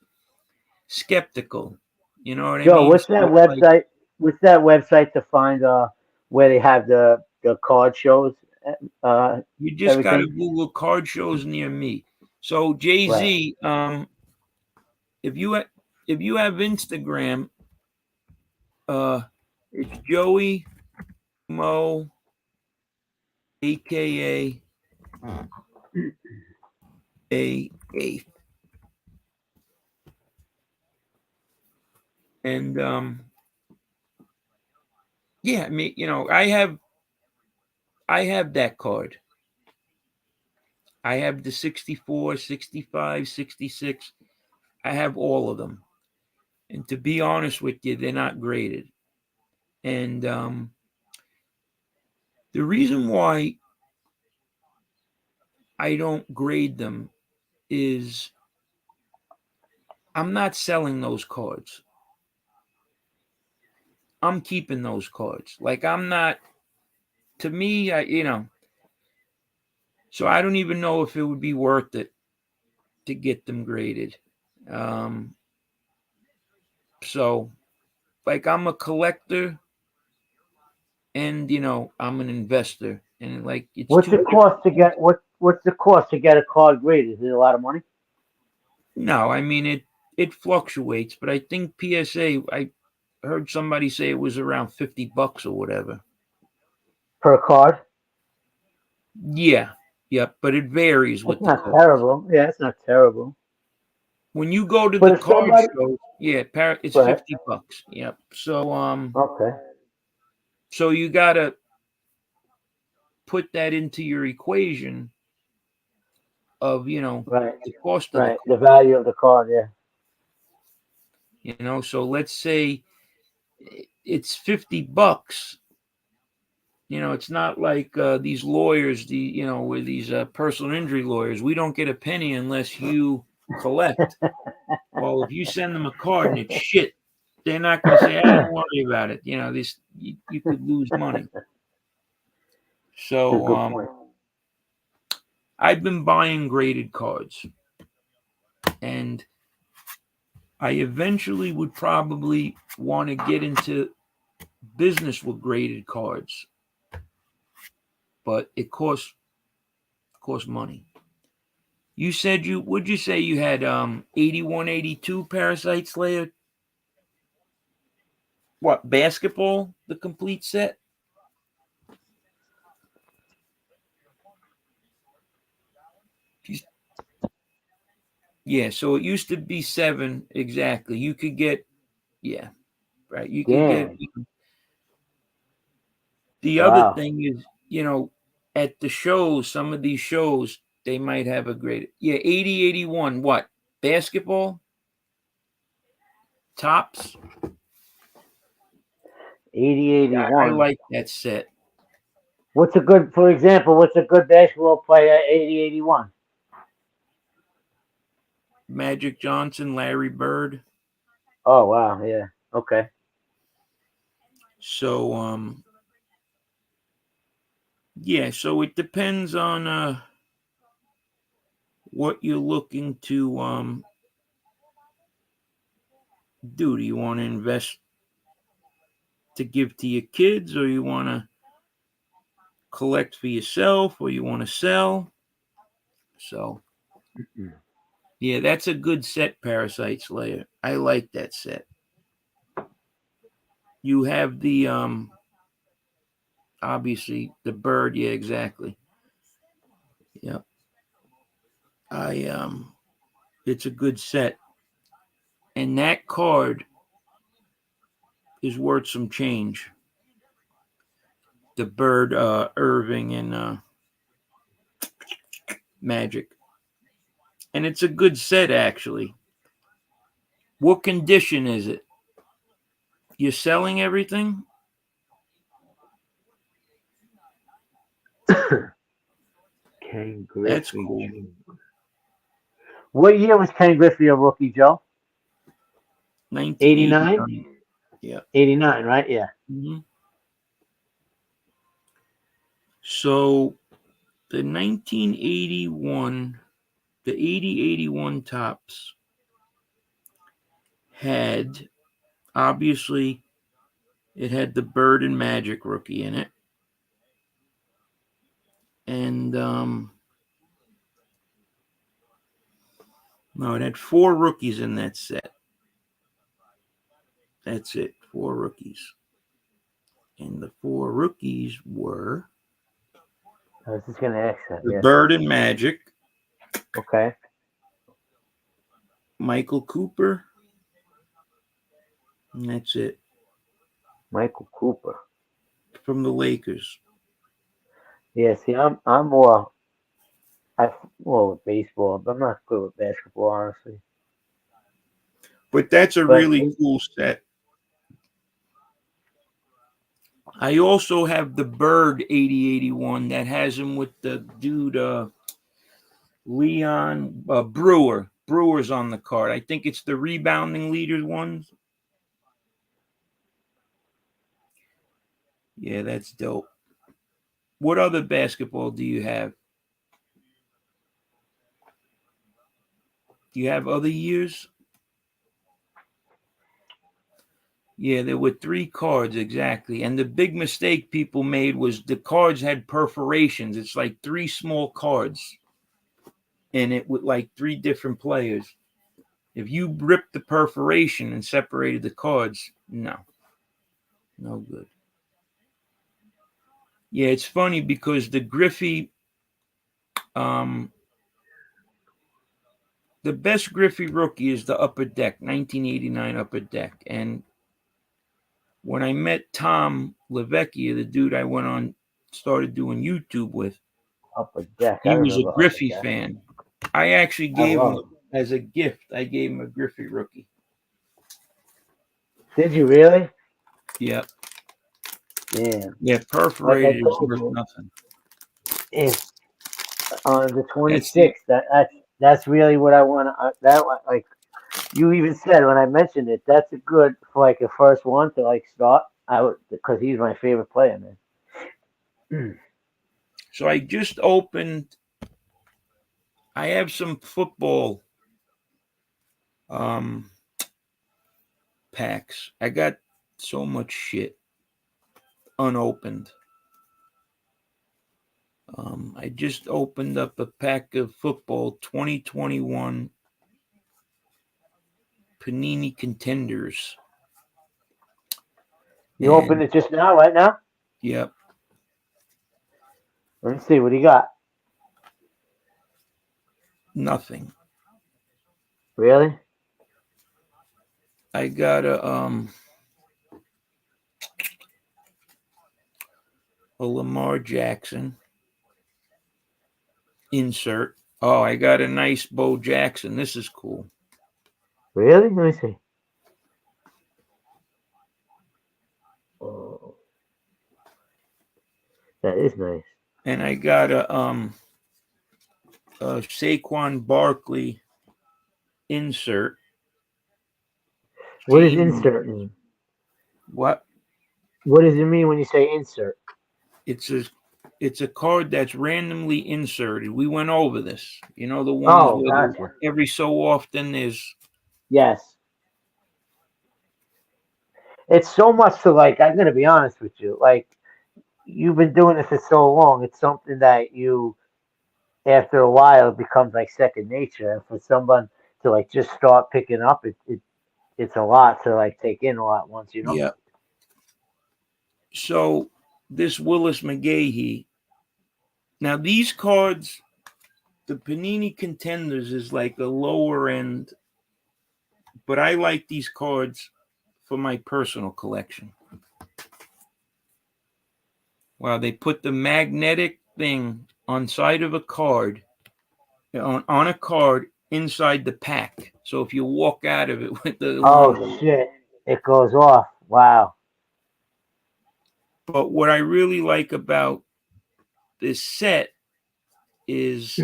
skeptical. You know what I Joe, mean? what's So that it's like, website? What's that website to find where they have the card shows? Uh, you just got to everything. Google card shows near me. So Right. Jay-Z, if you have Instagram, it's Joey Mo, aka A8. And yeah, I mean, I have that card. I have the 64, 65, 66. I have all of them. And to be honest with you, they're not graded. And the reason why I don't grade them is I'm not selling those cards. I'm keeping those cards. Like, I'm not, to me, so I don't even know if it would be worth it to get them graded. So, like, I'm a collector, and I'm an investor, and like, it's What's two the different. cost to get what's the cost to get a card graded? Is it a lot of money No, I mean, it fluctuates, but I think PSA, I heard somebody say it was around $50 or whatever. per card? Yeah, yep, but it varies That's with the not card. terrible. Yeah, it's not terrible. When you go to But the if card somebody, show, yeah, it's right? $50. Yep. So Okay, so you gotta put that into your equation of right, the cost of the right. card. The value of the card. Yeah. So let's say it's $50. It's not like these lawyers, where these personal injury lawyers, we don't get a penny unless you collect. Well, if you send them a card and it's shit, they're not going to say, don't worry about it. This, you could lose money. That's a So good point. I've been buying graded cards, and I eventually would probably want to get into business with graded cards, but it costs money. You said would you say you had 81, 82 Parasite Slayer? What, basketball, the complete set? Yeah, so it used to be 7 exactly. You could get, yeah, right. You could get, Damn. the other Wow. thing is, at the shows, some of these shows, they might have a grade. Yeah, 80, 81. What? Basketball? Tops? 80, Yeah, I 81. like that set. What's a good, for example, what's a good basketball player? 80, 81. Magic Johnson, Larry Bird. Oh wow. Yeah. Okay. So, Yeah, so it depends on what you're looking to do. Do you want to invest to give to your kids, or you want to collect for yourself, or you want to sell? So, yeah, that's a good set, Parasite Slayer. I like that set. You have the obviously the bird. Yeah, exactly. Yeah, it's a good set, and that card is worth some change. The bird, Irving, and Magic, and it's a good set actually. What condition is it? You're selling everything? Ken That's Griffey. cool. What year was Ken Griffey a rookie, Joe? 1989. Yeah. 89, right? Yeah. Mm-hmm. So the 1981, the 80-81 tops had, obviously, it had the Bird and Magic rookie in it. And no, it had 4 rookies in that set. That's it, 4 rookies. And the 4 rookies were I was just gonna ask that. the Yeah. Bird and Magic, Okay. Michael Cooper, and that's it. Michael Cooper. From the Lakers. Yeah. See, I'm more. Well with baseball, but I'm not good with basketball, honestly. But that's a But really cool set. I also have the Bird 80-81 that has him with the dude Leon Brewer. Brewer's on the card. I think it's the rebounding leaders ones. Yeah, that's dope. What other basketball do you have? Do you have other years? Yeah, there were 3 cards exactly. And the big mistake people made was the cards had perforations. It's like 3 small cards in it with like 3 different players. If you ripped the perforation and separated the cards, no good. Yeah, it's funny because the Griffey, the best Griffey rookie is the Upper Deck, 1989 Upper Deck. And when I met Tom Lavecchia, the dude I started doing YouTube with, Upper Deck. I he was a remember Upper Griffey Deck. fan. I actually I gave him, love him. as a gift, I gave him a Griffey rookie. Did you really? Yep. Yeah. Yeah, Like I perforated is told worth you, nothing. if on the That's the 26th, that's really what I want. Like you even said when I mentioned it, that's a good for like a first one to like start. I would because he's my favorite player, man. So I just opened. I have some football packs. I got so much shit unopened. I just opened up a pack of football 2021 Panini Contenders. You opened it just now, right now? Yep. Let me see what he got. Nothing. Really? I got a Lamar Jackson insert. Oh, I got a nice Bo Jackson. This is cool. Really? Let me see. Oh, that is nice. And I got a Saquon Barkley insert. What does insert mean? What? What does it mean when you say insert? It's a it's a card that's randomly inserted. We went over this. You know, the ones where gotcha. every so often there's. Yes. It's so much to like. I'm gonna be honest with you. Like you've been doing it for so long. It's something that you, after a while, it becomes like second nature. And for someone to like just start picking up, it's a lot to like take in all at once. You know. Yeah. So this Willis McGahee. Now these cards, the Panini Contenders is like a lower end, but I like these cards for my personal collection. Wow, they put the magnetic thing on side of a card, on a card inside the pack. So if you walk out of it with the Oh shit! It goes off. Wow. But what I really like about this set is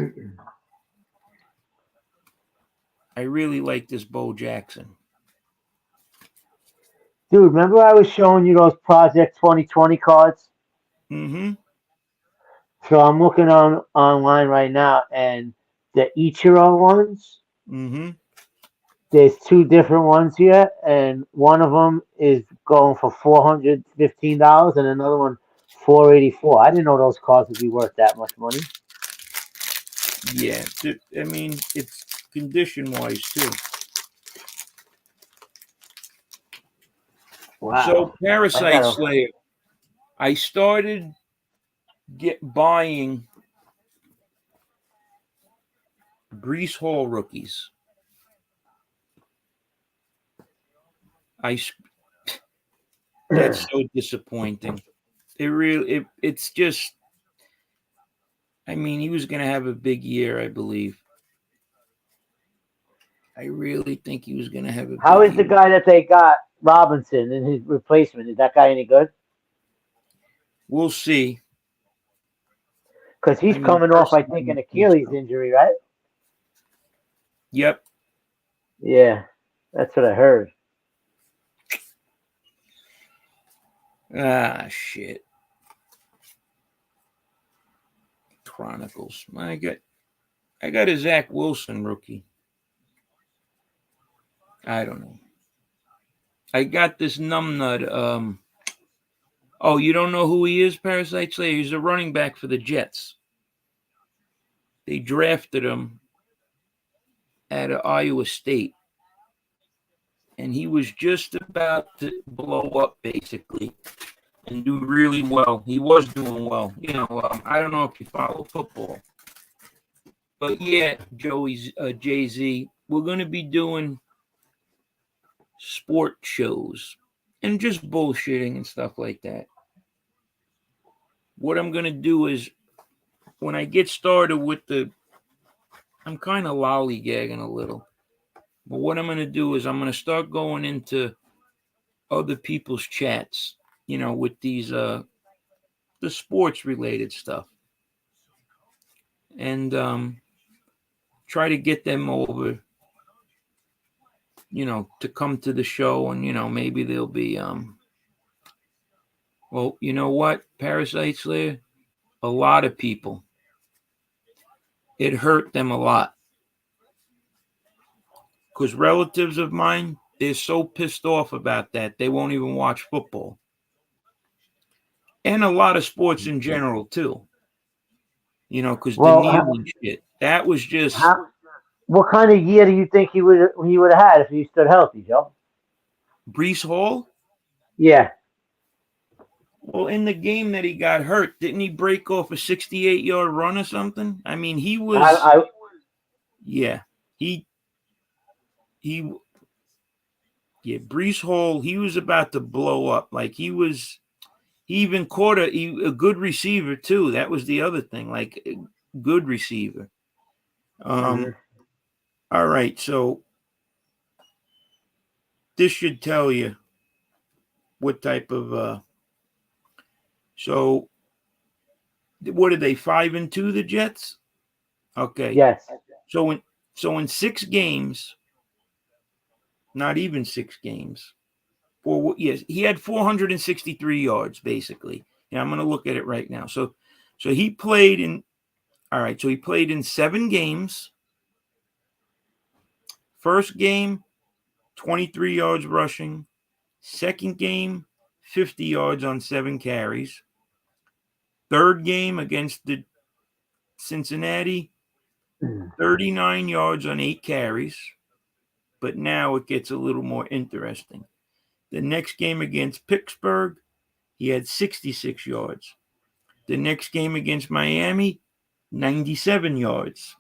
I really like this Bo Jackson. Dude, remember I was showing you those Project 2020 cards? Mm-hmm. So I'm looking online right now, and the Ichiro ones. Mm-hmm. There's two different ones here, and one of them is going for $415, and another one $484. I didn't know those cards would be worth that much money. Yeah, I mean it's condition-wise too. Wow. So Parasite Slayer, I started buying Brees Hall rookies. That's so disappointing. It's just. I mean, he was going to have a big year, I believe. I really think he was going to have a. How is the guy that they got, Robinson, and his replacement? Is that guy any good? We'll see. Because he's coming off, I think, an Achilles injury, right? Yep. Yeah, that's what I heard. Ah, shit. Chronicles. I got a Zach Wilson rookie. I don't know. I got this numbnut. Oh, you don't know who he is, Parasite Slayer? He's a running back for the Jets. They drafted him at Iowa State. And he was just about to blow up, basically, and do really well. He was doing well. You know, I don't know if you follow football. But yeah, Joey's Jay-Z, we're going to be doing sport shows and just bullshitting and stuff like that. What I'm going to do is when I get started with I'm kind of lollygagging a little. But what I'm going to do is I'm going to start going into other people's chats, you know, with these, the sports related stuff. And try to get them over, you know, to come to the show, and you know maybe they'll be well, you know what, Parasite Slayer, a lot of people, it hurt them a lot because relatives of mine, they're so pissed off about that they won't even watch football, and a lot of sports in general too, you know, because the kneeling shit, that was just. What kind of year do you think he would have had if he stood healthy, Joe? Brees Hall? Yeah. Well, in the game that he got hurt, didn't he break off a 68-yard run or something? I mean, he was. Yeah, Brees Hall, he was about to blow up. Like he even caught a good receiver too. That was the other thing, like a good receiver. All right, so this should tell you what type of. So, what are they, 5-2? The Jets. Okay. Yes. So in 6 games, not even 6 games. Yes, he had 463 yards basically. Yeah, I'm going to look at it right now. So So he played in. All right. So he played in 7 games. First game, 23 yards rushing. Second game, 50 yards on 7 carries. Third game against the Cincinnati, 39 yards on 8 carries. But now it gets a little more interesting. The next game against Pittsburgh, he had 66 yards. The next game against Miami, 97 yards.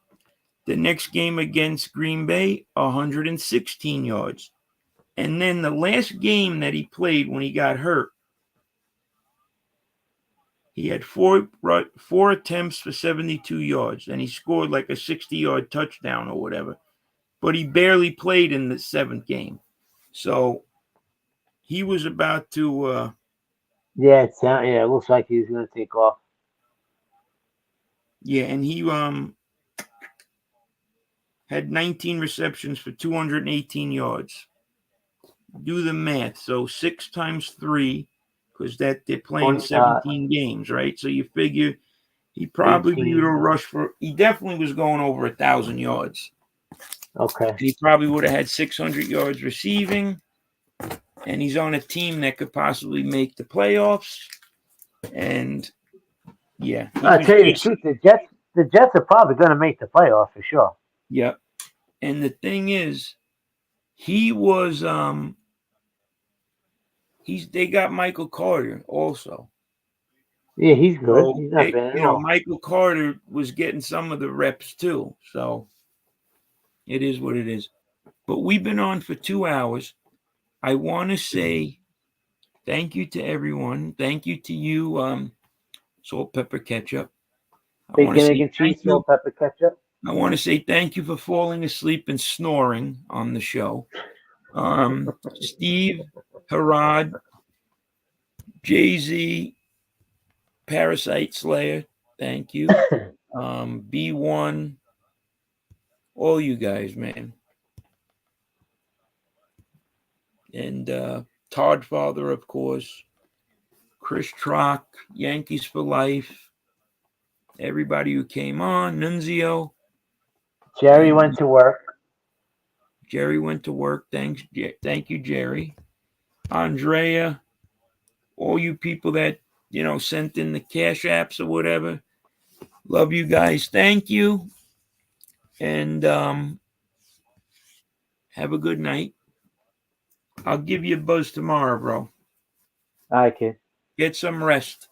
The next game against Green Bay, 116 yards. And then the last game that he played when he got hurt, he had four attempts for 72 yards, and he scored like a 60-yard touchdown or whatever. But he barely played in the 7th game. So he was about to... it looks like he's going to take off. Yeah, and he had 19 receptions for 218 yards. Do the math. So 6 times 3, because that they're playing 17 games, right? So you figure he probably would have rushed for. He definitely was going over 1,000 yards. Okay. And he probably would have had 600 yards receiving. And he's on a team that could possibly make the playoffs. And yeah, I'll tell you the truth. The Jets are probably going to make the playoffs for sure. Yep. And the thing is, he was they got Michael Carter also. Yeah, he's good. So he's not bad at all. Michael Carter was getting some of the reps too. So it is what it is. But we've been on for 2 hours. I want to say thank you to everyone. Thank you to you, Salt, Pepper, Ketchup. Bacon, egg, and cheese, salt, pepper, ketchup. I want to say thank you for falling asleep and snoring on the show. Steve, Harad, Jay-Z, Parasite Slayer, thank you. B1, all you guys, man. And Todd Father, of course. Chris Trock, Yankees for Life. Everybody who came on, Nunzio. Jerry went to work. Jerry went to work. Thank you, Jerry. Andrea, all you people that, sent in the cash apps or whatever. Love you guys. Thank you. And have a good night. I'll give you a buzz tomorrow, bro. All right, kid. Get some rest.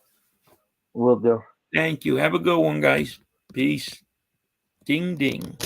Will do. Thank you. Have a good one, guys. Peace. Ding, ding.